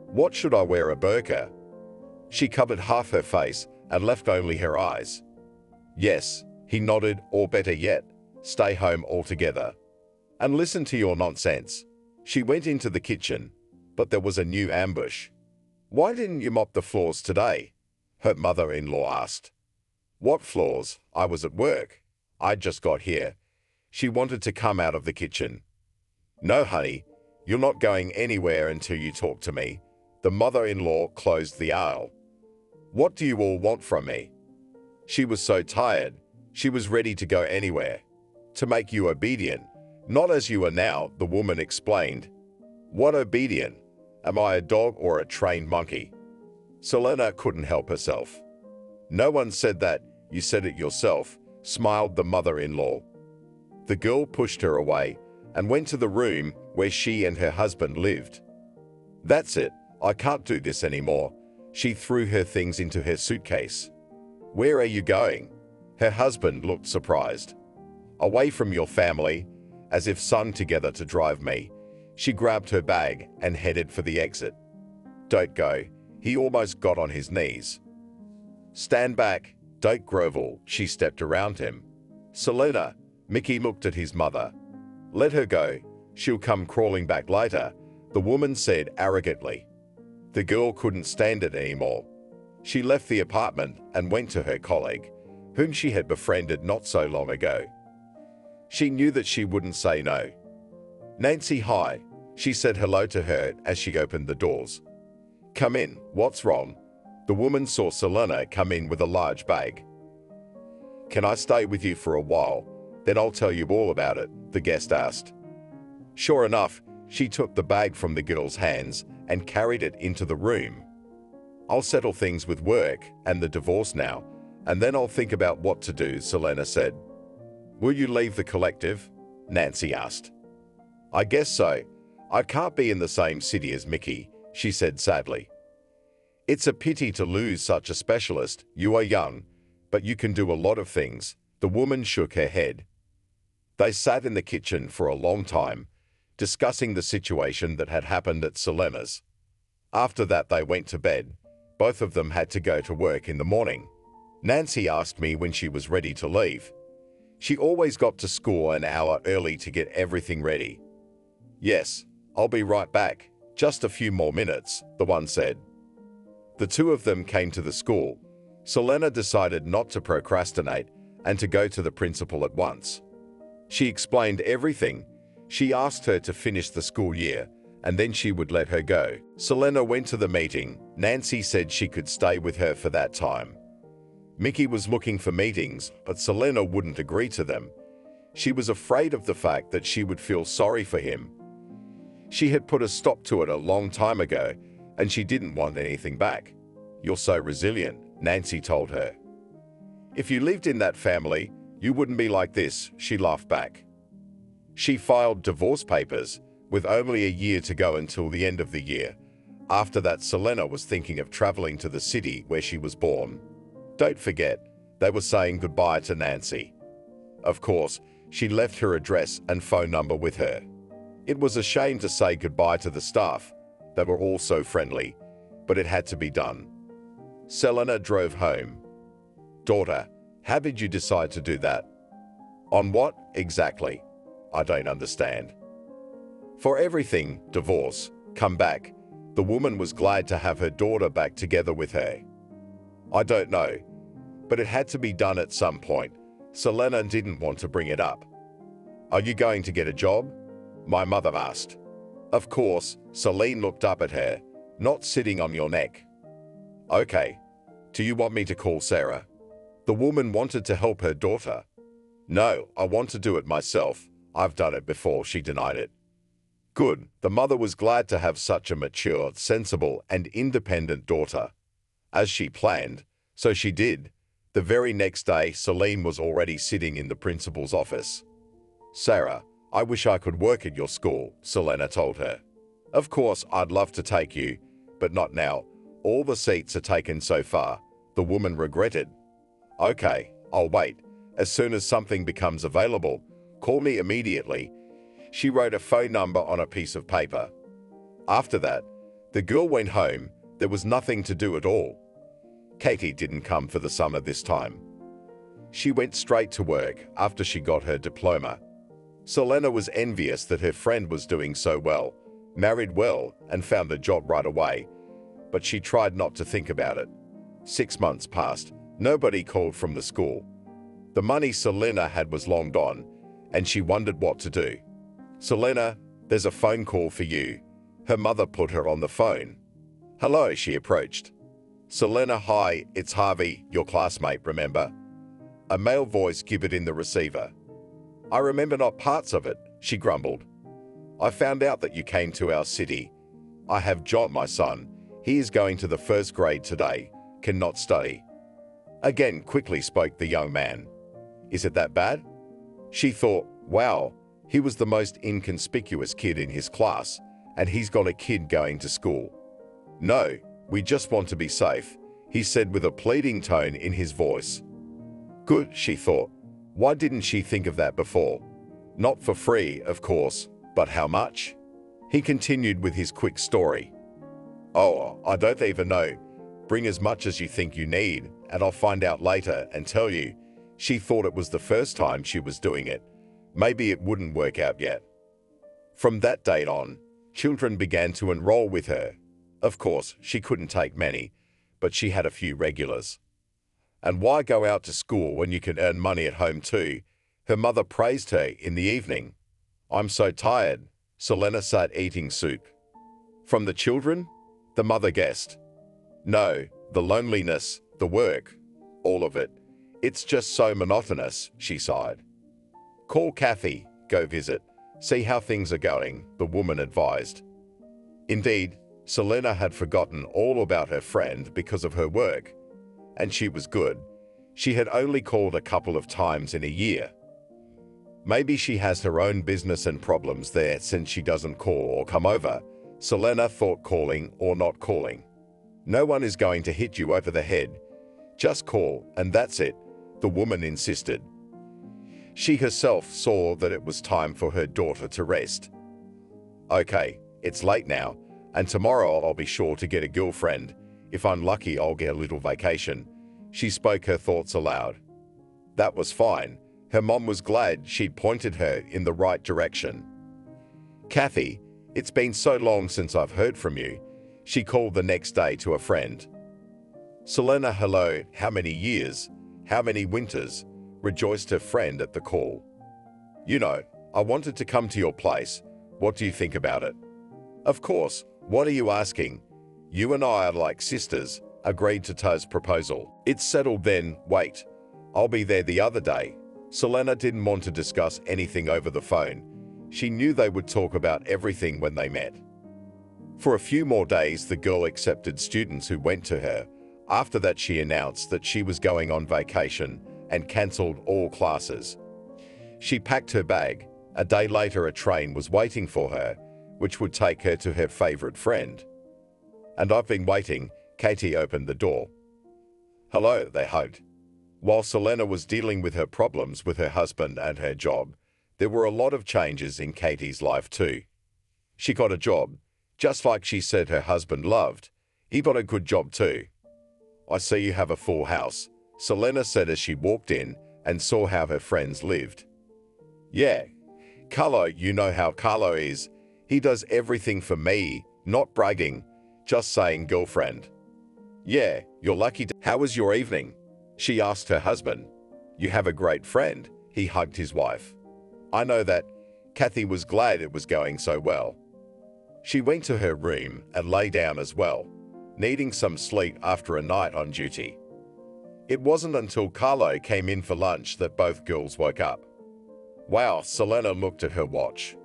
What should I wear, a burqa? She covered half her face and left only her eyes. Yes, he nodded, or better yet, stay home altogether. And listen to your nonsense. She went into the kitchen, but there was a new ambush. Why didn't you mop the floors today? Her mother-in-law asked. What floors? I was at work. I just got here. She wanted to come out of the kitchen. No, honey, you're not going anywhere until you talk to me. The mother-in-law closed the aisle. What do you all want from me? She was so tired, she was ready to go anywhere. To make you obedient, not as you are now, the woman explained. What obedient? Am I a dog or a trained monkey? Selena couldn't help herself. No one said that, you said it yourself, smiled the mother-in-law. The girl pushed her away and went to the room where she and her husband lived. That's it, I can't do this anymore. She threw her things into her suitcase. Where are you going? Her husband looked surprised. Away from your family, as if sung together to drive me. She grabbed her bag and headed for the exit. Don't go, he almost got on his knees. Stand back, don't grovel, she stepped around him. Selena, Mickey looked at his mother. Let her go, she'll come crawling back later, the woman said arrogantly. The girl couldn't stand it anymore. She left the apartment and went to her colleague, whom she had befriended not so long ago. She knew that she wouldn't say no. Nancy, hi, she said hello to her as she opened the doors. Come in, what's wrong? The woman saw Selena come in with a large bag. Can I stay with you for a while? Then I'll tell you all about it, the guest asked. Sure enough, she took the bag from the girl's hands and carried it into the room. I'll settle things with work and the divorce now, and then I'll think about what to do, Selena said. Will you leave the collective? Nancy asked. I guess so. I can't be in the same city as Mickey, she said sadly. It's a pity to lose such a specialist. You are young, but you can do a lot of things. The woman shook her head. They sat in the kitchen for a long time, discussing the situation that had happened at Selena's. After that, they went to bed. Both of them had to go to work in the morning. Nancy asked me when she was ready to leave. She always got to school an hour early to get everything ready. Yes, I'll be right back. Just a few more minutes, the one said. The two of them came to the school. Selena decided not to procrastinate and to go to the principal at once. She explained everything. She asked her to finish the school year, and then she would let her go. Selena went to the meeting. Nancy said she could stay with her for that time. Mickey was looking for meetings, but Selena wouldn't agree to them. She was afraid of the fact that she would feel sorry for him. She had put a stop to it a long time ago, and she didn't want anything back. You're so resilient, Nancy told her. If you lived in that family, you wouldn't be like this, she laughed back. She filed divorce papers, with only a year to go until the end of the year. After that, Selena was thinking of traveling to the city where she was born. Don't forget, they were saying goodbye to Nancy. Of course, she left her address and phone number with her. It was a shame to say goodbye to the staff. They were all so friendly, but it had to be done. Selena drove home. Daughter, how did you decide to do that? On what, exactly? I don't understand. For everything, divorce, come back. The woman was glad to have her daughter back together with her. I don't know, but it had to be done at some point. Selena didn't want to bring it up. "Are you going to get a job?" my mother asked. Of course, Celine looked up at her. "Not sitting on your neck." "Okay. Do you want me to call Sarah?" The woman wanted to help her daughter. "No, I want to do it myself. I've done it before," she denied it. Good. The mother was glad to have such a mature, sensible, and independent daughter. As she planned, so she did. The very next day, Celine was already sitting in the principal's office. "Sarah, I wish I could work at your school," Selena told her. "Of course, I'd love to take you, but not now. All the seats are taken so far," the woman regretted. "Okay, I'll wait. As soon as something becomes available, call me immediately." She wrote a phone number on a piece of paper. After that, the girl went home. There was nothing to do at all. Katie didn't come for the summer this time. She went straight to work after she got her diploma. Selena was envious that her friend was doing so well, married well, and found a job right away, but she tried not to think about it. 6 months passed. Nobody called from the school. The money Selena had was long gone, and she wondered what to do. "Selena, there's a phone call for you." Her mother put her on the phone. "Hello," she approached. "Selena, hi, it's Harvey, your classmate, remember?" A male voice gibbered in the receiver. "I remember not parts of it," she grumbled. "I found out that you came to our city. I have John, my son. He is going to the 1st grade today, cannot study." Again quickly spoke the young man. "Is it that bad?" She thought, wow, he was the most inconspicuous kid in his class, and he's got a kid going to school. "No, we just want to be safe," he said with a pleading tone in his voice. Good, she thought. Why didn't she think of that before? Not for free, of course, but how much? He continued with his quick story. "Oh, I don't even know. Bring as much as you think you need, and I'll find out later and tell you." She thought it was the first time she was doing it. Maybe it wouldn't work out yet. From that date on, children began to enroll with her. Of course, she couldn't take many, but she had a few regulars. And why go out to school when you can earn money at home too? Her mother praised her in the evening. "I'm so tired." Selena sat eating soup. From the children? The mother guessed. No, the loneliness, the work, all of it. "It's just so monotonous," she sighed. "Call Kathy, go visit, see how things are going," the woman advised. Indeed, Selena had forgotten all about her friend because of her work. And she was good. She had only called a couple of times in a year. Maybe she has her own business and problems there since she doesn't call or come over. Selena thought, calling or not calling. No one is going to hit you over the head. Just call, and that's it, the woman insisted. She herself saw that it was time for her daughter to rest. "Okay, it's late now, and tomorrow I'll be sure to get a girlfriend. If I'm lucky, I'll get a little vacation." She spoke her thoughts aloud. That was fine. Her mom was glad she'd pointed her in the right direction. "Kathy, it's been so long since I've heard from you," she called the next day to a friend. "Selena, hello, how many years, how many winters," rejoiced her friend at the call. "You know, I wanted to come to your place. What do you think about it?" "Of course, what are you asking? You and I are like sisters," agreed to Taz's proposal. "It's settled then, wait. I'll be there the other day." Selena didn't want to discuss anything over the phone. She knew they would talk about everything when they met. For a few more days, the girl accepted students who went to her. After that, she announced that she was going on vacation and cancelled all classes. She packed her bag. A day later, a train was waiting for her, which would take her to her favorite friend. "And I've been waiting." Katie opened the door. "Hello," they hugged. While Selena was dealing with her problems with her husband and her job, there were a lot of changes in Katie's life too. She got a job, just like she said her husband loved. He got a good job too. "I see you have a full house," Selena said as she walked in and saw how her friends lived. "Yeah, Carlo, you know how Carlo is. He does everything for me, not bragging, just saying girlfriend." "Yeah, you're lucky to—" "How was your evening?" She asked her husband. "You have a great friend." He hugged his wife. "I know that." Kathy was glad it was going so well. She went to her room and lay down as well, needing some sleep after a night on duty. It wasn't until Carlo came in for lunch that both girls woke up. "Wow," Selena looked at her watch.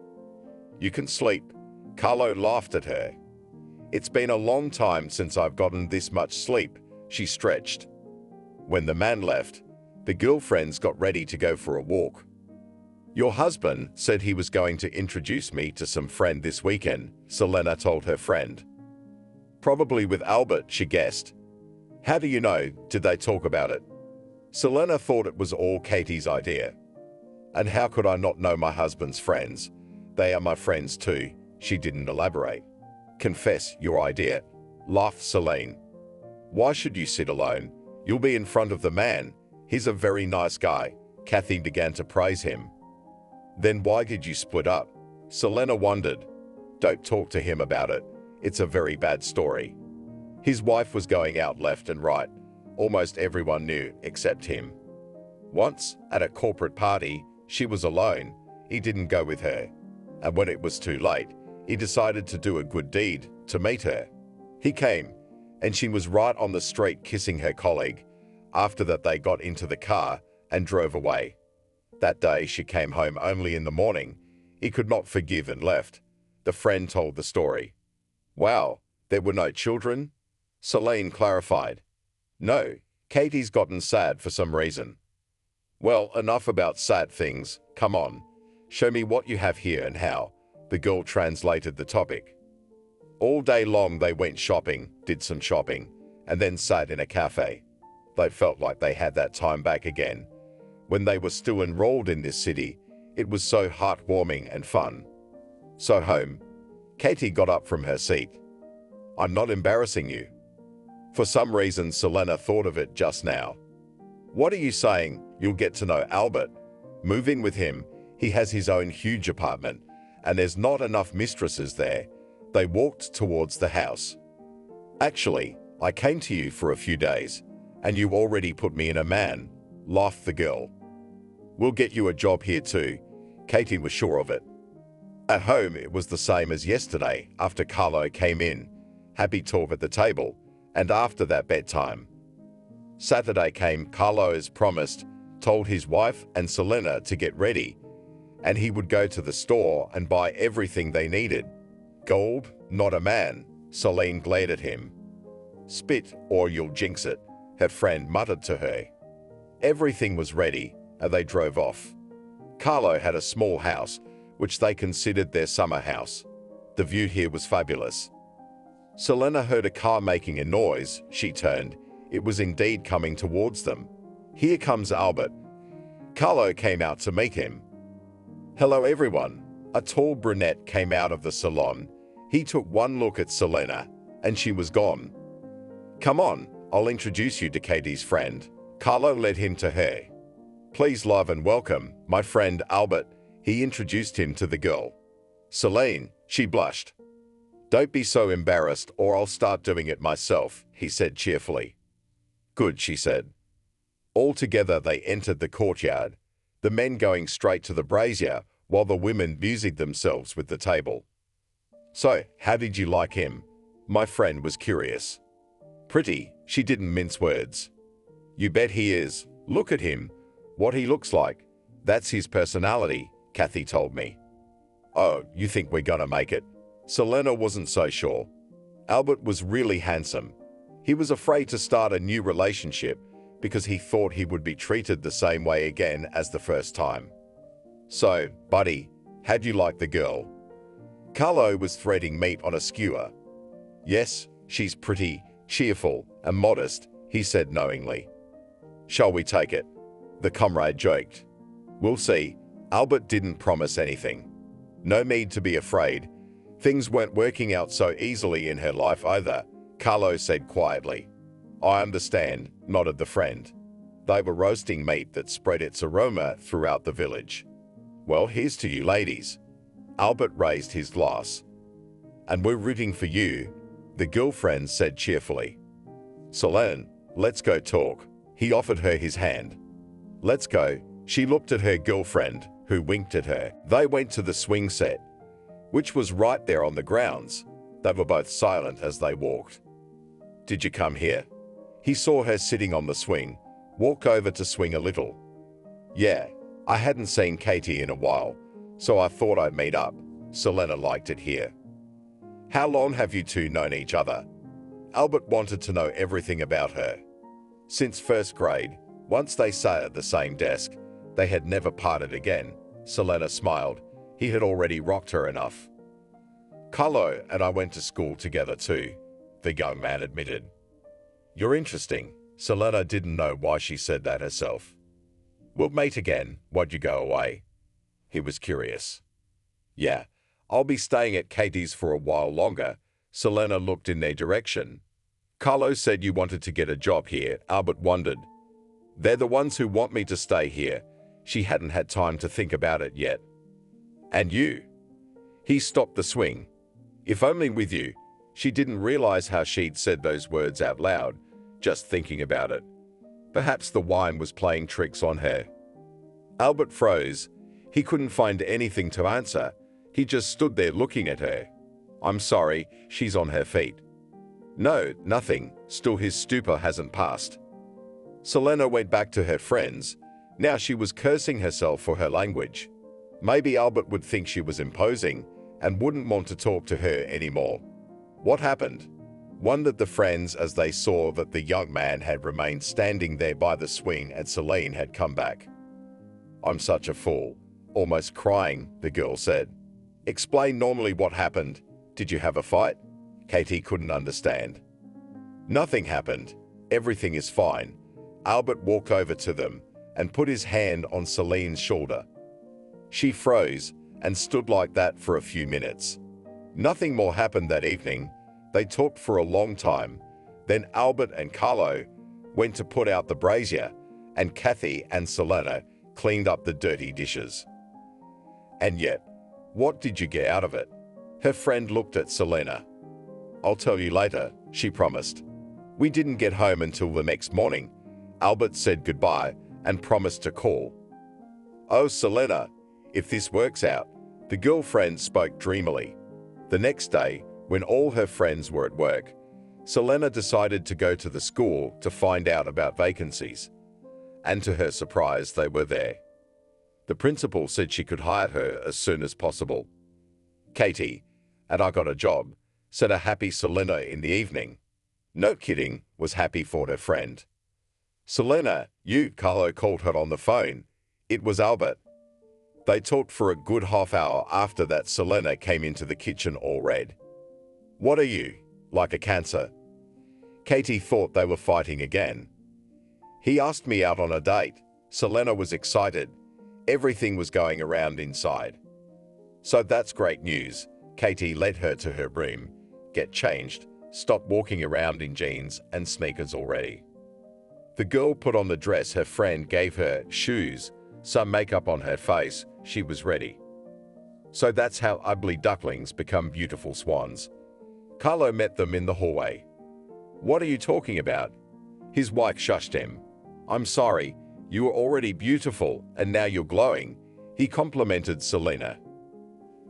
"You can sleep." Carlo laughed at her. "It's been a long time since I've gotten this much sleep," she stretched. When the man left, the girlfriends got ready to go for a walk. "Your husband said he was going to introduce me to some friend this weekend," Selena told her friend. "Probably with Albert," she guessed. "How do you know? Did they talk about it?" Selena thought it was all Katie's idea. "And how could I not know my husband's friends? They are my friends too." She didn't elaborate. "Confess your idea," laughed Celine. "Why should you sit alone? You'll be in front of the man. He's a very nice guy." Kathy began to praise him. "Then why did you split up?" Selena wondered. "Don't talk to him about it. It's a very bad story." His wife was going out left and right. Almost everyone knew except him. Once, at a corporate party, she was alone. He didn't go with her. And when it was too late, he decided to do a good deed to meet her. He came, and she was right on the street kissing her colleague. After that, they got into the car and drove away. That day, she came home only in the morning. He could not forgive and left. The friend told the story. "Wow, there were no children?" Celine clarified. "No, Katie's gotten sad for some reason." "Well, enough about sad things. Come on, show me what you have here and how." The girl translated the topic. All day long they went shopping, did some shopping, and then sat in a cafe. They felt like they had that time back again. When they were still enrolled in this city, it was so heartwarming and fun. So home, Katie got up from her seat. "I'm not embarrassing you." For some reason, Selena thought of it just now. "What are you saying? You'll get to know Albert. Move in with him. He has his own huge apartment, and there's not enough mistresses there." They walked towards the house. "Actually, I came to you for a few days, and you already put me in a man," laughed the girl. "We'll get you a job here too." Katie was sure of it. At home, it was the same as yesterday after Carlo came in. Happy talk at the table, and after that, bedtime. Saturday came. Carlo, as promised, told his wife and Selena to get ready, and he would go to the store and buy everything they needed. "Gold, not a man." Celine glared at him. "Spit or you'll jinx it," her friend muttered to her. Everything was ready, and they drove off. Carlo had a small house, which they considered their summer house. The view here was fabulous. Selena heard a car making a noise. She turned. It was indeed coming towards them. "Here comes Albert." Carlo came out to meet him. "Hello, everyone." A tall brunette came out of the salon. He took one look at Selena, and she was gone. "Come on, I'll introduce you to Katie's friend." Carlo led him to her. "Please love and welcome my friend Albert." He introduced him to the girl. "Celine," she blushed. "Don't be so embarrassed or I'll start doing it myself," he said cheerfully. "Good," she said. All together they entered the courtyard, the men going straight to the brazier while the women busied themselves with the table. "So, how did you like him?" My friend was curious. "Pretty," she didn't mince words. "You bet he is. Look at him. What he looks like. That's his personality," Kathy told me. "Oh, you think we're gonna make it?" Selena wasn't so sure. Albert was really handsome. He was afraid to start a new relationship because he thought he would be treated the same way again as the first time. "So, buddy, how'd you like the girl?" Carlo was threading meat on a skewer. "Yes, she's pretty, cheerful, and modest," he said knowingly. "Shall we take it?" the comrade joked. "We'll see." Albert didn't promise anything. No need to be afraid. Things weren't working out so easily in her life either, Carlo said quietly. "I understand," nodded the friend. They were roasting meat that spread its aroma throughout the village. "Well, here's to you, ladies." Albert raised his glass. "And we're rooting for you," the girlfriend said cheerfully. "Selene, let's go talk." He offered her his hand. "Let's go." She looked at her girlfriend, who winked at her. They went to the swing set, which was right there on the grounds. They were both silent as they walked. "Did you come here?" He saw her sitting on the swing, walk over to swing a little. "Yeah, I hadn't seen Katie in a while, so I thought I'd meet up. Selena liked it here." "How long have you two known each other?" Albert wanted to know everything about her. Since first grade, once they sat at the same desk, they had never parted again. Selena smiled. He had already rocked her enough. "Carlo and I went to school together too," the young man admitted. "You're interesting." Selena didn't know why she said that herself. "We'll meet again. Why'd you go away?" He was curious. "Yeah, I'll be staying at Katie's for a while longer." Selena looked in their direction. "Carlo said you wanted to get a job here," Albert wondered. "They're the ones who want me to stay here." She hadn't had time to think about it yet. "And you?" He stopped the swing. "If only with you." She didn't realize how she'd said those words out loud, just thinking about it. Perhaps the wine was playing tricks on her. Albert froze. He couldn't find anything to answer. He just stood there looking at her. "I'm sorry," she's on her feet. "No, nothing." Still his stupor hasn't passed. Selena went back to her friends. Now she was cursing herself for her language. Maybe Albert would think she was imposing and wouldn't want to talk to her anymore. What happened? Wondered the friends as they saw that the young man had remained standing there by the swing and Celine had come back. "I'm such a fool." Almost crying, the girl said. "Explain normally what happened. Did you have a fight?" Katie couldn't understand. "Nothing happened. Everything is fine." Albert walked over to them and put his hand on Celine's shoulder. She froze and stood like that for a few minutes. Nothing more happened that evening. They talked for a long time. Then Albert and Carlo went to put out the brazier, and Kathy and Selena cleaned up the dirty dishes. "And yet, what did you get out of it?" Her friend looked at Selena. "I'll tell you later," she promised. "We didn't get home until the next morning." Albert said goodbye and promised to call. "Oh, Selena, if this works out," the girlfriend spoke dreamily. The next day, when all her friends were at work, Selena decided to go to the school to find out about vacancies. And to her surprise, they were there. The principal said she could hire her as soon as possible. "Katie, and I got a job," said a happy Selena in the evening. "No kidding," was happy for her friend. "Selena, you," Carlo called her on the phone. It was Albert. They talked for a good half hour. After that, Selena came into the kitchen all red. "What are you, like a cancer?" Katie thought they were fighting again. "He asked me out on a date." Selena was excited. Everything was going around inside. "So that's great news." Katie led her to her room. "Get changed. Stop walking around in jeans and sneakers already." The girl put on the dress her friend gave her, shoes, some makeup on her face. She was ready. So that's how ugly ducklings become beautiful swans. Carlo met them in the hallway. "What are you talking about?" His wife shushed him. "I'm sorry, you were already beautiful and now you're glowing," he complimented Selena.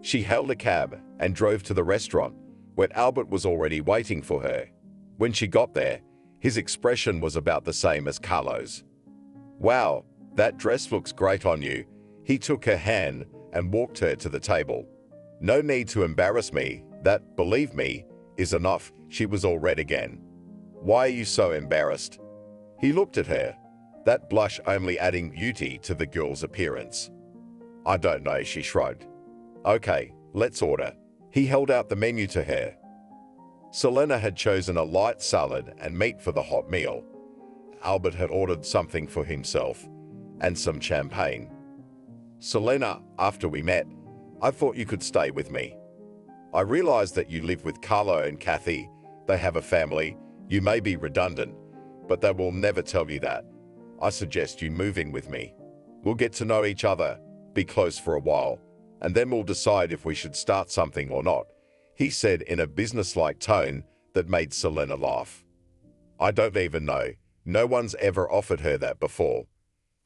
She hailed a cab and drove to the restaurant, where Albert was already waiting for her. When she got there, his expression was about the same as Carlo's. "Wow, that dress looks great on you." He took her hand and walked her to the table. "No need to embarrass me. That, believe me, is enough." She was all red again. "Why are you so embarrassed?" He looked at her, that blush only adding beauty to the girl's appearance. "I don't know," she shrugged. "Okay, let's order." He held out the menu to her. Selena had chosen a light salad and meat for the hot meal. Albert had ordered something for himself and some champagne. "Selena, after we met, I thought you could stay with me. I realized that you live with Carlo and Kathy. They have a family. You may be redundant, but they will never tell you that. I suggest you move in with me. We'll get to know each other, be close for a while, and then we'll decide if we should start something or not," he said in a businesslike tone that made Selena laugh. "I don't even know. No one's ever offered her that before.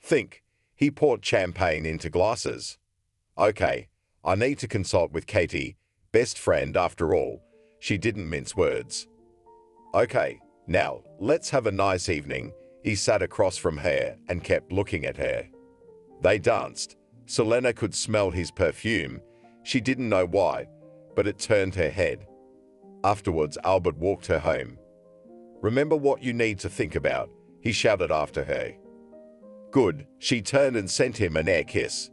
Think, he poured champagne into glasses. Okay, I need to consult with Katie, best friend after all. She didn't mince words. Okay, now, let's have a nice evening. He sat across from her and kept looking at her. They danced. Selena could smell his perfume. She didn't know why, but it turned her head. Afterwards, Albert walked her home. Remember what you need to think about, he shouted after her. Good, she turned and sent him an air kiss.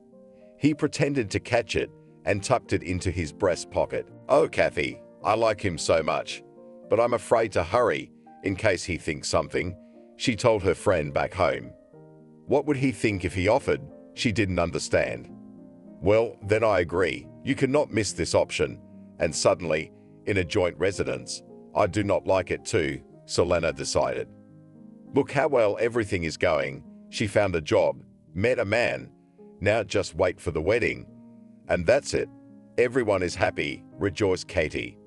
He pretended to catch it and tucked it into his breast pocket. Oh, Kathy, I like him so much, but I'm afraid to hurry in case he thinks something, she told her friend back home. What would he think if he offered? She didn't understand. Well, then I agree. You cannot miss this option. And suddenly, in a joint residence, I do not like it too, Selena decided. Look how well everything is going. She found a job, met a man. Now just wait for the wedding. And that's it. Everyone is happy, rejoiced Katie.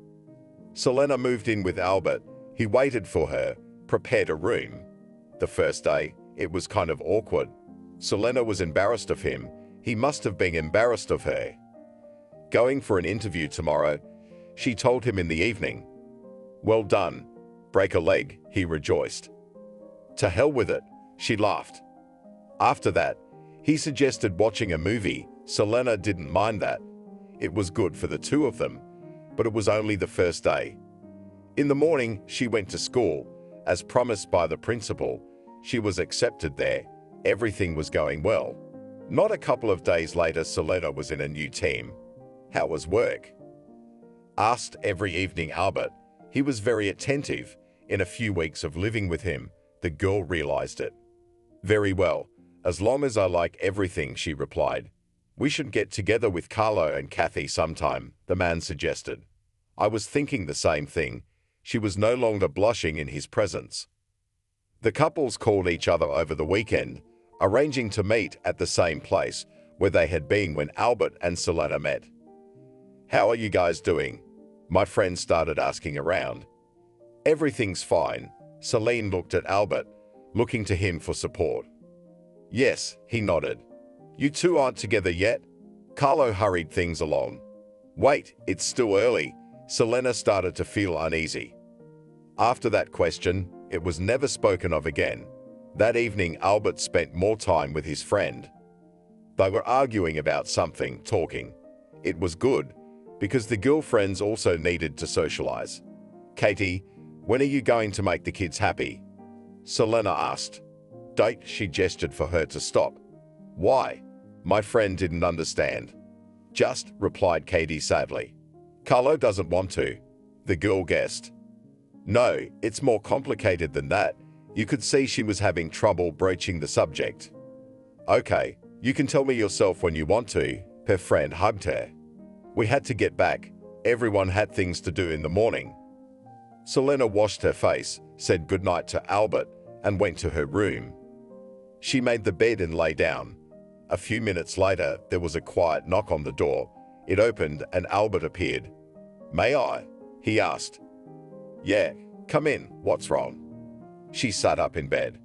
Selena moved in with Albert. He waited for her, prepared a room. The first day, it was kind of awkward. Selena was embarrassed of him. He must have been embarrassed of her. Going for an interview tomorrow, she told him in the evening. Well done. Break a leg, he rejoiced. To hell with it, she laughed. After that, he suggested watching a movie. Selena didn't mind that. It was good for the two of them, but it was only the first day. In the morning, she went to school. As promised by the principal, she was accepted there. Everything was going well. Not a couple of days later, Selena was in a new team. How was work? Asked every evening Albert. He was very attentive. In a few weeks of living with him, the girl realized it. Very well, as long as I like everything, she replied. We should get together with Carlo and Kathy sometime, the man suggested. I was thinking the same thing. She was no longer blushing in his presence. The couples called each other over the weekend, arranging to meet at the same place where they had been when Albert and Selena met. How are you guys doing? My friend started asking around. Everything's fine. Celine looked at Albert, looking to him for support. Yes, he nodded. You two aren't together yet? Carlo hurried things along. Wait, it's still early. Selena started to feel uneasy. After that question, it was never spoken of again. That evening, Albert spent more time with his friend. They were arguing about something, talking. It was good, because the girlfriends also needed to socialize. Katie, when are you going to make the kids happy? Selena asked. Date, she gestured for her to stop. Why? My friend didn't understand. Just, replied Katie sadly. Carlo doesn't want to. The girl guessed. No, it's more complicated than that. You could see she was having trouble broaching the subject. Okay, you can tell me yourself when you want to. Her friend hugged her. We had to get back. Everyone had things to do in the morning. Selena washed her face, said goodnight to Albert, and went to her room. She made the bed and lay down. A few minutes later, there was a quiet knock on the door. It opened and Albert appeared. May I? He asked. Yeah, come in. What's wrong? She sat up in bed.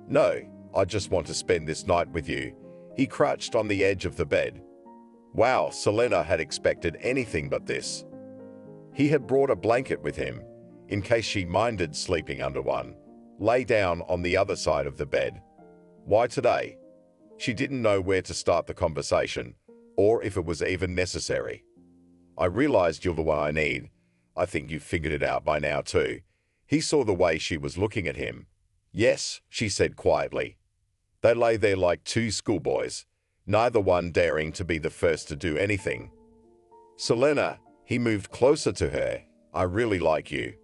No, I just want to spend this night with you. He crouched on the edge of the bed. Wow, Selena had expected anything but this. He had brought a blanket with him, in case she minded sleeping under one. Lay down on the other side of the bed. Why today? She didn't know where to start the conversation, or if it was even necessary. I realized you're the one I need. I think you've figured it out by now too. He saw the way she was looking at him. Yes, she said quietly. They lay there like two schoolboys, neither one daring to be the first to do anything. Selena, he moved closer to her. I really like you.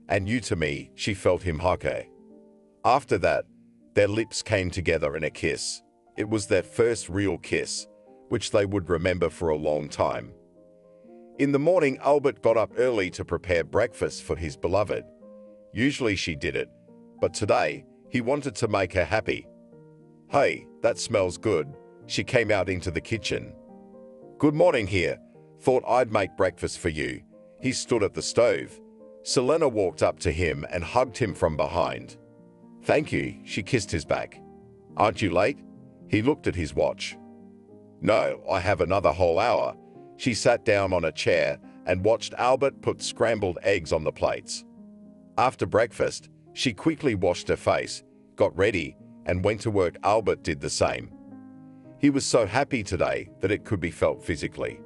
And you to me, she felt him hug her. After that, their lips came together in a kiss. It was their first real kiss, which they would remember for a long time. In the morning, Albert got up early to prepare breakfast for his beloved. Usually she did it, but today he wanted to make her happy. Hey, that smells good. She came out into the kitchen. Good morning here. Thought I'd make breakfast for you. He stood at the stove. Selena walked up to him and hugged him from behind. Thank you, she kissed his back. Aren't you late? He looked at his watch. No, I have another whole hour. She sat down on a chair and watched Albert put scrambled eggs on the plates. After breakfast, she quickly washed her face, got ready, and went to work. Albert did the same. He was so happy today that it could be felt physically.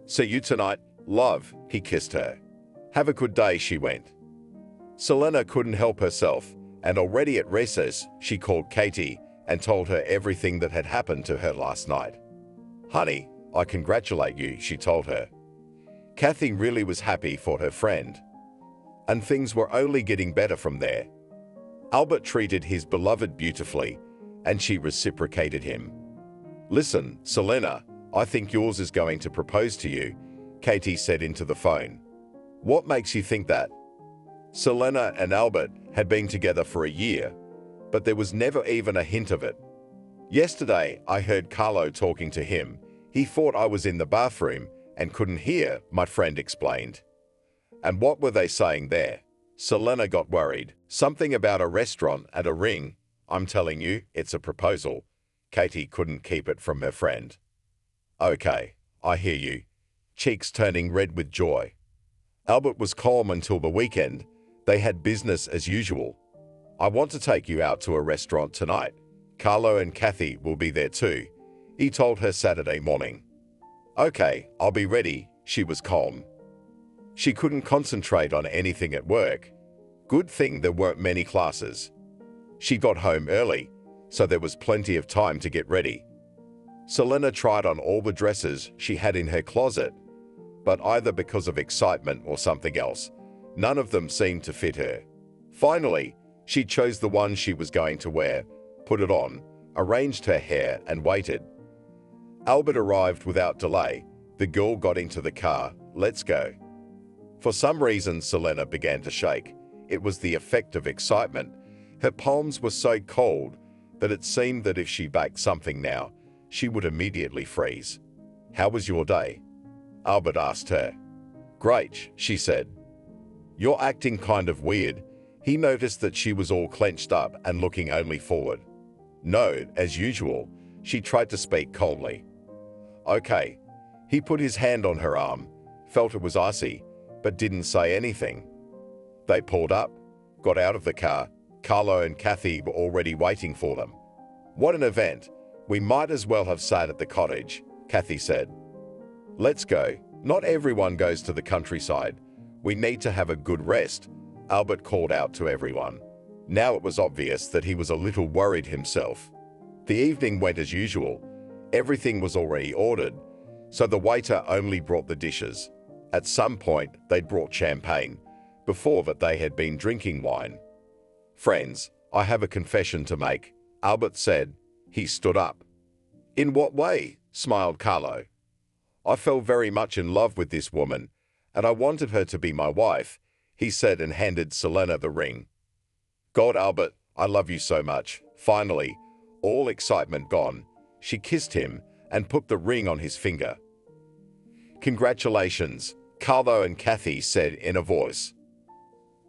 See you tonight, love, he kissed her. Have a good day, she went. Selena couldn't help herself, and already at recess, she called Katie and told her everything that had happened to her last night. Honey, I congratulate you, she told her. Kathy really was happy for her friend. And things were only getting better from there. Albert treated his beloved beautifully, and she reciprocated him. Listen, Selena, I think yours is going to propose to you, Katie said into the phone. What makes you think that? Selena and Albert had been together for a year, but there was never even a hint of it. Yesterday, I heard Carlo talking to him. He thought I was in the bathroom and couldn't hear, my friend explained. And what were they saying there? Selena got worried. Something about a restaurant and a ring. I'm telling you, it's a proposal. Katie couldn't keep it from her friend. Okay, I hear you. Cheeks turning red with joy. Albert was calm until the weekend. They had business as usual. I want to take you out to a restaurant tonight. Carlo and Kathy will be there too, he told her Saturday morning. Okay, I'll be ready, she was calm. She couldn't concentrate on anything at work. Good thing there weren't many classes. She got home early, so there was plenty of time to get ready. Selena tried on all the dresses she had in her closet, but either because of excitement or something else, none of them seemed to fit her. Finally, she chose the one she was going to wear, put it on, arranged her hair, and waited. Albert arrived without delay. The girl got into the car. Let's go. For some reason, Selena began to shake. It was the effect of excitement. Her palms were so cold that it seemed that if she baked something now, she would immediately freeze. How was your day? Albert asked her. Great, she said. You're acting kind of weird. He noticed that she was all clenched up and looking only forward. No, as usual, she tried to speak coldly. Okay. He put his hand on her arm, felt it was icy, but didn't say anything. They pulled up, got out of the car. Carlo and Kathy were already waiting for them. What an event. We might as well have sat at the cottage, Kathy said. Let's go. Not everyone goes to the countryside. We need to have a good rest, Albert called out to everyone. Now it was obvious that he was a little worried himself. The evening went as usual. Everything was already ordered, so the waiter only brought the dishes. At some point, they'd brought champagne. Before that, they had been drinking wine. Friends, I have a confession to make, Albert said. He stood up. In what way? Smiled Carlo. I fell very much in love with this woman, and I wanted her to be my wife, he said and handed Selena the ring. God, Albert, I love you so much. Finally, all excitement gone, she kissed him and put the ring on his finger. Congratulations, Carlo and Kathy said in a voice.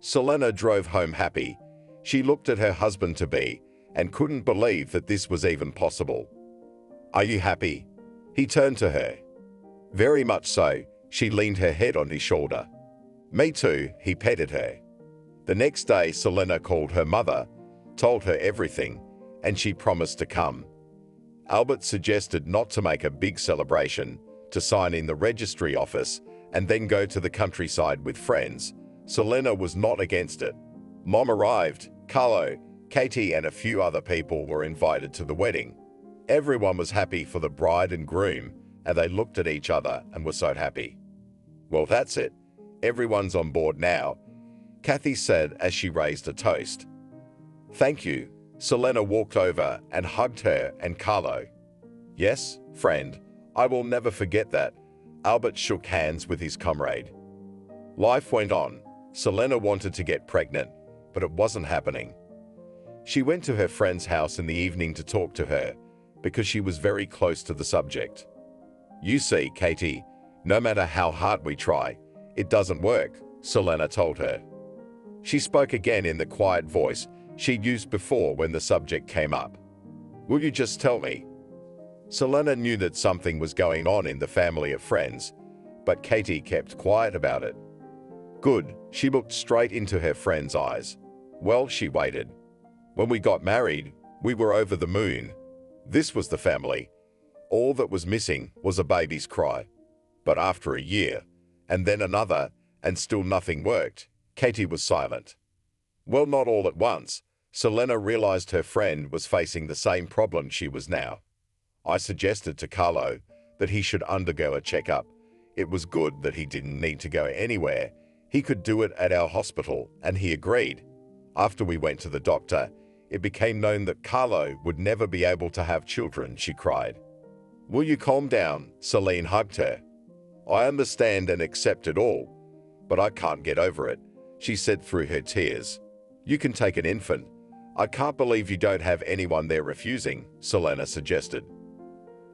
Selena drove home happy. She looked at her husband-to-be and couldn't believe that this was even possible. Are you happy? He turned to her. Very much so. She leaned her head on his shoulder. Me too, he petted her. The next day, Selena called her mother, told her everything, and she promised to come. Albert suggested not to make a big celebration, to sign in the registry office and then go to the countryside with friends. Selena was not against it. Mom arrived. Carlo, Katie, and a few other people were invited to the wedding. Everyone was happy for the bride and groom, and they looked at each other and were so happy. Well, that's it. Everyone's on board now, Kathy said as she raised a toast. Thank you. Selena walked over and hugged her and Carlo. Yes, friend, I will never forget that. Albert shook hands with his comrade. Life went on. Selena wanted to get pregnant, but it wasn't happening. She went to her friend's house in the evening to talk to her, because she was very close to the subject. You see, Katie, no matter how hard we try, it doesn't work, Selena told her. She spoke again in the quiet voice she'd used before when the subject came up. Will you just tell me? Selena knew that something was going on in the family of friends, but Katie kept quiet about it. Good, she looked straight into her friend's eyes. Well, she waited. When we got married, we were over the moon. This was the family. All that was missing was a baby's cry. But after a year, and then another, and still nothing worked, Katie was silent. Well, not all at once. Selena realized her friend was facing the same problem she was now. I suggested to Carlo that he should undergo a checkup. It was good that he didn't need to go anywhere. He could do it at our hospital, and he agreed. After we went to the doctor, it became known that Carlo would never be able to have children, she cried. Will you calm down? Celine hugged her. I understand and accept it all, but I can't get over it, she said through her tears. You can take an infant. I can't believe you don't have anyone there refusing, Selena suggested.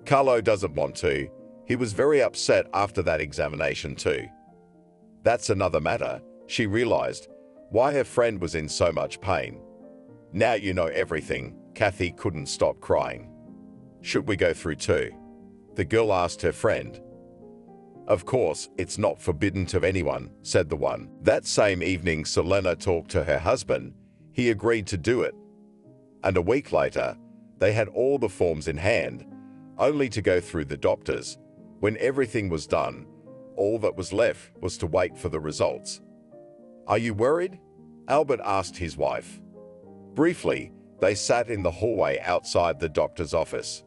Carlo doesn't want to. He was very upset after that examination too. That's another matter, she realized, why her friend was in so much pain. Now you know everything. Kathy couldn't stop crying. Should we go through too? The girl asked her friend. Of course, it's not forbidden to anyone, said the one. That same evening, Selena talked to her husband. He agreed to do it. And a week later, they had all the forms in hand, only to go through the doctors. When everything was done, all that was left was to wait for the results. Are you worried? Albert asked his wife. Briefly, they sat in the hallway outside the doctor's office.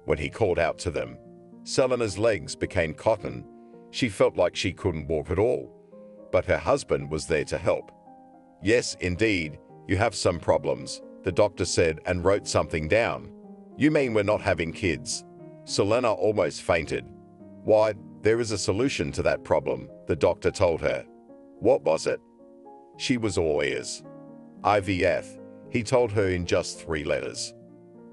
When he called out to them, Selena's legs became cotton. She felt like she couldn't walk at all, but her husband was there to help. Yes, indeed, you have some problems, the doctor said and wrote something down. You mean we're not having kids? Selena almost fainted. Why, there is a solution to that problem, the doctor told her. What was it? She was all ears. IVF, he told her in just 3 letters.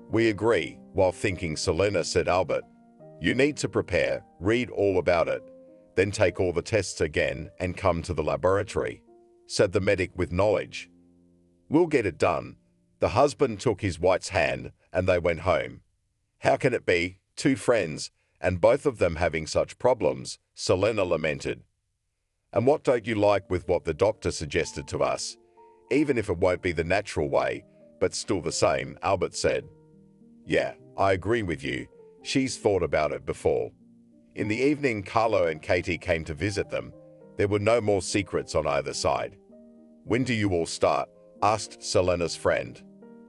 We agree, while thinking, Selena, said Albert. You need to prepare, read all about it, then take all the tests again and come to the laboratory, said the medic with knowledge. We'll get it done. The husband took his wife's hand and they went home. How can it be, 2 friends, and both of them having such problems, Selena lamented. And what don't you like with what the doctor suggested to us? Even if it won't be the natural way, but still the same, Albert said. Yeah, I agree with you. She's thought about it before. In the evening, Carlo and Katie came to visit them. There were no more secrets on either side. When do you all start? Asked Selena's friend.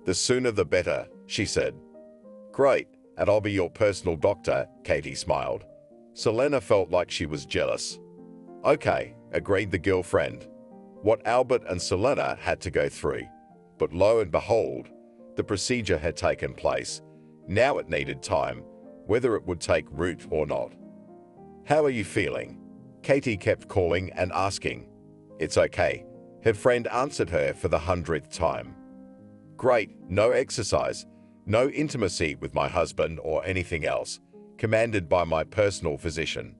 The sooner the better, she said. Great, and I'll be your personal doctor, Katie smiled. Selena felt like she was jealous. Okay, agreed the girlfriend. What Albert and Selena had to go through. But lo and behold, the procedure had taken place. Now it needed time, whether it would take root or not. How are you feeling? Katie kept calling and asking. It's okay, her friend answered her for the 100th time. Great, no exercise, no intimacy with my husband or anything else, commanded by my personal physician.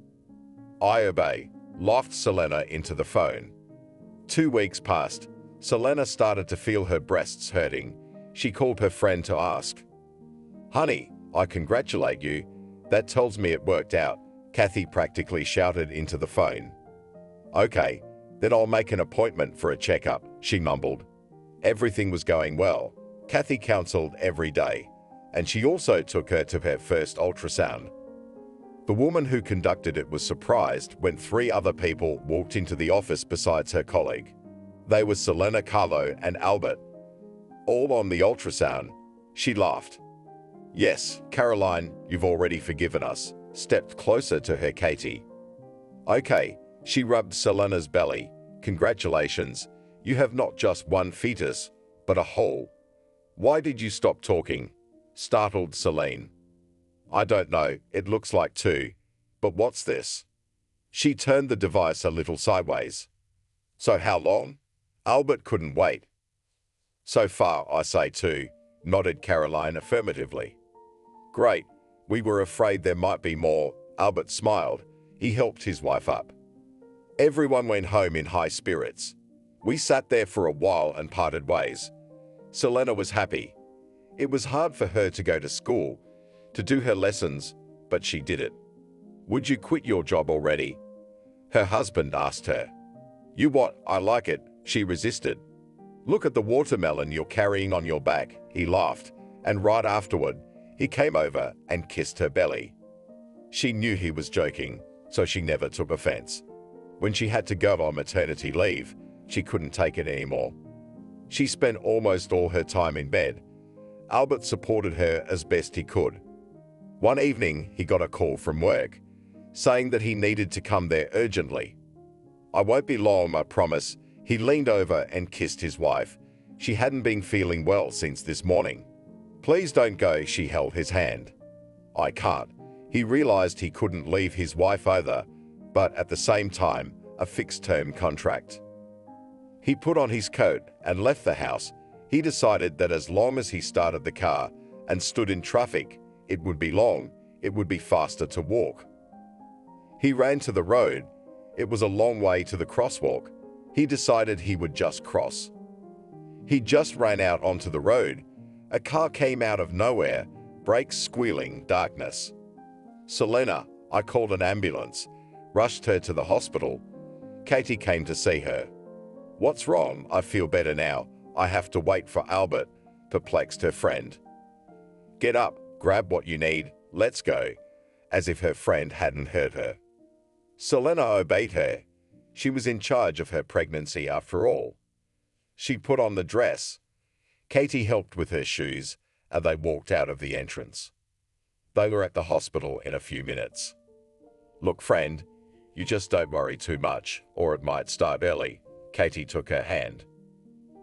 I obey, laughed Selena into the phone. 2 weeks passed. Selena started to feel her breasts hurting. She called her friend to ask. Honey, I congratulate you. That tells me it worked out, Kathy practically shouted into the phone. Okay, then I'll make an appointment for a checkup, she mumbled. Everything was going well. Kathy counseled every day, and she also took her to her first ultrasound. The woman who conducted it was surprised when 3 other people walked into the office besides her colleague. They were Selena, Carlo, and Albert. All on the ultrasound. She laughed. Yes, Caroline, you've already forgiven us, stepped closer to her Katie. Okay, she rubbed Selena's belly. Congratulations, you have not just one fetus, but a whole. Why did you stop talking? Startled Selene. I don't know, it looks like 2. But what's this? She turned the device a little sideways. So how long? Albert couldn't wait. So far, I say 2, nodded Caroline affirmatively. Great, we were afraid there might be more, Albert smiled. He helped his wife up. Everyone went home in high spirits. We sat there for a while and parted ways. Selena was happy. It was hard for her to go to school, to do her lessons, but she did it. "Would you quit your job already?" her husband asked her. "You what? I like it," she resisted. "Look at the watermelon you're carrying on your back," he laughed, and right afterward, he came over and kissed her belly. She knew he was joking, so she never took offense. When she had to go on maternity leave, she couldn't take it anymore. She spent almost all her time in bed. Albert supported her as best he could. One evening, he got a call from work, saying that he needed to come there urgently. "I won't be long, I promise." He leaned over and kissed his wife. She hadn't been feeling well since this morning. "Please don't go," she held his hand. "I can't." He realized he couldn't leave his wife either, but at the same time, a fixed-term contract. He put on his coat and left the house. He decided that as long as he started the car and stood in traffic, it would be long, it would be faster to walk. He ran to the road. It was a long way to the crosswalk. He decided he would just cross. He just ran out onto the road. A car came out of nowhere, brakes squealing, darkness. "Selena," I called an ambulance, rushed her to the hospital. Katie came to see her. "What's wrong?" "I feel better now. I have to wait for Albert," perplexed her friend. "Get up, grab what you need, let's go," as if her friend hadn't heard her. Selena obeyed her. She was in charge of her pregnancy after all. She put on the dress. Katie helped with her shoes, and they walked out of the entrance. They were at the hospital in a few minutes. "Look, friend, you just don't worry too much, or it might start early." Katie took her hand.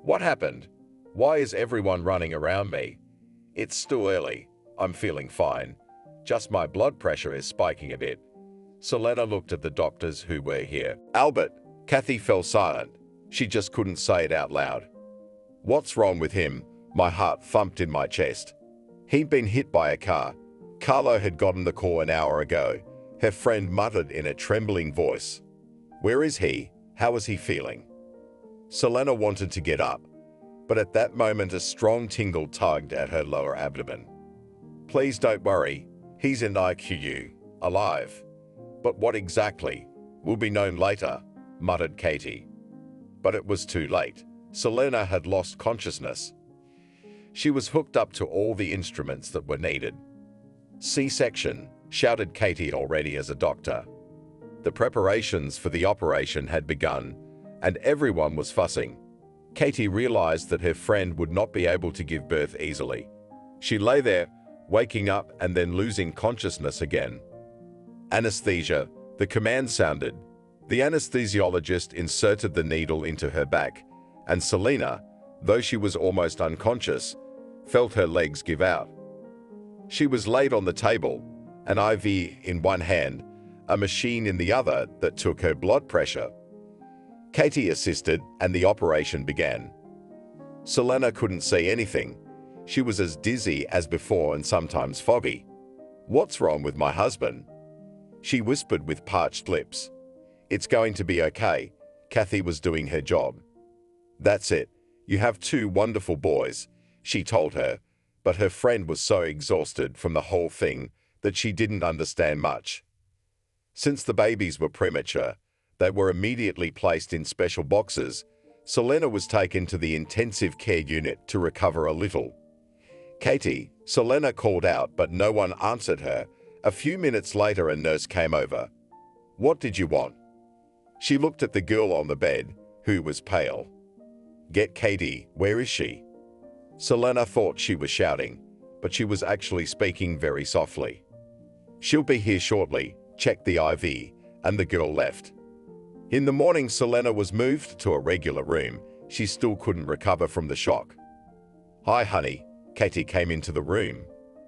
"What happened? Why is everyone running around me?" "It's still early. I'm feeling fine. Just my blood pressure is spiking a bit." Selena looked at the doctors who were here. "Albert." Kathy fell silent. She just couldn't say it out loud. "What's wrong with him?" My heart thumped in my chest. He'd been hit by a car. Carlo had gotten the call an hour ago. Her friend muttered in a trembling voice. "Where is he? How is he feeling?" Selena wanted to get up, but at that moment a strong tingle tugged at her lower abdomen. "Please don't worry. He's in ICU, alive." "But what exactly?" "Will be known later," muttered Katie. But it was too late. Selena had lost consciousness. She was hooked up to all the instruments that were needed. "C-section," shouted Katie already as a doctor. The preparations for the operation had begun, and everyone was fussing. Katie realized that her friend would not be able to give birth easily. She lay there, waking up and then losing consciousness again. "Anesthesia," the command sounded. The anesthesiologist inserted the needle into her back, and Selena, though she was almost unconscious, felt her legs give out. She was laid on the table, an IV in one hand, a machine in the other that took her blood pressure. Katie assisted, and the operation began. Selena couldn't see anything. She was as dizzy as before and sometimes foggy. "What's wrong with my husband?" she whispered with parched lips. "It's going to be okay." Kathy was doing her job. "That's it. You have two wonderful boys," she told her, but her friend was so exhausted from the whole thing that she didn't understand much. Since the babies were premature, they were immediately placed in special boxes. Selena was taken to the intensive care unit to recover a little. "Katie," Selena called out, but no one answered her. A few minutes later, a nurse came over. "What did you want?" She looked at the girl on the bed, who was pale. "Get Katie. Where is she?" Selena thought she was shouting, but she was actually speaking very softly. "She'll be here shortly. Check the IV," and the girl left. In the morning, Selena was moved to a regular room. She still couldn't recover from the shock. "Hi, honey." Katie came into the room.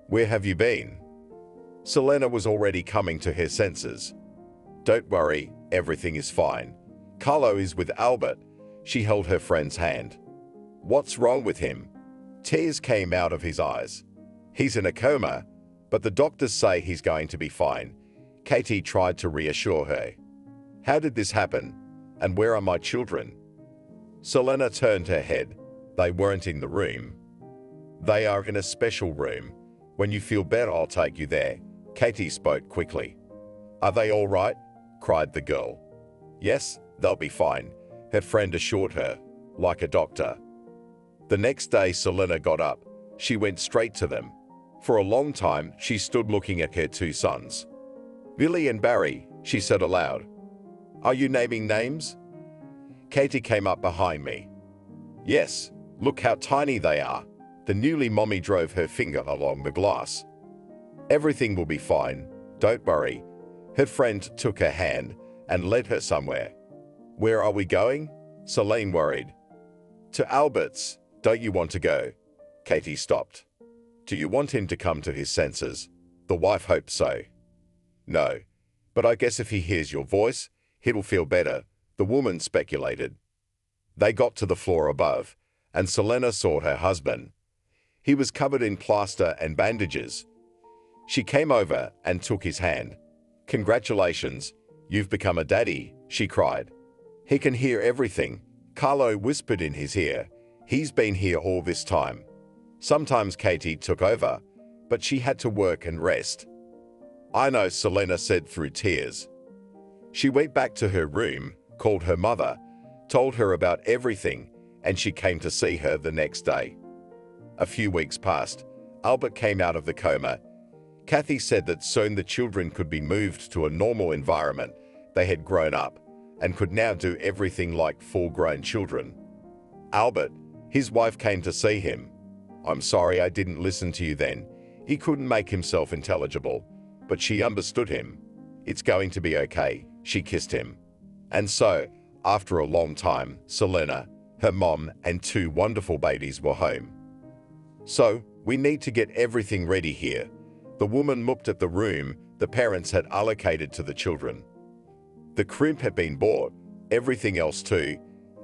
"Where have you been?" Selena was already coming to her senses. "Don't worry, everything is fine. Carlo is with Albert." She held her friend's hand. "What's wrong with him?" Tears came out of his eyes. "He's in a coma, but the doctors say he's going to be fine." Katie tried to reassure her. "How did this happen? And where are my children?" Selena turned her head. They weren't in the room. They are in a special room. When you feel better, I'll take you there. Katie spoke quickly. Are they all right? Cried the girl. Yes, they'll be fine, her friend assured her, like a doctor. The next day, Selena got up. She went straight to them. For a long time, she stood looking at her two sons. Billy and Barry, she said aloud. Are you naming names? Katie came up behind me. Yes, look how tiny they are. The newly mommy drove her finger along the glass. Everything will be fine, don't worry. Her friend took her hand and led her somewhere. Where are we going? Selene worried. To Albert's. Don't you want to go? Katie stopped. Do you want him to come to his senses? The wife hoped so. No, but I guess if he hears your voice, he'll feel better, the woman speculated. They got to the floor above, and Selena saw her husband. He was covered in plaster and bandages. She came over and took his hand. Congratulations, you've become a daddy, she cried. He can hear everything, Carlo whispered in his ear. He's been here all this time. Sometimes Katie took over, but she had to work and rest. I know, Selena said through tears. She went back to her room, called her mother, told her about everything, and she came to see her the next day. A few weeks passed. Albert came out of the coma. Kathy said that soon the children could be moved to a normal environment. They had grown up and could now do everything like full-grown children. Albert, his wife, came to see him. I'm sorry I didn't listen to you then. He couldn't make himself intelligible, but she understood him. It's going to be okay, she kissed him. And so, after a long time, Selena, her mom, and two wonderful babies were home. So, we need to get everything ready here. The woman looked at the room the parents had allocated to the children. The crib had been bought, everything else too.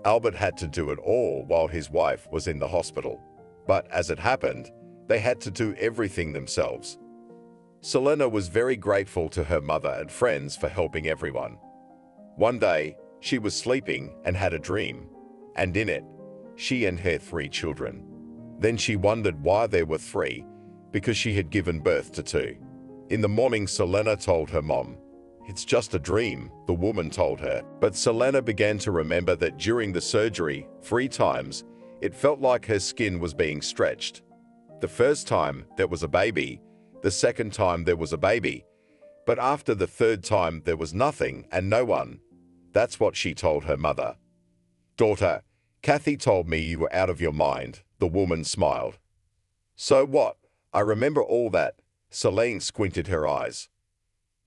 Albert had to do it all while his wife was in the hospital. But as it happened, they had to do everything themselves. Selena was very grateful to her mother and friends for helping everyone. One day, she was sleeping and had a dream, and in it, she and her 3 children. Then she wondered why there were 3, because she had given birth to 2. In the morning, Selena told her mom. It's just a dream, the woman told her. But Selena began to remember that during the surgery, 3 times, it felt like her skin was being stretched. The first time, there was a baby. The second time, there was a baby. But after the third time, there was nothing and no one. That's what she told her mother. Daughter, Kathy told me you were out of your mind, the woman smiled. So what? I remember all that. Selene squinted her eyes.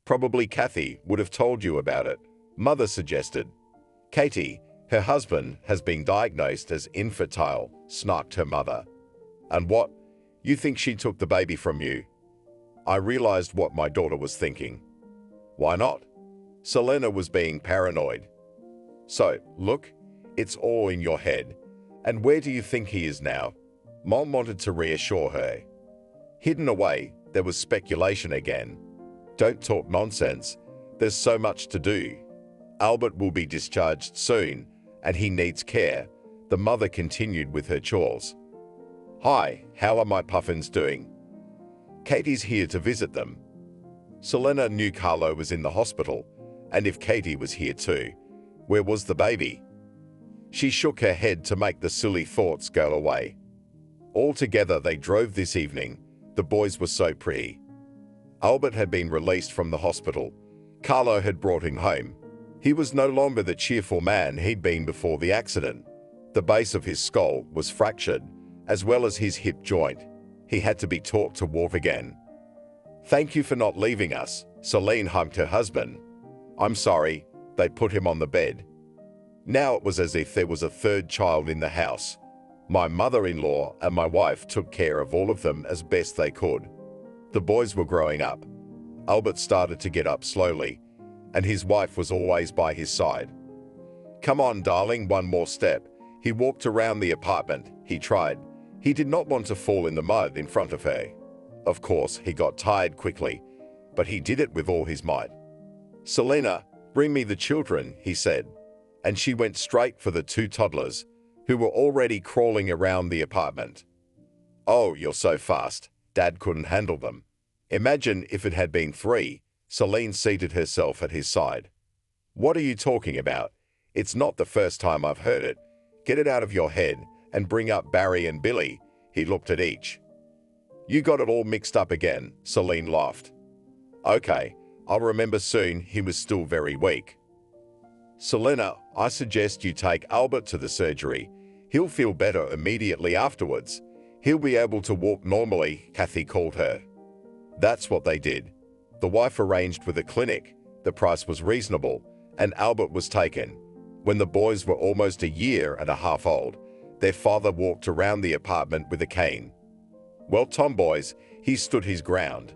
Probably Kathy would have told you about it, Mother suggested. Katie, her husband, has been diagnosed as infertile, snarked her mother. And what? You think she took the baby from you? I realized what my daughter was thinking. Why not? Selena was being paranoid. So, look, it's all in your head. And where do you think he is now? Mom wanted to reassure her. Hidden away, there was speculation again. Don't talk nonsense. There's so much to do. Albert will be discharged soon, and he needs care. The mother continued with her chores. Hi, how are my puffins doing? Katie's here to visit them. Selena knew Carlo was in the hospital, and if Katie was here too, where was the baby? She shook her head to make the silly thoughts go away. All together they drove this evening. The boys were so pretty. Albert had been released from the hospital. Carlo had brought him home. He was no longer the cheerful man he'd been before the accident. The base of his skull was fractured, as well as his hip joint. He had to be taught to walk again. Thank you for not leaving us, Selene hugged her husband. I'm sorry, they put him on the bed. Now it was as if there was a third child in the house. My mother-in-law and my wife took care of all of them as best they could. The boys were growing up. Albert started to get up slowly, and his wife was always by his side. Come on, darling, one more step. He walked around the apartment. He tried. He did not want to fall in the mud in front of her. Of course, he got tired quickly, but he did it with all his might. Selena, bring me the children, he said, and she went straight for the 2 toddlers, who were already crawling around the apartment. "Oh, you're so fast." Dad couldn't handle them. Imagine if it had been 3. Celine seated herself at his side. "What are you talking about? It's not the first time I've heard it. Get it out of your head and bring up Barry and Billy." He looked at each. "You got it all mixed up again," Celine laughed. "Okay, I'll remember soon." He was still very weak. "Selena, I suggest you take Albert to the surgery. He'll feel better immediately afterwards. He'll be able to walk normally," Kathy called her. That's what they did. The wife arranged with a clinic. The price was reasonable, and Albert was taken. When the boys were almost 1.5 years old, their father walked around the apartment with a cane. Well, tomboys, he stood his ground.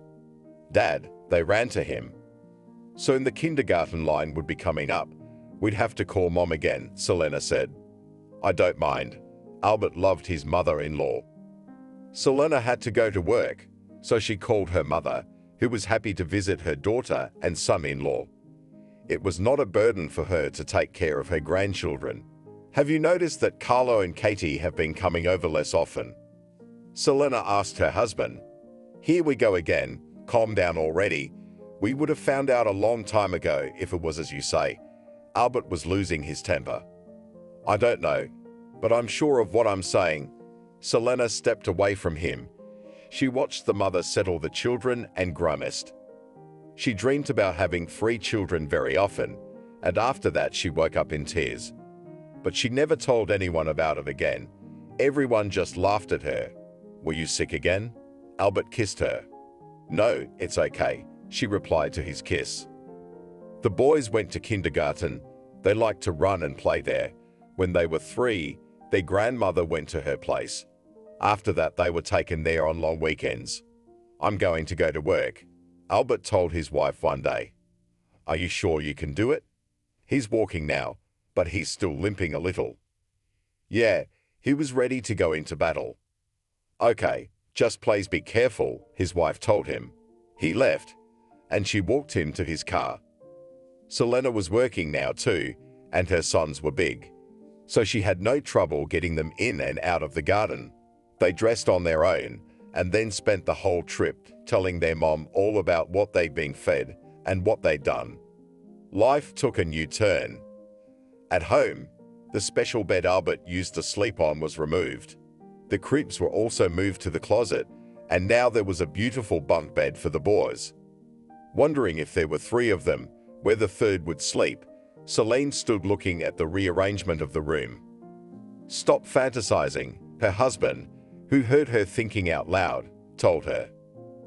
"Dad," they ran to him. "Soon the kindergarten line would be coming up. We'd have to call Mom again," Selena said. "I don't mind." Albert loved his mother-in-law. Selena had to go to work, so she called her mother, who was happy to visit her daughter and son-in-law. It was not a burden for her to take care of her grandchildren. "Have you noticed that Carlo and Katie have been coming over less often?" Selena asked her husband. "Here we go again. Calm down already. We would have found out a long time ago if it was as you say." Albert was losing his temper. "I don't know, but I'm sure of what I'm saying." Selena stepped away from him. She watched the mother settle the children and grimaced. She dreamed about having 3 children very often, and after that she woke up in tears. But she never told anyone about it again. Everyone just laughed at her. "Were you sick again?" Albert kissed her. "No, it's okay," she replied to his kiss. The boys went to kindergarten. They liked to run and play there. When they were 3, their grandmother went to her place. After that, they were taken there on long weekends. "I'm going to go to work," Albert told his wife one day. "Are you sure you can do it?" He's walking now, but he's still limping a little. Yeah, he was ready to go into battle. "Okay, just please be careful," his wife told him. He left, and she walked him to his car. Selena was working now too, and her sons were big, so she had no trouble getting them in and out of the garden. They dressed on their own, and then spent the whole trip telling their mom all about what they'd been fed and what they'd done. Life took a new turn. At home, the special bed Albert used to sleep on was removed. The cribs were also moved to the closet, and now there was a beautiful bunk bed for the boys. Wondering if there were 3 of them, where the third would sleep, Celine stood looking at the rearrangement of the room. "Stop fantasizing," her husband, who heard her thinking out loud, told her.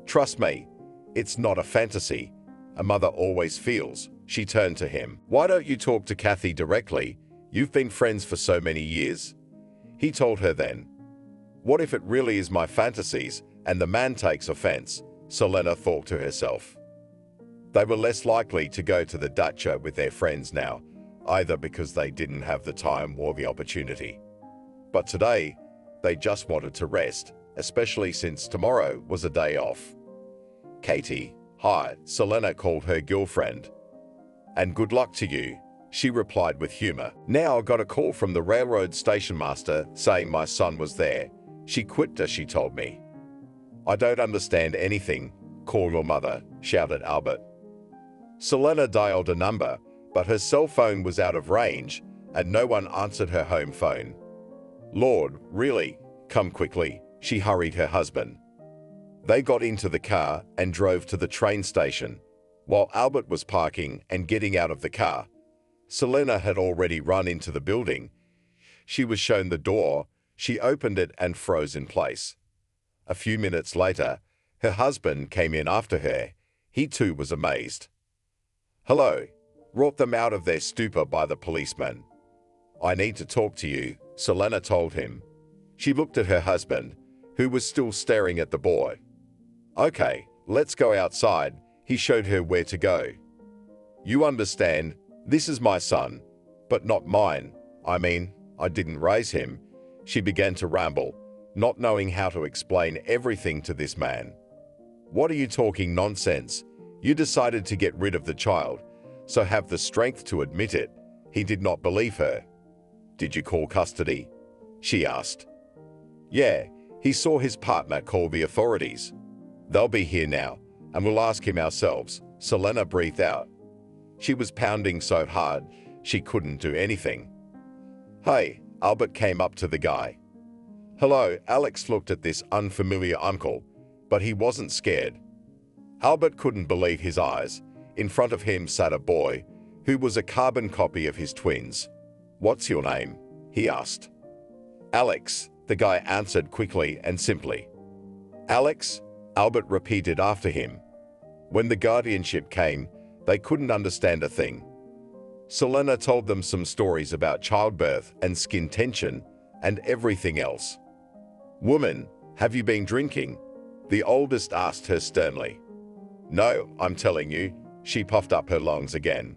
"Trust me, it's not a fantasy. A mother always feels." She turned to him. "Why don't you talk to Kathy directly? You've been friends for so many years." He told her then. What if it really is my fantasies and the man takes offense? Selena thought to herself. They were less likely to go to the dacha with their friends now, either because they didn't have the time or the opportunity. But today, they just wanted to rest, especially since tomorrow was a day off. "Katie, hi," Selena called her girlfriend. "And good luck to you," she replied with humor. "Now I got a call from the railroad station master saying my son was there. She quit as she told me." "I don't understand anything. Call your mother," shouted Albert. Selena dialed a number, but her cell phone was out of range, and no one answered her home phone. "Lord, really? Come quickly," she hurried her husband. They got into the car and drove to the train station. While Albert was parking and getting out of the car, Selena had already run into the building. She was shown the door. She opened it and froze in place. A few minutes later, her husband came in after her. He too was amazed. "Hello," brought them out of their stupor by the policeman. "I need to talk to you," Selena told him. She looked at her husband, who was still staring at the boy. "Okay, let's go outside." He showed her where to go. "You understand, this is my son, but not mine. I mean, I didn't raise him." She began to ramble, not knowing how to explain everything to this man. "What are you talking nonsense? You decided to get rid of the child, so have the strength to admit it." He did not believe her. "Did you call custody?" she asked. Yeah, he saw his partner call the authorities. They'll be here now, and we'll ask him ourselves, Selena breathed out. She was pounding so hard, she couldn't do anything. Hey, Albert came up to the guy. Hello, Alex looked at this unfamiliar uncle, but he wasn't scared. Albert couldn't believe his eyes. In front of him sat a boy, who was a carbon copy of his twins. What's your name? He asked. Alex, the guy answered quickly and simply. Alex, Albert repeated after him. When the guardianship came, they couldn't understand a thing. Selena told them some stories about childbirth and skin tension and everything else. Woman, have you been drinking? The oldest asked her sternly. No, I'm telling you, she puffed up her lungs again.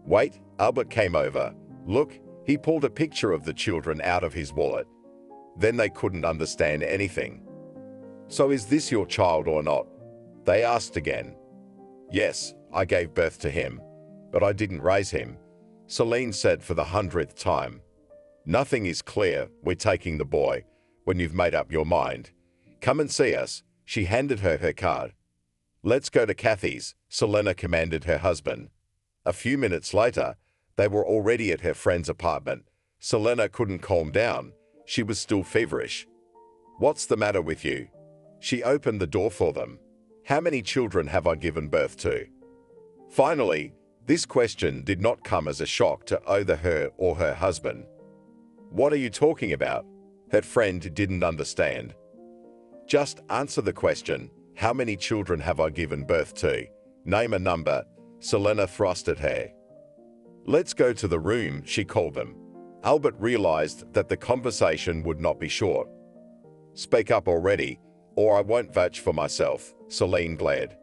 Wait, Albert came over. Look, he pulled a picture of the children out of his wallet. Then they couldn't understand anything. So is this your child or not? They asked again. Yes, I gave birth to him, but I didn't raise him, Celine said for the 100th time. Nothing is clear, we're taking the boy, when you've made up your mind. Come and see us, she handed her her card. Let's go to Kathy's, Selena commanded her husband. A few minutes later, they were already at her friend's apartment. Selena couldn't calm down. She was still feverish. What's the matter with you? She opened the door for them. How many children have I given birth to? Finally, this question did not come as a shock to either her or her husband. What are you talking about? Her friend didn't understand. Just answer the question. How many children have I given birth to? Name a number. Selena thrust at her. Let's go to the room, she called them. Albert realized that the conversation would not be short. Speak up already, or I won't vouch for myself, Celine glared.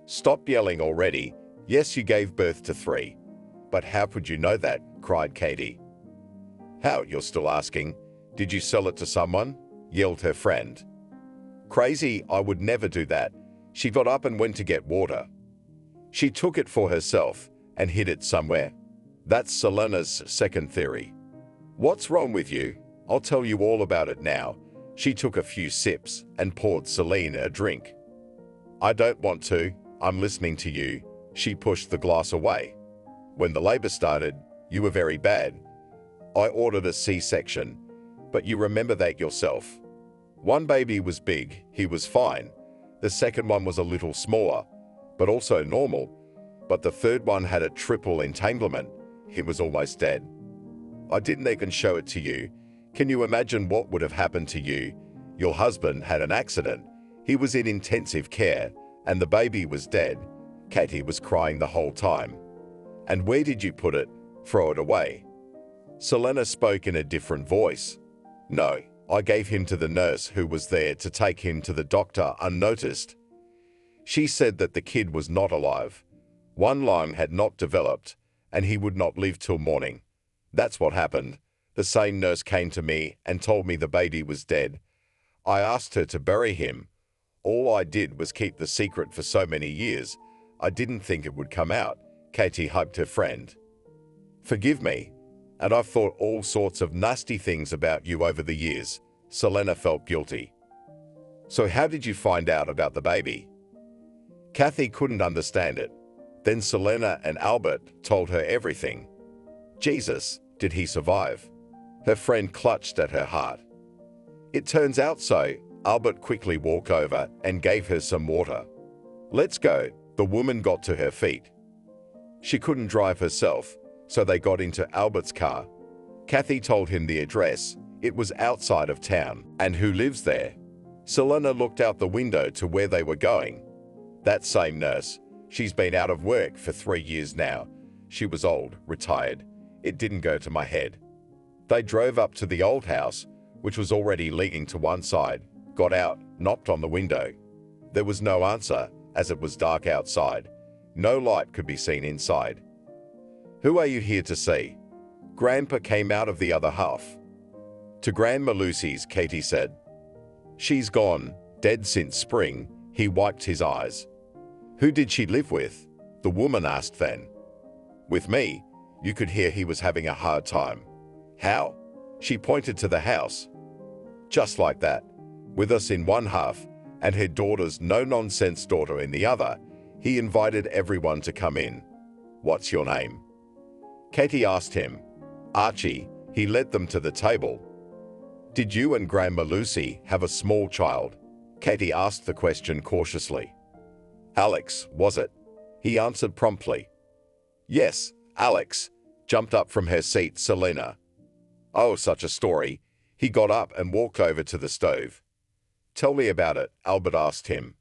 Stop yelling already. Yes, you gave birth to 3. But how could you know that? Cried Katie. How, you're still asking? Did you sell it to someone? Yelled her friend. Crazy, I would never do that. She got up and went to get water. She took it for herself and hid it somewhere. That's Selena's second theory. What's wrong with you? I'll tell you all about it now. She took a few sips and poured Celine a drink. I don't want to. I'm listening to you. She pushed the glass away. When the labor started, you were very bad. I ordered a C-section, but you remember that yourself. One baby was big, he was fine. The second one was a little smaller, but also normal. But the third one had a triple entanglement. He was almost dead. I didn't even show it to you. Can you imagine what would have happened to you? Your husband had an accident. He was in intensive care, and the baby was dead. Katie was crying the whole time. And where did you put it? Throw it away. Selena spoke in a different voice. No, I gave him to the nurse who was there to take him to the doctor unnoticed. She said that the kid was not alive. One lung had not developed, and he would not live till morning. That's what happened. The same nurse came to me and told me the baby was dead. I asked her to bury him. All I did was keep the secret for so many years. I didn't think it would come out. Katie hyped her friend. Forgive me, and I've thought all sorts of nasty things about you over the years. Selena felt guilty. So how did you find out about the baby? Kathy couldn't understand it. Then Selena and Albert told her everything. Jesus, did he survive? Her friend clutched at her heart. It turns out so. Albert quickly walked over and gave her some water. Let's go. The woman got to her feet. She couldn't drive herself, so they got into Albert's car. Kathy told him the address. It was outside of town. And who lives there? Selena looked out the window to where they were going. That same nurse. She's been out of work for 3 years now. She was old, retired. It didn't go to my head. They drove up to the old house, which was already leaning to one side, got out, knocked on the window. There was no answer, as it was dark outside. No light could be seen inside. Who are you here to see? Grandpa came out of the other half. To Grandma Lucy's, Katie said. She's gone, dead since spring. He wiped his eyes. Who did she live with? The woman asked then. With me. You could hear he was having a hard time. How? She pointed to the house. Just like that, with us in one half and her daughter's no-nonsense daughter in the other, he invited everyone to come in. "What's your name?" Katie asked him. "Archie." He led them to the table. "Did you and Grandma Lucy have a small child?" Katie asked the question cautiously. "Alex, was it?" He answered promptly. "Yes, Alex," jumped up from her seat Selena. "Oh, such a story." He got up and walked over to the stove. "Tell me about it," Albert asked him.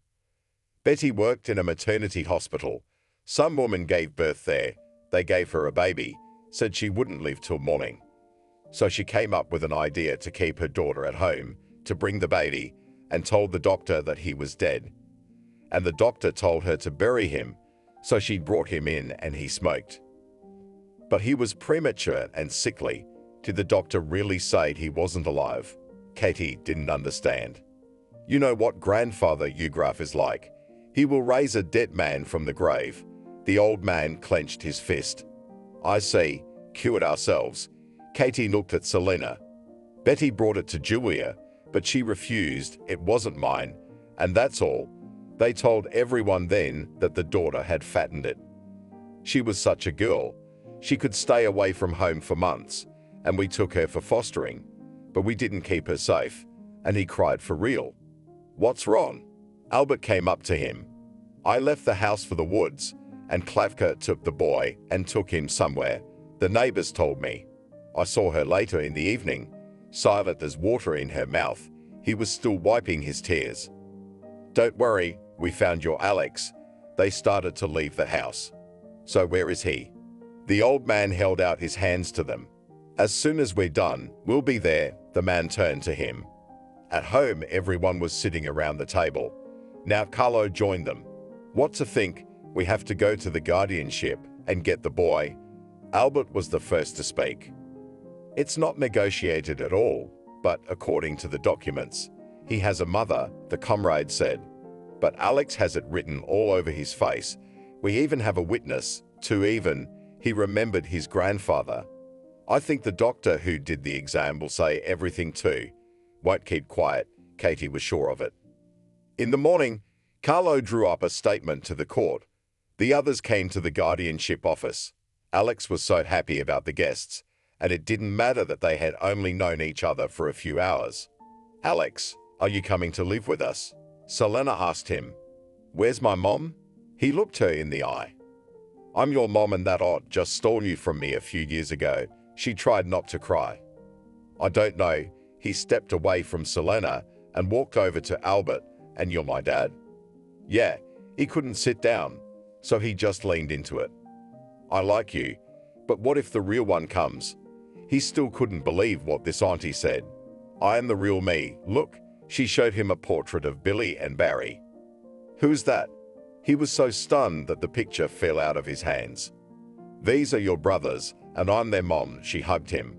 "Betty worked in a maternity hospital. Some woman gave birth there. They gave her a baby, said she wouldn't live till morning. So she came up with an idea to keep her daughter at home, to bring the baby, and told the doctor that he was dead. And the doctor told her to bury him, so she brought him in and he smoked. But he was premature and sickly. Did the doctor really say he wasn't alive?" Katie didn't understand. "You know what grandfather Ugraph is like. He will raise a dead man from the grave." The old man clenched his fist. "I see. Cue it ourselves." Katie looked at Selena. "Betty brought it to Julia, but she refused. It wasn't mine. And that's all. They told everyone then that the daughter had fattened it. She was such a girl. She could stay away from home for months, and we took her for fostering. But we didn't keep her safe." And he cried for real. "What's wrong?" Albert came up to him. "I left the house for the woods, and Klavka took the boy and took him somewhere. The neighbors told me. I saw her later in the evening, silent as water in her mouth. He was still wiping his tears. Don't worry, we found your Alex." They started to leave the house. "So where is he?" The old man held out his hands to them. "As soon as we're done, we'll be there." The man turned to him. At home, everyone was sitting around the table. Now Carlo joined them. "What to think? We have to go to the guardianship and get the boy." Albert was the first to speak. "It's not negotiated at all, but according to the documents, he has a mother," the comrade said. "But Alex has it written all over his face. We even have a witness, he remembered his grandfather. I think the doctor who did the exam will say everything too. Won't keep quiet." Katie was sure of it. In the morning, Carlo drew up a statement to the court. The others came to the guardianship office. Alex was so happy about the guests, and it didn't matter that they had only known each other for a few hours. "Alex, are you coming to live with us?" Selena asked him. "Where's my mom?" He looked her in the eye. "I'm your mom, and that odd just stole you from me a few years ago." She tried not to cry. "I don't know." He stepped away from Selena and walked over to Albert. "And you're my dad?" "Yeah." He couldn't sit down, so he just leaned into it. "I like you, but what if the real one comes?" He still couldn't believe what this auntie said. "I am the real me. Look." She showed him a portrait of Billy and Barry. "Who's that?" He was so stunned that the picture fell out of his hands. "These are your brothers, and I'm their mom." She hugged him.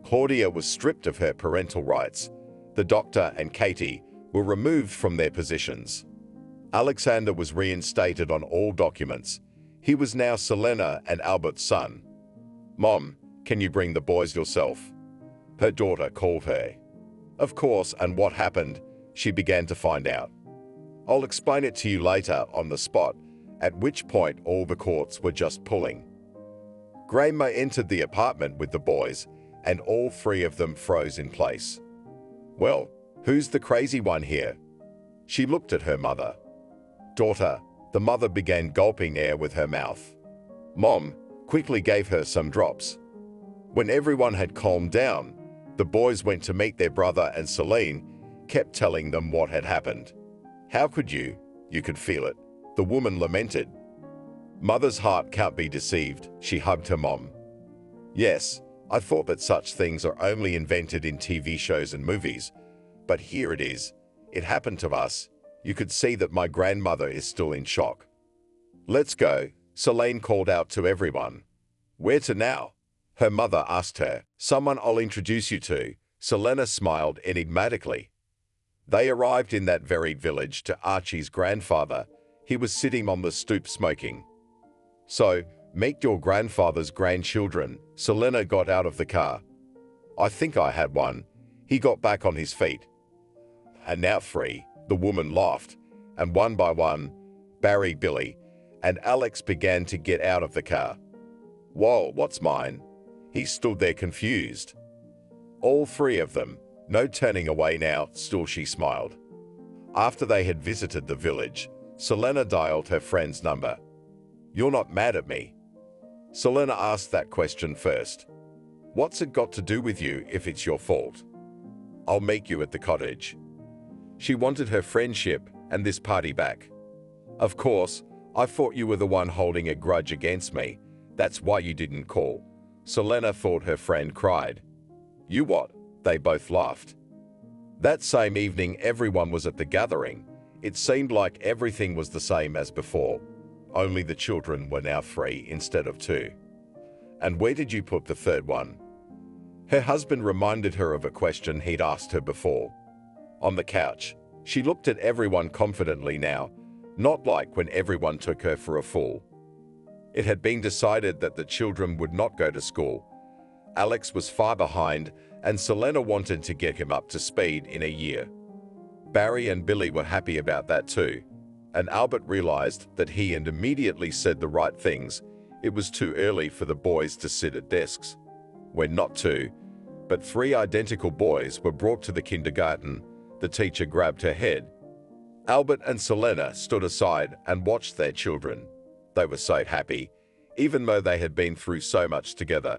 Claudia was stripped of her parental rights. The doctor and Katie were removed from their positions. Alexander was reinstated on all documents. He was now Selena and Albert's son. "Mom, can you bring the boys yourself?" Her daughter called her. "Of course, and what happened?" She began to find out. "I'll explain it to you later on the spot," at which point all the courts were just pulling. Grandma entered the apartment with the boys, and all three of them froze in place. "Well, who's the crazy one here?" She looked at her mother. "Daughter," the mother began gulping air with her mouth. Mom quickly gave her some drops. When everyone had calmed down, the boys went to meet their brother, and Celine kept telling them what had happened. "How could you? You could feel it," the woman lamented. "Mother's heart can't be deceived." She hugged her mom. "Yes, I thought that such things are only invented in TV shows and movies, but here it is. It happened to us. You could see that my grandmother is still in shock." "Let's go," Celine called out to everyone. "Where to now?" her mother asked her. "Someone I'll introduce you to." Selena smiled enigmatically. They arrived in that very village to Archie's grandfather. He was sitting on the stoop smoking. "So, meet your grandfather's grandchildren." Selena got out of the car. I think I had one. He got back on his feet. And now free, the woman laughed, and one by one, Barry, Billy, and Alex began to get out of the car. Whoa, what's mine? He stood there confused. All three of them, no turning away now, still she smiled. After they had visited the village, Selena dialed her friend's number. You're not mad at me? Selena asked that question first. What's it got to do with you if it's your fault? I'll meet you at the cottage. She wanted her friendship and this party back. Of course, I thought you were the one holding a grudge against me. That's why you didn't call. Selena thought her friend cried. You what? They both laughed. That same evening, everyone was at the gathering. It seemed like everything was the same as before. Only the children were now 3 instead of 2. And where did you put the third one? Her husband reminded her of a question he'd asked her before. On the couch. She looked at everyone confidently now, not like when everyone took her for a fool. It had been decided that the children would not go to school. Alex was far behind, and Selena wanted to get him up to speed in a year. Barry and Billy were happy about that too, and Albert realized that he and immediately said the right things. It was too early for the boys to sit at desks. When not 2, but 3 identical boys were brought to the kindergarten, the teacher grabbed her head. Albert and Selena stood aside and watched their children. They were so happy, even though they had been through so much together.